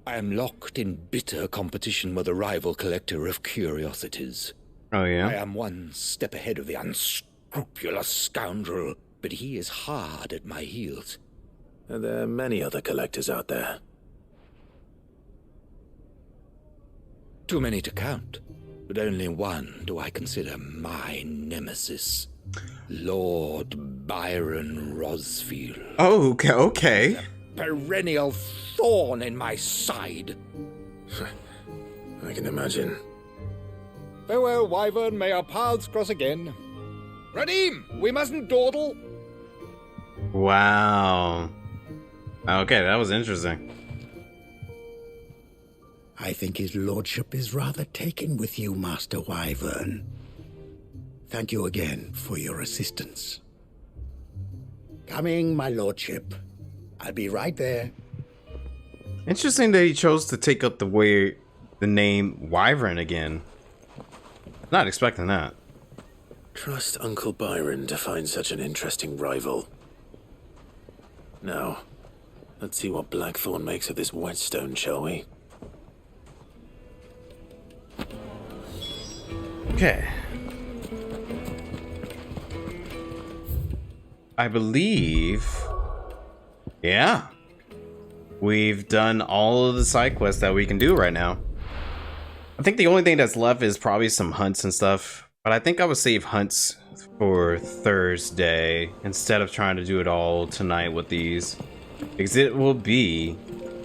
I am locked in bitter competition with a rival collector of curiosities. Oh, yeah? I am one step ahead of the unscrupulous scoundrel, but he is hard at my heels. Are there many other collectors out there? Too many to count, but only one do I consider my nemesis. Lord Byron Rosfield. Oh, okay. Perennial thorn in my side. I can imagine. Farewell, Wyvern. May our paths cross again. Radim, we mustn't dawdle. Wow. Okay, that was interesting. I think his lordship is rather taken with you, Master Wyvern. Thank you again for your assistance. Coming, my lordship. I'll be right there. Interesting that he chose to take up the name Wyvern again. Not expecting that. Trust Uncle Byron to find such an interesting rival. Now, let's see what Blackthorn makes of this whetstone, shall we? Okay. I believe... yeah. We've done all of the side quests that we can do right now. I think the only thing that's left is probably some hunts and stuff. But I think I would save hunts for Thursday instead of trying to do it all tonight with these. Because it will be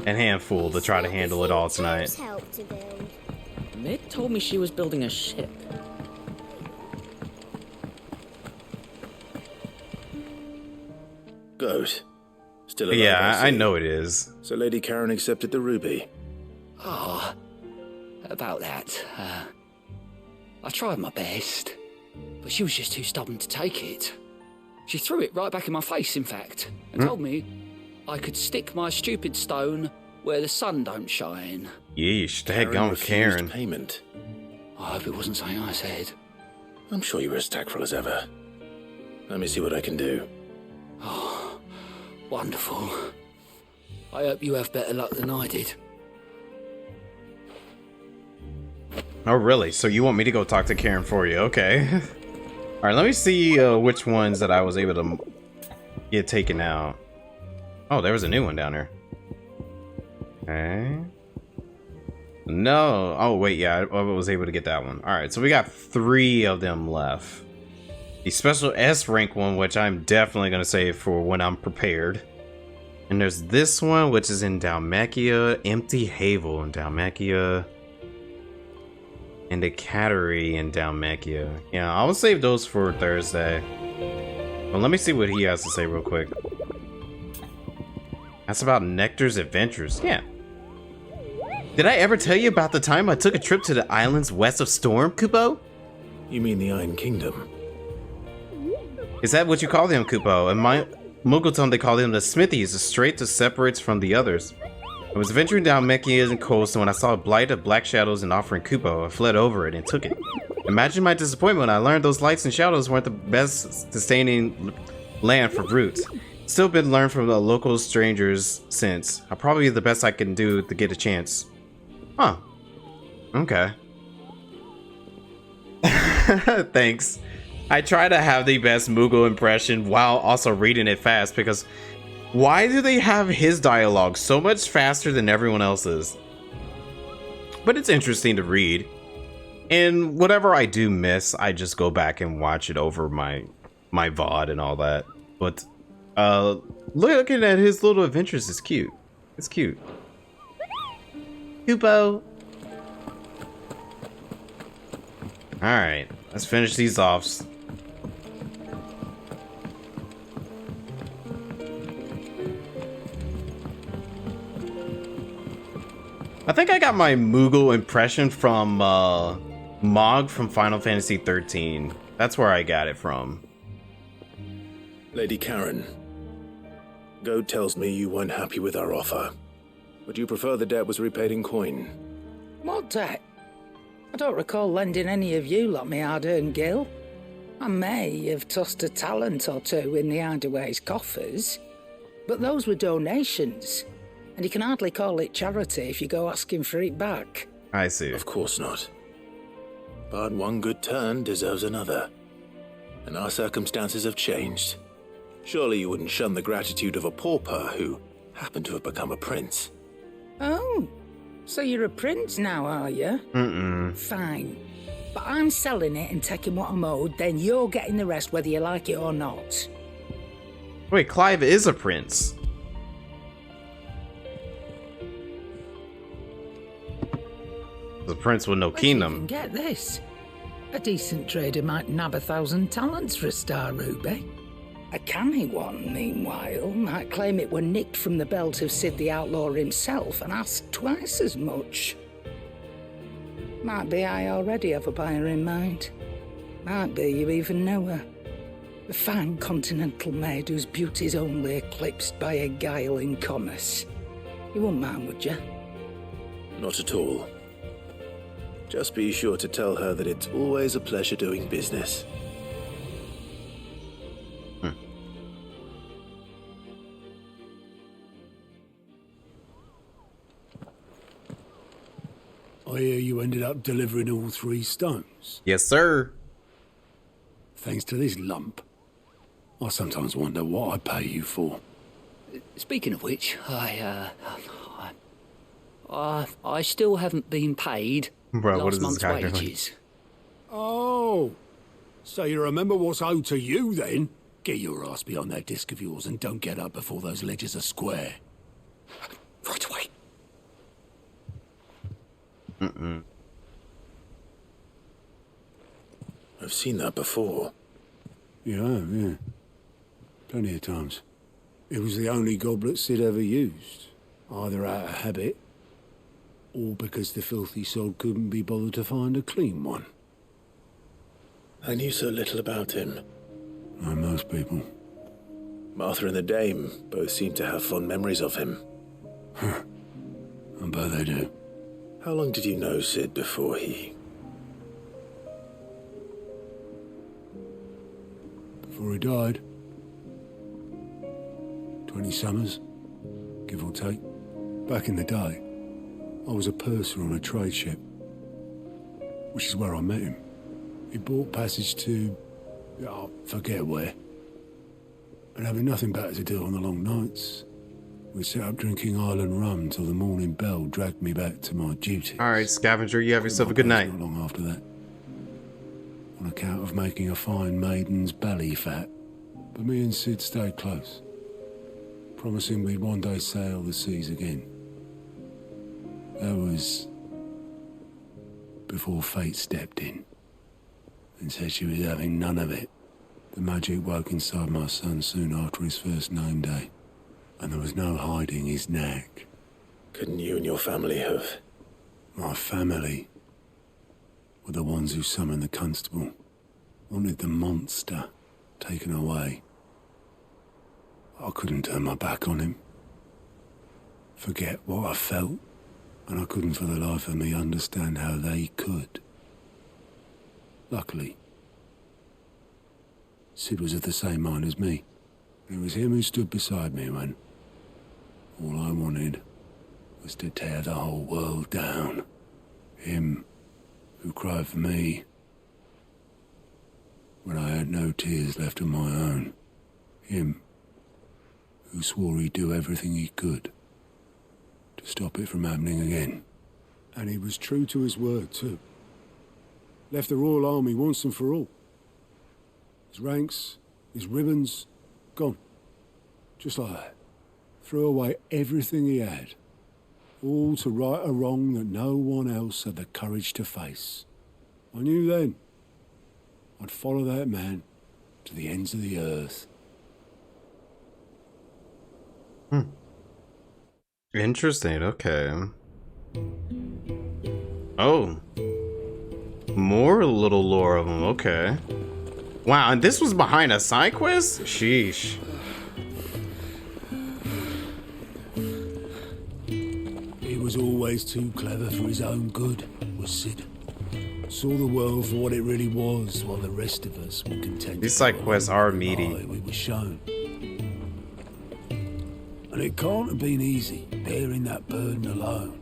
a handful to try to handle it all tonight. Mid told me she was building a ship. Good. Still alive, Yeah, I know it is. So Lady Karen accepted the ruby. Ah, about that. I tried my best, but she was just too stubborn to take it. She threw it right back in my face, in fact, and told me I could stick my stupid stone where the sun don't shine. Yeesh, daggone Karen. Payment. I hope it wasn't something I said. I'm sure you were as tactful as ever. Let me see what I can do. Oh, wonderful. I hope you have better luck than I did. Oh, really? So you want me to go talk to Karen for you? Okay. All right, let me see which ones that I was able to get taken out. Oh, there was a new one down there. Okay. No. Oh, wait, yeah, I was able to get that one. All right, so we got 3 of them left. The special S rank one, which I'm definitely going to save for when I'm prepared. And there's this one, which is in Dalmacia, Empty Havel in Dalmacia. And the Cattery in Dalmacia. Yeah, I'll save those for Thursday. But let me see what he has to say real quick. That's about Nectar's adventures. Yeah. Did I ever tell you about the time I took a trip to the islands west of Storm, Kupo? You mean the Iron Kingdom? Is that what you call them, Kupo? In my Muggleton, they call them the Smithies, the strait that separates from the others. I was venturing down Mechia's coast, and when I saw a blight of black shadows and offering Kupo, I fled over it and took it. Imagine my disappointment when I learned those lights and shadows weren't the best sustaining land for roots. Still been learned from the local strangers since. Probably the best I can do to get a chance. Huh. Okay. Thanks. I try to have the best Moogle impression while also reading it fast, because why do they have his dialogue so much faster than everyone else's? But it's interesting to read. And whatever I do miss, I just go back and watch it over my VOD and all that. But looking at his little adventures is cute. It's cute. Kupo. Alright, let's finish these off. I think I got my Moogle impression from Mog from Final Fantasy 13. That's where I got it from. Lady Karen, Goad tells me you weren't happy with our offer. Would you prefer the debt was repaid in coin? What debt? I don't recall lending any of you lot me hard-earned gil. I may have tossed a talent or two in the Hideaway's coffers, but those were donations, and you can hardly call it charity if you go asking for it back. I see. Of course not. But one good turn deserves another. And our circumstances have changed. Surely you wouldn't shun the gratitude of a pauper who happened to have become a prince. Oh, so you're a prince now, are you? Fine. But I'm selling it and taking what I'm owed, then you're getting the rest whether you like it or not. Wait, Clive is a prince. The prince with no kingdom. Get this. A decent trader might nab 1,000 talents for a star ruby. A canny one, meanwhile, might claim it were nicked from the belt of Sid the Outlaw himself and ask twice as much. Might be I already have a buyer in mind. Might be you even know her. A fine continental maid whose beauty's only eclipsed by a guile in commerce. You wouldn't mind, would you? Not at all. Just be sure to tell her that it's always a pleasure doing business. I hear you ended up delivering all 3 stones. Yes, sir. Thanks to this lump. I sometimes wonder what I pay you for. Speaking of which, I still haven't been paid Bro, what last is this month's guy doing? wages. Oh, so you remember what's owed to you then? Get your ass behind that disc of yours and don't get up before those ledgers are square. Right away. I've seen that before. Yeah. Plenty of times. It was the only goblet Sid ever used, either out of habit, or because the filthy sod couldn't be bothered to find a clean one. I knew so little about him. Like most people. Martha and the Dame both seem to have fond memories of him. I bet they do. How long did you know Sid before he... Before he died? 20 summers, give or take. Back in the day, I was a purser on a trade ship, which is where I met him. He bought passage to... I forget where. And having nothing better to do on the long nights, we set up drinking island rum till the morning bell dragged me back to my duty. All right, Scavenger, you have yourself a good night. Not long after that. On account of making a fine maiden's belly fat. But me and Sid stayed close, promising we'd one day sail the seas again. That was before fate stepped in and said she was having none of it. The magic woke inside my son soon after his first name day, and there was no hiding his knack. Couldn't you and your family have... My family were the ones who summoned the constable, wanted the monster taken away. I couldn't turn my back on him, forget what I felt, and I couldn't for the life of me understand how they could. Luckily, Sid was of the same mind as me. It was him who stood beside me when all I wanted was to tear the whole world down. Him who cried for me when I had no tears left of my own. Him who swore he'd do everything he could to stop it from happening again. And he was true to his word, too. Left the Royal Army once and for all. His ranks, his ribbons, gone. Just like that. Threw away everything he had. All to right a wrong that no one else had the courage to face. I knew then I'd follow that man to the ends of the earth. Interesting, okay. Oh. More little lore of them, okay. Wow, and this was behind a side quest? Sheesh. He was always too clever for his own good, was Sid. Saw the world for what it really was, while the rest of us were content. These side quests are meaty. We were shown. And it can't have been easy, bearing that burden alone.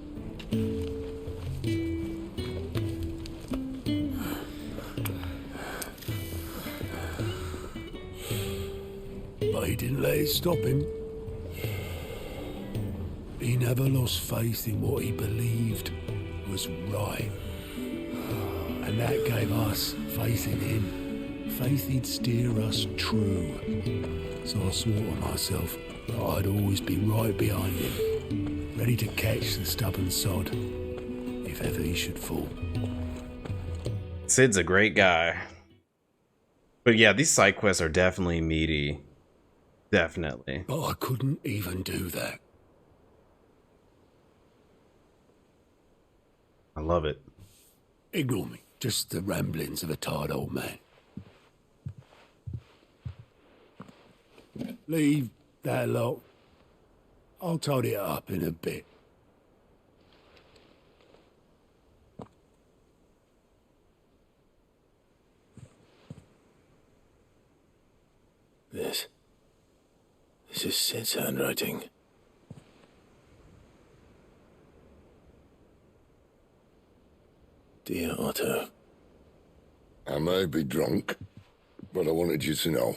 But he didn't let it stop him. He never lost faith in what he believed was right. And that gave us faith in him. Faith he'd steer us true. So I swore to myself that I'd always be right behind him, ready to catch the stubborn sod, if ever he should fall. Sid's a great guy. But yeah, these side quests are definitely meaty. Definitely. But I couldn't even do that. I love it. Ignore me. Just the ramblings of a tired old man. Leave that lot. I'll tidy it up in a bit. This is Sid's handwriting. Dear Otto. I may be drunk, but I wanted you to know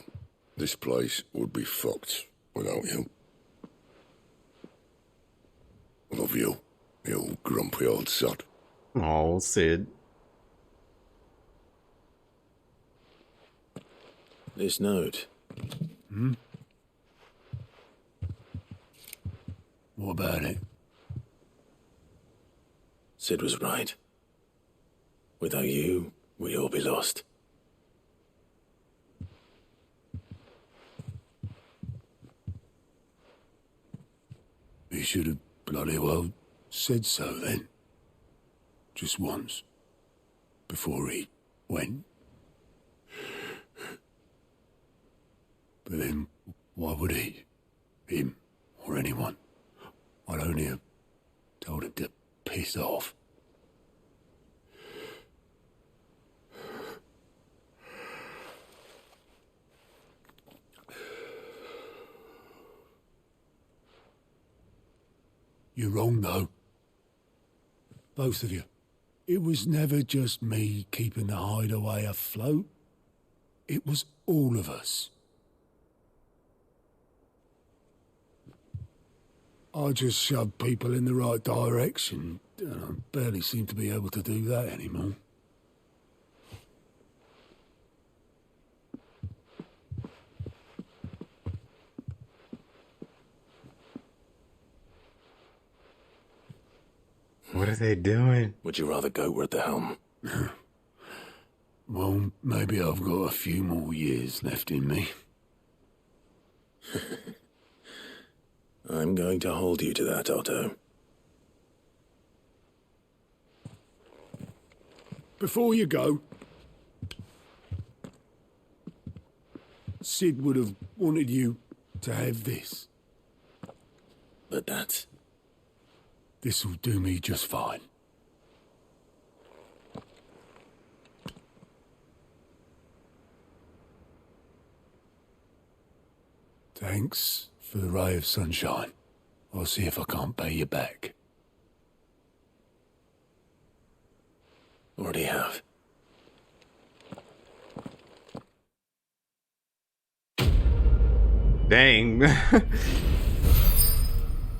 this place would be fucked without you. Love you, you grumpy old sod. Oh, Sid. This note. What about it? Sid was right. Without you, we'd all be lost. He should have bloody well said so then. Just once. Before he went. But then, Why would he? Him or anyone? I'd only have told him to piss off. You're wrong, though. Both of you. It was never just me keeping the hideaway afloat. It was all of us. I just shoved people in the right direction, and I barely seem to be able to do that anymore. What are they doing? Would you rather go at the helm? Well, maybe I've got a few more years left in me. I'm going to hold you to that, Otto. Before you go, Sid would have wanted you to have this. But that's... This'll do me just fine. Thanks for the ray of sunshine. I'll see if I can't pay you back. Already have. Dang.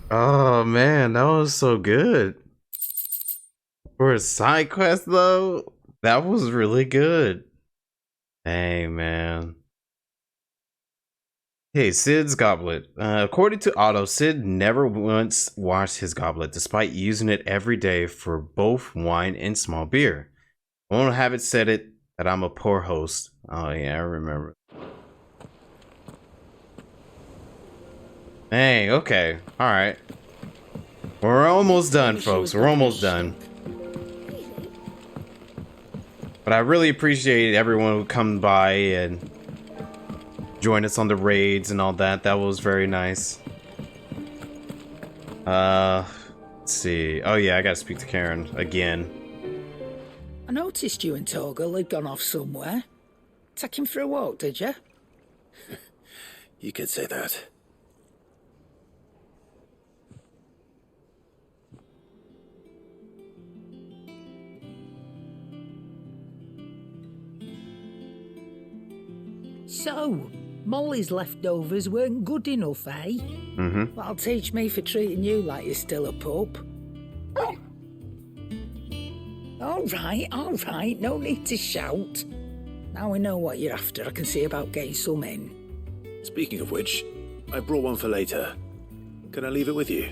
Oh man, that was so good. For a side quest though, that was really good. Dang man. Hey, Sid's goblet. According to Otto, Sid never once washed his goblet, despite using it every day for both wine and small beer. I won't have it said it that I'm a poor host. Oh yeah, I remember. Dang, okay. Alright. We're almost done, folks. We're almost done. But I really appreciate everyone who come by and join us on the raids and all that. That was very nice. Let's see. Oh yeah, I gotta speak to Karen again. I noticed you and Torgal had gone off somewhere. Take him for a walk, did you? You could say that. So, Molly's leftovers weren't good enough, eh? Mm-hmm. That'll teach me for treating you like you're still a pup. All right, no need to shout. Now we know what you're after, I can see about getting some in. Speaking of which, I brought one for later. Can I leave it with you?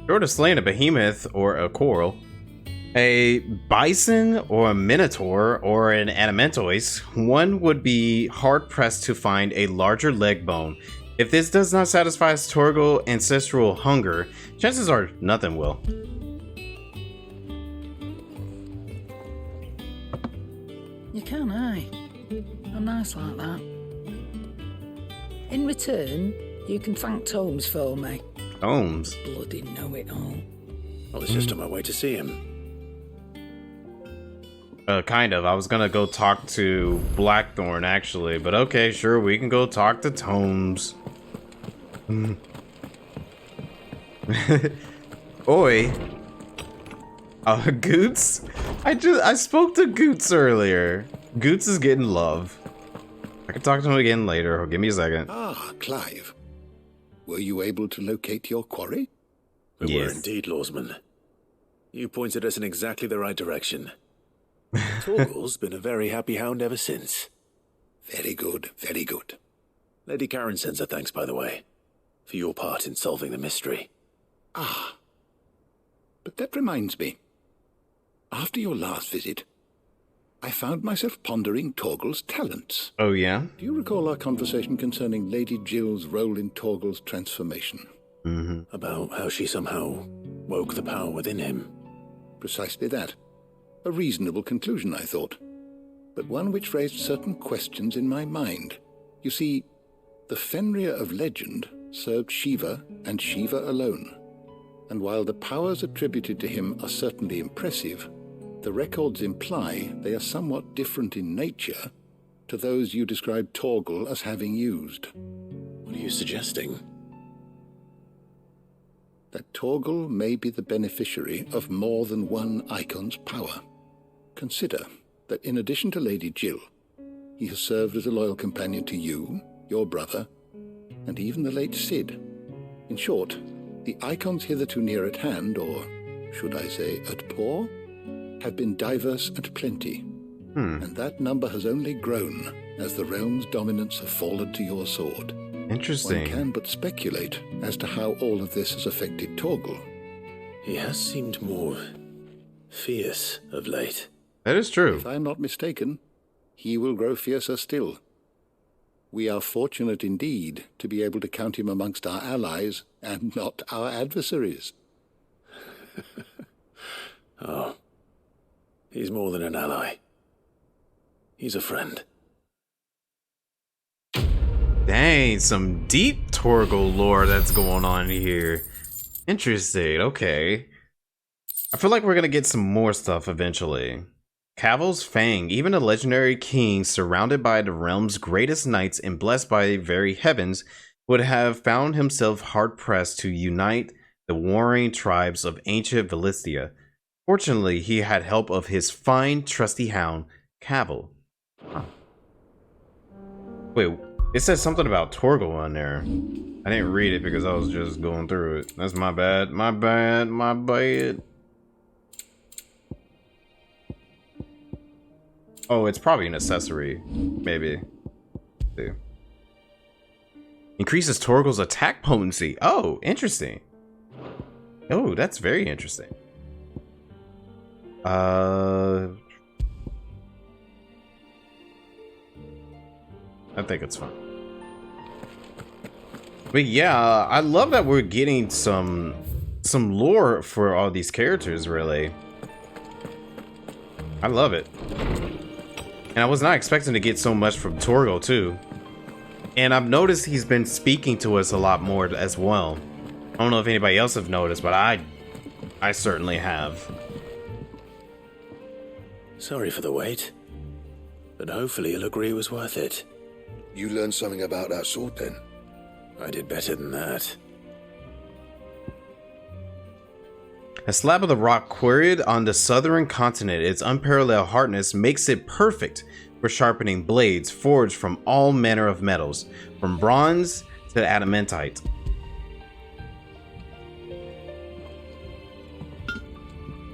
Short of slaying a behemoth or a coral, a bison or a minotaur or an adamantoise, one would be hard-pressed to find a larger leg bone. If this does not satisfy his Torgal ancestral hunger, chances are nothing will. You can, aye. I'm nice like that. In return, you can thank Tomes for me. Tomes? Bloody know-it-all. I was just on my way to see him. Kind of. I was gonna go talk to Blackthorn, actually. But okay, sure, we can go talk to Tomes. Oi. Goots? I spoke to Goots earlier. Goots is getting love. I can talk to him again later. Give me a second. Ah, Clive. Were you able to locate your quarry? We were indeed, Lawsman. You pointed us in exactly the right direction. Torgal's been a very happy hound ever since. Very good, very good. Lady Karen sends her thanks, by the way, for your part in solving the mystery. Ah. But that reminds me. After your last visit, I found myself pondering Torgal's talents. Oh, yeah? Do you recall our conversation concerning Lady Jill's role in Torgal's transformation? Mm-hmm. About how she somehow woke the power within him. Precisely that. A reasonable conclusion, I thought. but one which raised certain questions in my mind. You see, the Fenrir of legend served Shiva and Shiva alone. And while the powers attributed to him are certainly impressive, the records imply they are somewhat different in nature to those you described Torgal as having used. What are you suggesting? That Torgal may be the beneficiary of more than one icon's power. Consider that in addition to Lady Jill, he has served as a loyal companion to you, your brother, and even the late Cid. In short, the icons hitherto near at hand, or should I say at paw, have been diverse and plenty. And that number has only grown as the realm's dominance have fallen to your sword. Interesting. One can but speculate as to how all of this has affected Torgal. He has seemed more fierce of late. That is true. If I am not mistaken, he will grow fiercer still. We are fortunate indeed to be able to count him amongst our allies and not our adversaries. Oh, he's more than an ally. He's a friend. Dang, some deep Torgal lore that's going on here. Interesting, okay. I feel like we're gonna get some more stuff eventually. Cavil's Fang, even a legendary king surrounded by the realm's greatest knights and blessed by the very heavens, would have found himself hard-pressed to unite the warring tribes of ancient Valistia. Fortunately, he had help of his fine, trusty hound, Cavil. Huh. Wait, it says something about Torgal on there. I didn't read it because I was just going through it. That's my bad, my bad, my bad. Oh, it's probably an accessory, maybe. See. Increases Torgal's attack potency. Oh, interesting. Oh, that's very interesting. I think it's fun. But yeah, I love that we're getting some lore for all these characters, really. I love it. And I was not expecting to get so much from Torgal too. And I've noticed he's been speaking to us a lot more as well. I don't know if anybody else have noticed, but I certainly have. Sorry for the wait, but hopefully you'll agree it was worth it. You learned something about that sword then? I did better than that. A slab of the rock quarried on the southern continent, its unparalleled hardness makes it perfect for sharpening blades forged from all manner of metals, from bronze to adamantite.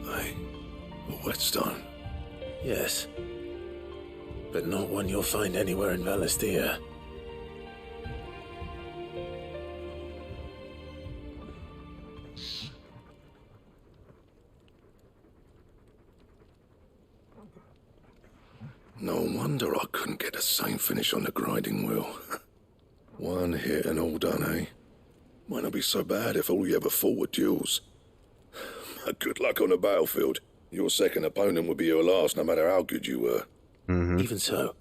A whetstone? Yes. But not one you'll find anywhere in Valistia. No wonder I couldn't get the same finish on the grinding wheel. One hit and all done, eh? Might not be so bad if all you ever fought were duels. Good luck on the battlefield. Your second opponent would be your last, no matter how good you were. Even so,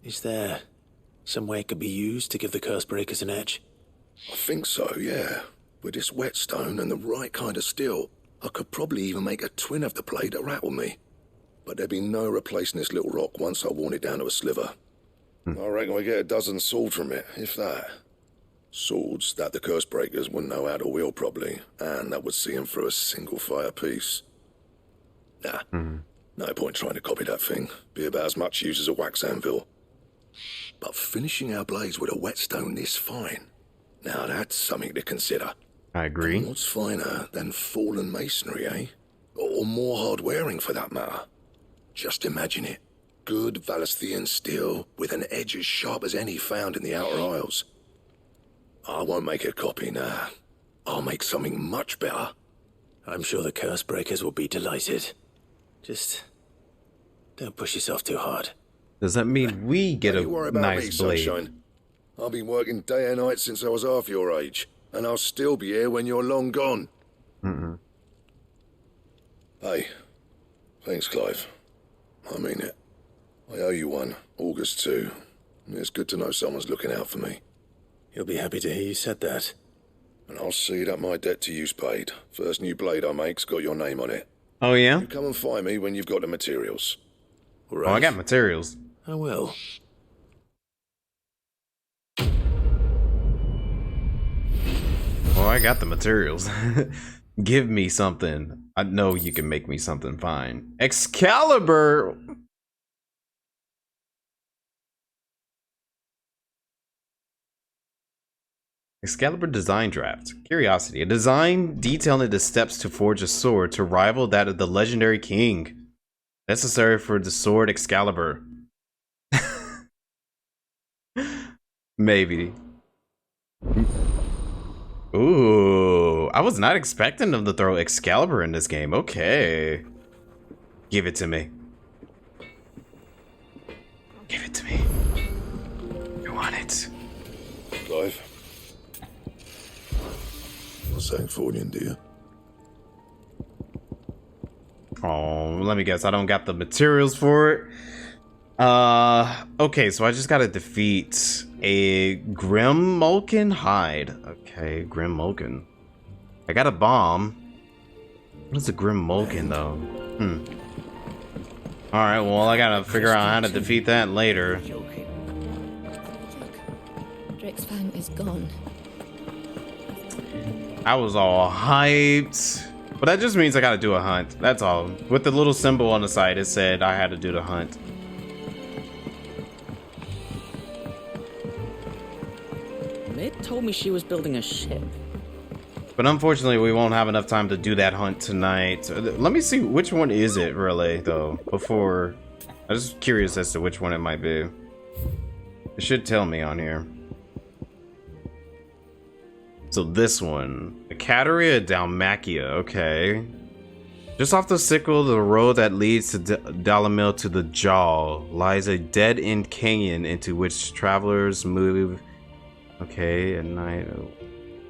is there some way it could be used to give the curse breakers an edge? I think so, yeah. With this whetstone and the right kind of steel, I could probably even make a twin of the blade that rattled me. But there'd be no replacing this little rock once I worn it down to a sliver. I reckon we get a dozen swords from it, if that. Swords that the curse breakers wouldn't know how to wield properly, and that would see them through a single fire piece. Nah, no point trying to copy that thing. Be about as much use as a wax anvil. But finishing our blades with a whetstone this fine, now that's something to consider. I agree. And what's finer than fallen masonry, eh? Or more hard-wearing for that matter. Just imagine it. Good Valisthian steel with an edge as sharp as any found in the Outer Isles. I won't make a copy, nah. I'll make something much better. I'm sure the curse breakers will be delighted. Just don't push yourself too hard. Does that mean we get a nice blade? Sunshine. I've been working day and night since I was half your age, and I'll still be here when you're long gone. Hey, thanks, Clive. I mean it. I owe you one. August too. It's good to know someone's looking out for me. He'll be happy to hear you said that. And I'll see that my debt to you's paid. First new blade I make's got your name on it. Oh, yeah? You come and find me when you've got the materials. All right. Oh, I got materials. I will. Oh, I got the materials. Give me something. I know you can make me something fine. Excalibur! Excalibur design draft. Curiosity. A design detailing the steps to forge a sword to rival that of the legendary king. Necessary for the sword Excalibur. Maybe. Ooh, I was not expecting them to throw Excalibur in this game. Okay. Give it to me. Give it to me. You want it. Clive. Not saying Fordian, do you? Oh, let me guess. I don't got the materials for it. Okay, so I just gotta defeat a Grim Mulkin hide. Okay, Grim Mulkin. I got a bomb. What is a Grim Mulkin, though? Alright, well, I gotta figure out how to defeat that later. Drake's Fang is gone. I was all hyped. But that just means I gotta do a hunt. That's all. With the little symbol on the side, it said I had to do the hunt. Mid told me she was building a ship. But unfortunately, we won't have enough time to do that hunt tonight. Let me see, which one is it, really, though, before... I'm just curious as to which one it might be. It should tell me on here. So this one. Acateria Dalmacia, okay. Just off the sickle, the road that leads to Dalamil to the Jaw lies a dead-end canyon into which travelers move. Okay, at night.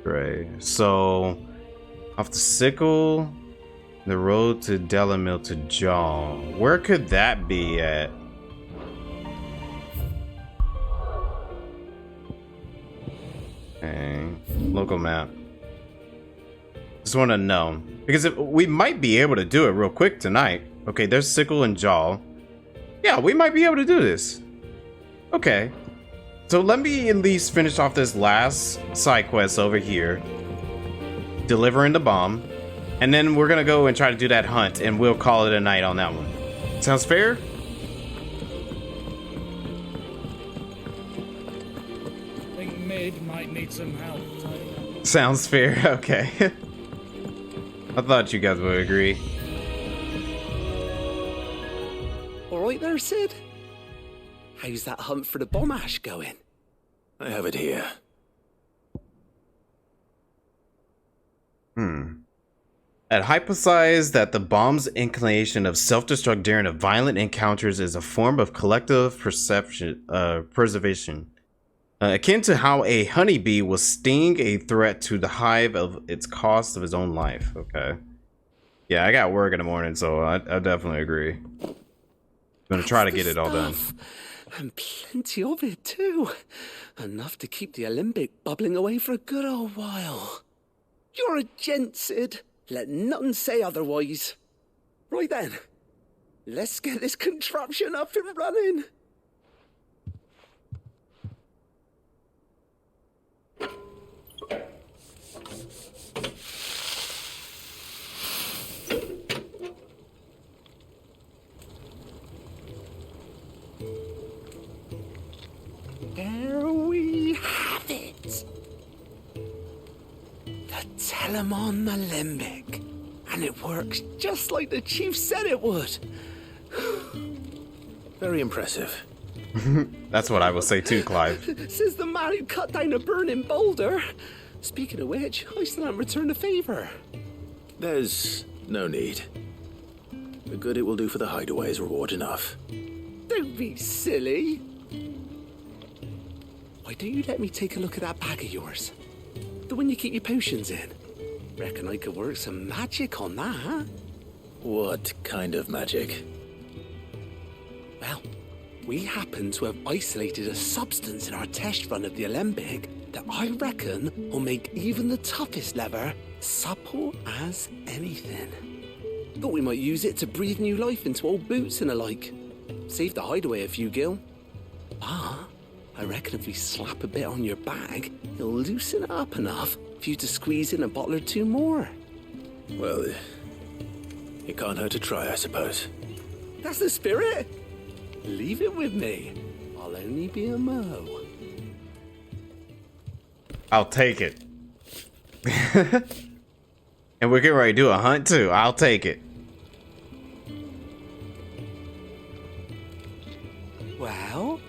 Gray. So, off the sickle, the road to Dalamil to Jaw. Where could that be at? Okay, local map. Just want to know because we might be able to do it real quick tonight. Okay, there's sickle and jaw. Yeah, we might be able to do this. Okay, so let me at least finish off this last side quest over here, delivering the bomb, and then we're gonna go and try to do that hunt, and we'll call it a night on that one. Sounds fair? Mid might need some help. Sounds fair. Okay. I thought you guys would agree. All right there, Sid. How's that hunt for the bomb ash going? I have it here. It hypothesized that the bomb's inclination of self-destruct during a violent encounters is a form of collective preservation. Akin to how a honeybee will sting a threat to the hive of its cost of his own life. Okay. Yeah, I got work in the morning, so I definitely agree. I'm gonna try to get it all done. And plenty of it, too. Enough to keep the Olympic bubbling away for a good old while. You're a gent, Sid. Let none say otherwise. Right then. Let's get this contraption up and running. There we have it. The Telemon Alembic. And it works just like the chief said it would. Very impressive. That's what I will say too, Clive. Says the man who cut down a burning boulder. Speaking of which, I still haven't returned the favor. There's no need. The good it will do for the hideaway is reward enough. Don't be silly. Why don't you let me take a look at that bag of yours? The one you keep your potions in. Reckon I could work some magic on that, huh? What kind of magic? Well, we happen to have isolated a substance in our test run of the alembic that I reckon will make even the toughest lever supple as anything. Thought we might use it to breathe new life into old boots and the like. Save the hideaway a few gil. Ah, I reckon if we slap a bit on your bag, it'll loosen it up enough for you to squeeze in a bottle or two more. Well, it can't hurt to try, I suppose. That's the spirit. Leave it with me. I'll only be a mo. I'll take it. And we're getting ready to do a hunt too. I'll take it. Well,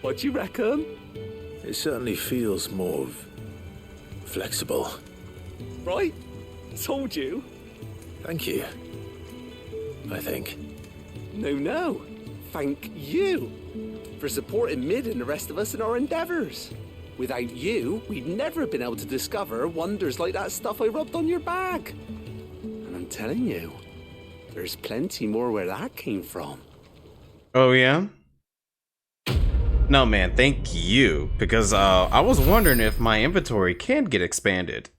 what do you reckon? It certainly feels more flexible. Right? Told you. Thank you. I think. No. Thank you for supporting Mid and the rest of us in our endeavors. Without you, we'd never have been able to discover wonders like that stuff I rubbed on your bag. And I'm telling you, there's plenty more where that came from. Oh, yeah? No, man, thank you. Because I was wondering if my inventory can get expanded.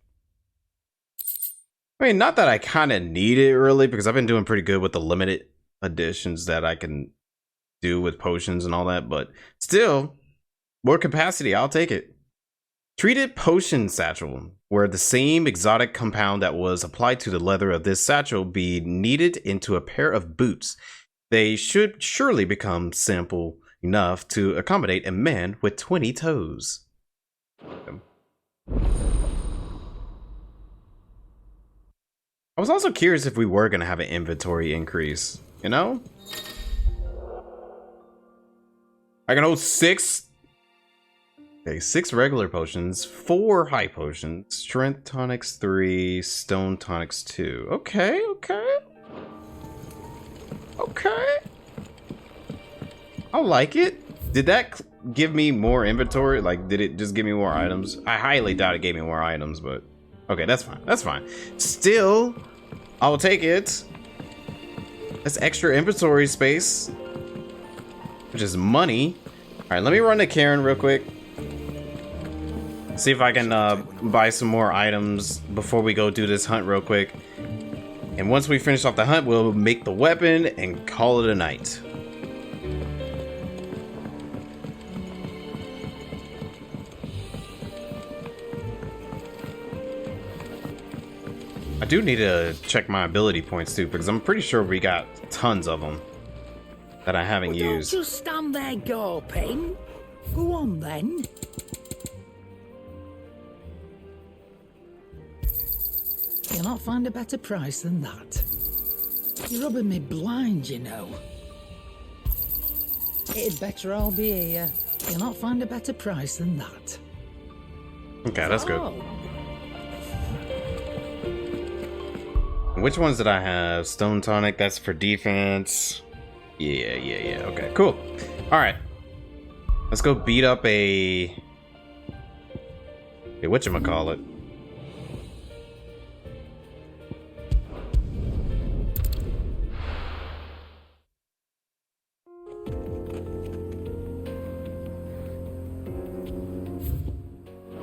I mean, not that I kind of need it, really, because I've been doing pretty good with the limited editions that I can do with potions and all that. But still, more capacity, I'll take it. Treated potion satchel, where the same exotic compound that was applied to the leather of this satchel be kneaded into a pair of boots. They should surely become simple enough to accommodate a man with 20 toes. I was also curious if we were going to have an inventory increase, you know? I can hold 6. Okay, 6 regular potions, 4 high potions, strength tonics 3, stone tonics 2. Okay. I like it. Did that give me more inventory? Like, did it just give me more items? I highly doubt it gave me more items, but okay, that's fine. Still, I will take it. That's extra inventory space, which is money. All right, let me run to Karen real quick. See if I can buy some more items before we go do this hunt real quick. And once we finish off the hunt, we'll make the weapon and call it a night. I do need to check my ability points too, because I'm pretty sure we got tons of them that I haven't used. Don't just stand there gawping. Go on then. You'll not find a better price than that. You're rubbing me blind, you know. It'd better all be here. You'll not find a better price than that. Okay, that's good. Which ones did I have? Stone tonic, that's for defense. Yeah. Okay, cool. All right. Let's go beat up a... Hey, whatchamacallit?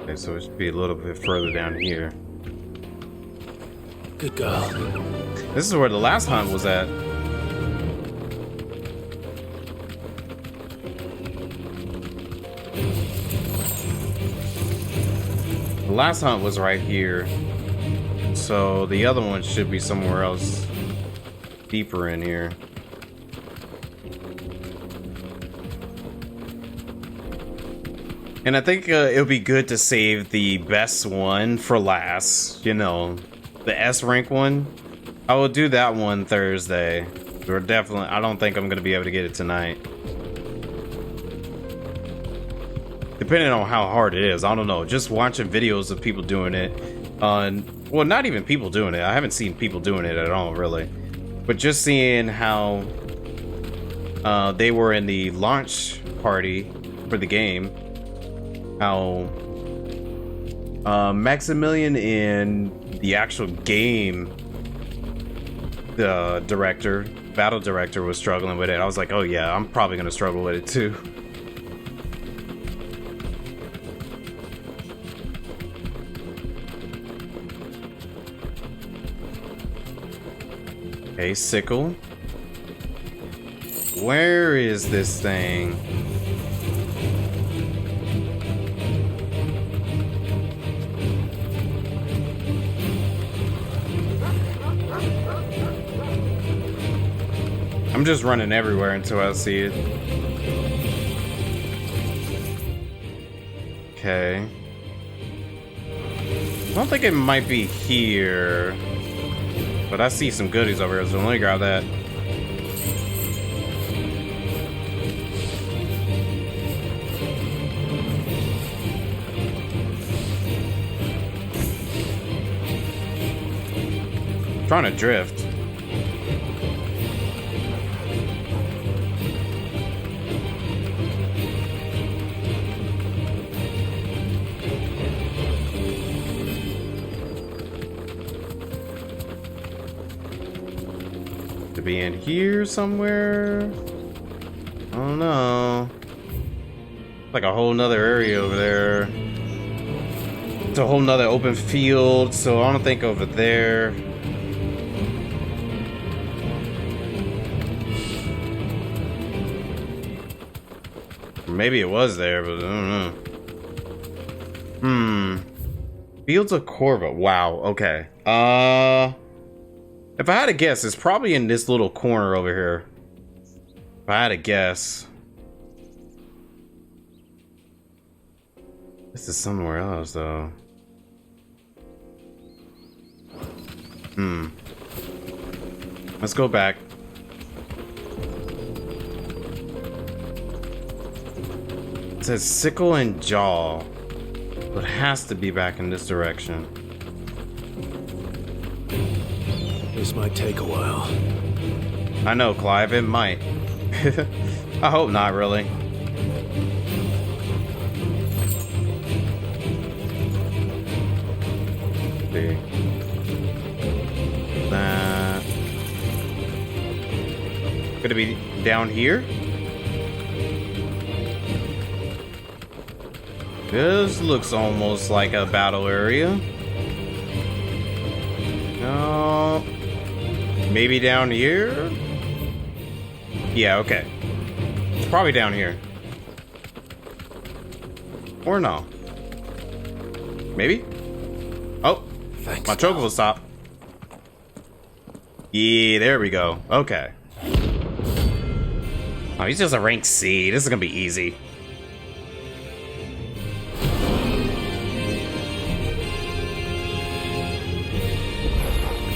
Okay, so it should be a little bit further down here. Good girl. This is where the last hunt was at. The last hunt was right here. So the other one should be somewhere else deeper in here. And I think it would be good to save the best one for last, you know, the S rank one. I will do that one Thursday. We're definitely, I don't think I'm going to be able to get it tonight. Depending on how hard it is, I don't know. Just watching videos of people doing it well, not even people doing it. I haven't seen people doing it at all, really. But just seeing how they were in the launch party for the game. How Maximilian in the actual game, the director, battle director was struggling with it, I was like, oh yeah, I'm probably gonna struggle with it too. Okay, sickle. Where is this thing? I'm just running everywhere until I see it. Okay. I don't think it might be here. But I see some goodies over here, so let me grab that. I'm trying to drift. To be in here somewhere. I don't know. Like a whole nother area over there. It's a whole nother open field, so I don't think over there. Maybe it was there, but I don't know. Fields of Corva. Wow, okay. If I had to guess, it's probably in this little corner over here. If I had to guess. This is somewhere else, though. Let's go back. It says sickle and jaw. But it has to be back in this direction. This might take a while. I know, Clive, it might. I hope not, really. See. That. Could it be down here? This looks almost like a battle area. No. Maybe down here? Yeah, okay. It's probably down here. Or no. Maybe? Oh, thanks, my choke will stop. Yeah, there we go. Okay. Oh, he's just a rank C. This is gonna be easy.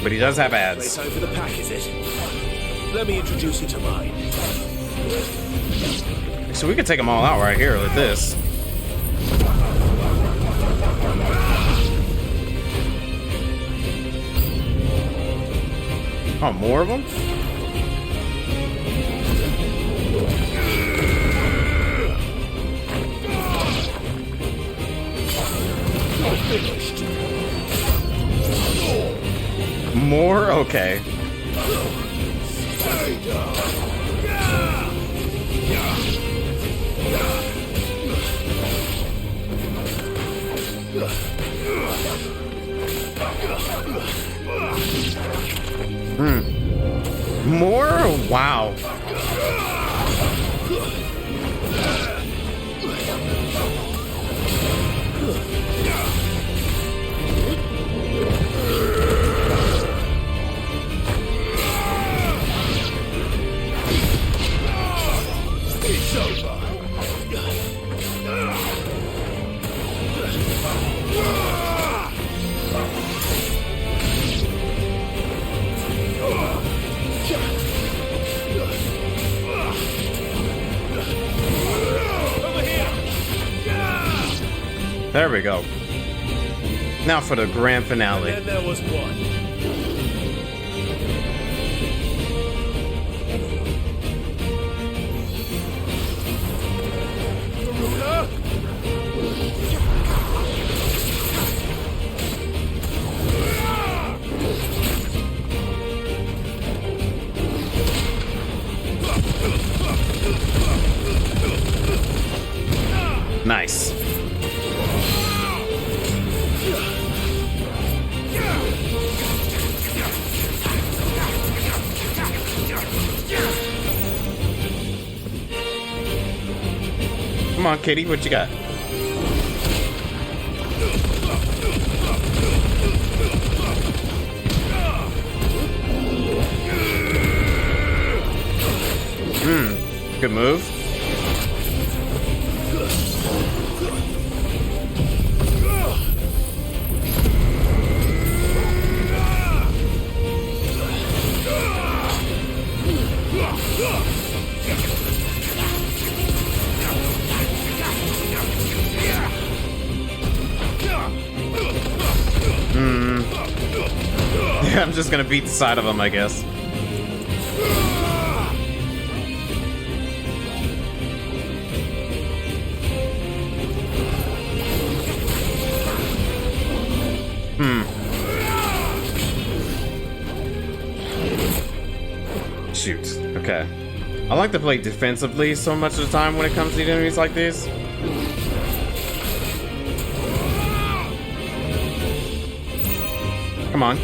But he does have ads. Time for the pack, is it? Let me introduce you to mine. So we could take them all out right here like this. Oh, more of them? More? Okay. More? Wow. It's over. There we go. Now for the grand finale. And then there was one. Nice. Come on, Kitty, what you got? Good move. Yeah, I'm just gonna beat the side of him, I guess. Shoot. Okay. I like to play defensively so much of the time when it comes to enemies like this. Come on.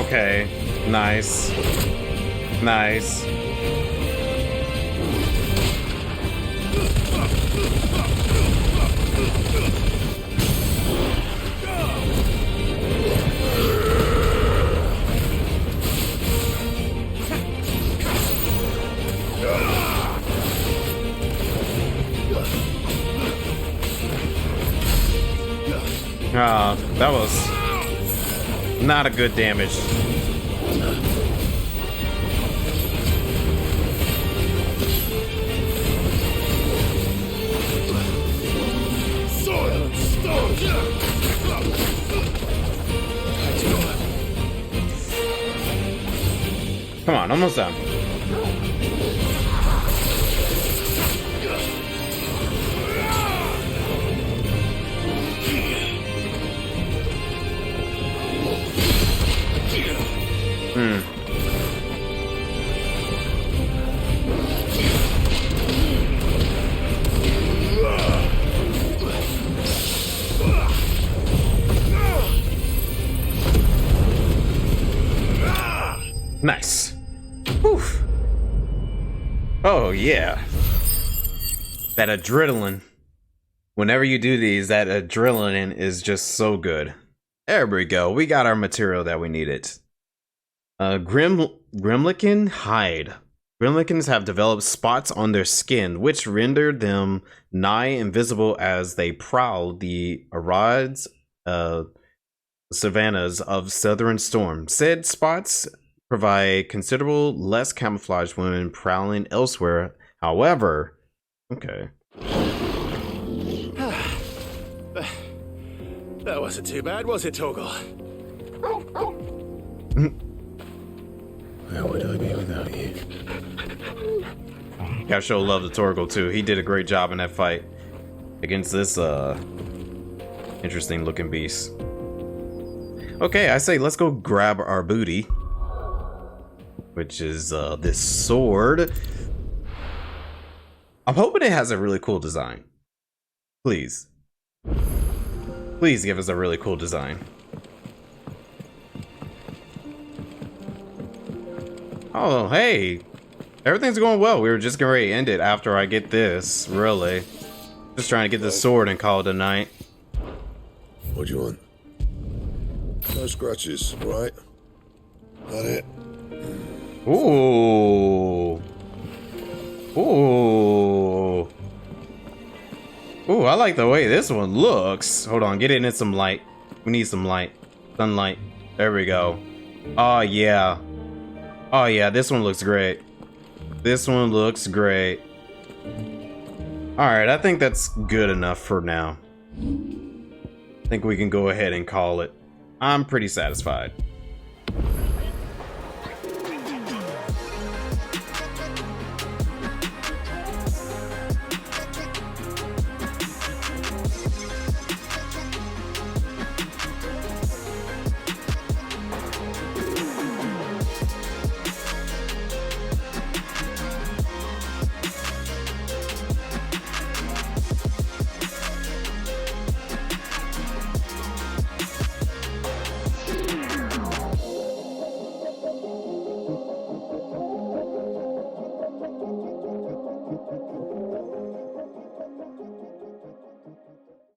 Okay. Nice. Nice. That was not a good damage. Come on, almost done. Nice. Whew. Oh yeah. That adrenaline. Whenever you do these, that adrenaline is just so good. There we go. We got our material that we needed. Gremlikin hide. Gremlikins have developed spots on their skin, which render them nigh invisible as they prowl the arid savannas of Southern Storm. Said spots provide considerable less camouflage when prowling elsewhere. However, okay. That wasn't too bad, was it, Torgal? Where would I be without you? Gotta show love to Torgal too. He did a great job in that fight against this interesting looking beast. Okay, I say let's go grab our booty, which is this sword. I'm hoping it has a really cool design. Please. Please give us a really cool design. Oh, hey. Everything's going well. We were just getting ready to end it after I get this, really. Just trying to get the sword and call it a night. What do you want? No scratches, right? That it? Ooh. Ooh. Ooh, I like the way this one looks. Hold on, get it in some light. We need some light. Sunlight. There we go. Oh, yeah. Oh, yeah, this one looks great. This one looks great. Alright, I think that's good enough for now. I think we can go ahead and call it. I'm pretty satisfied.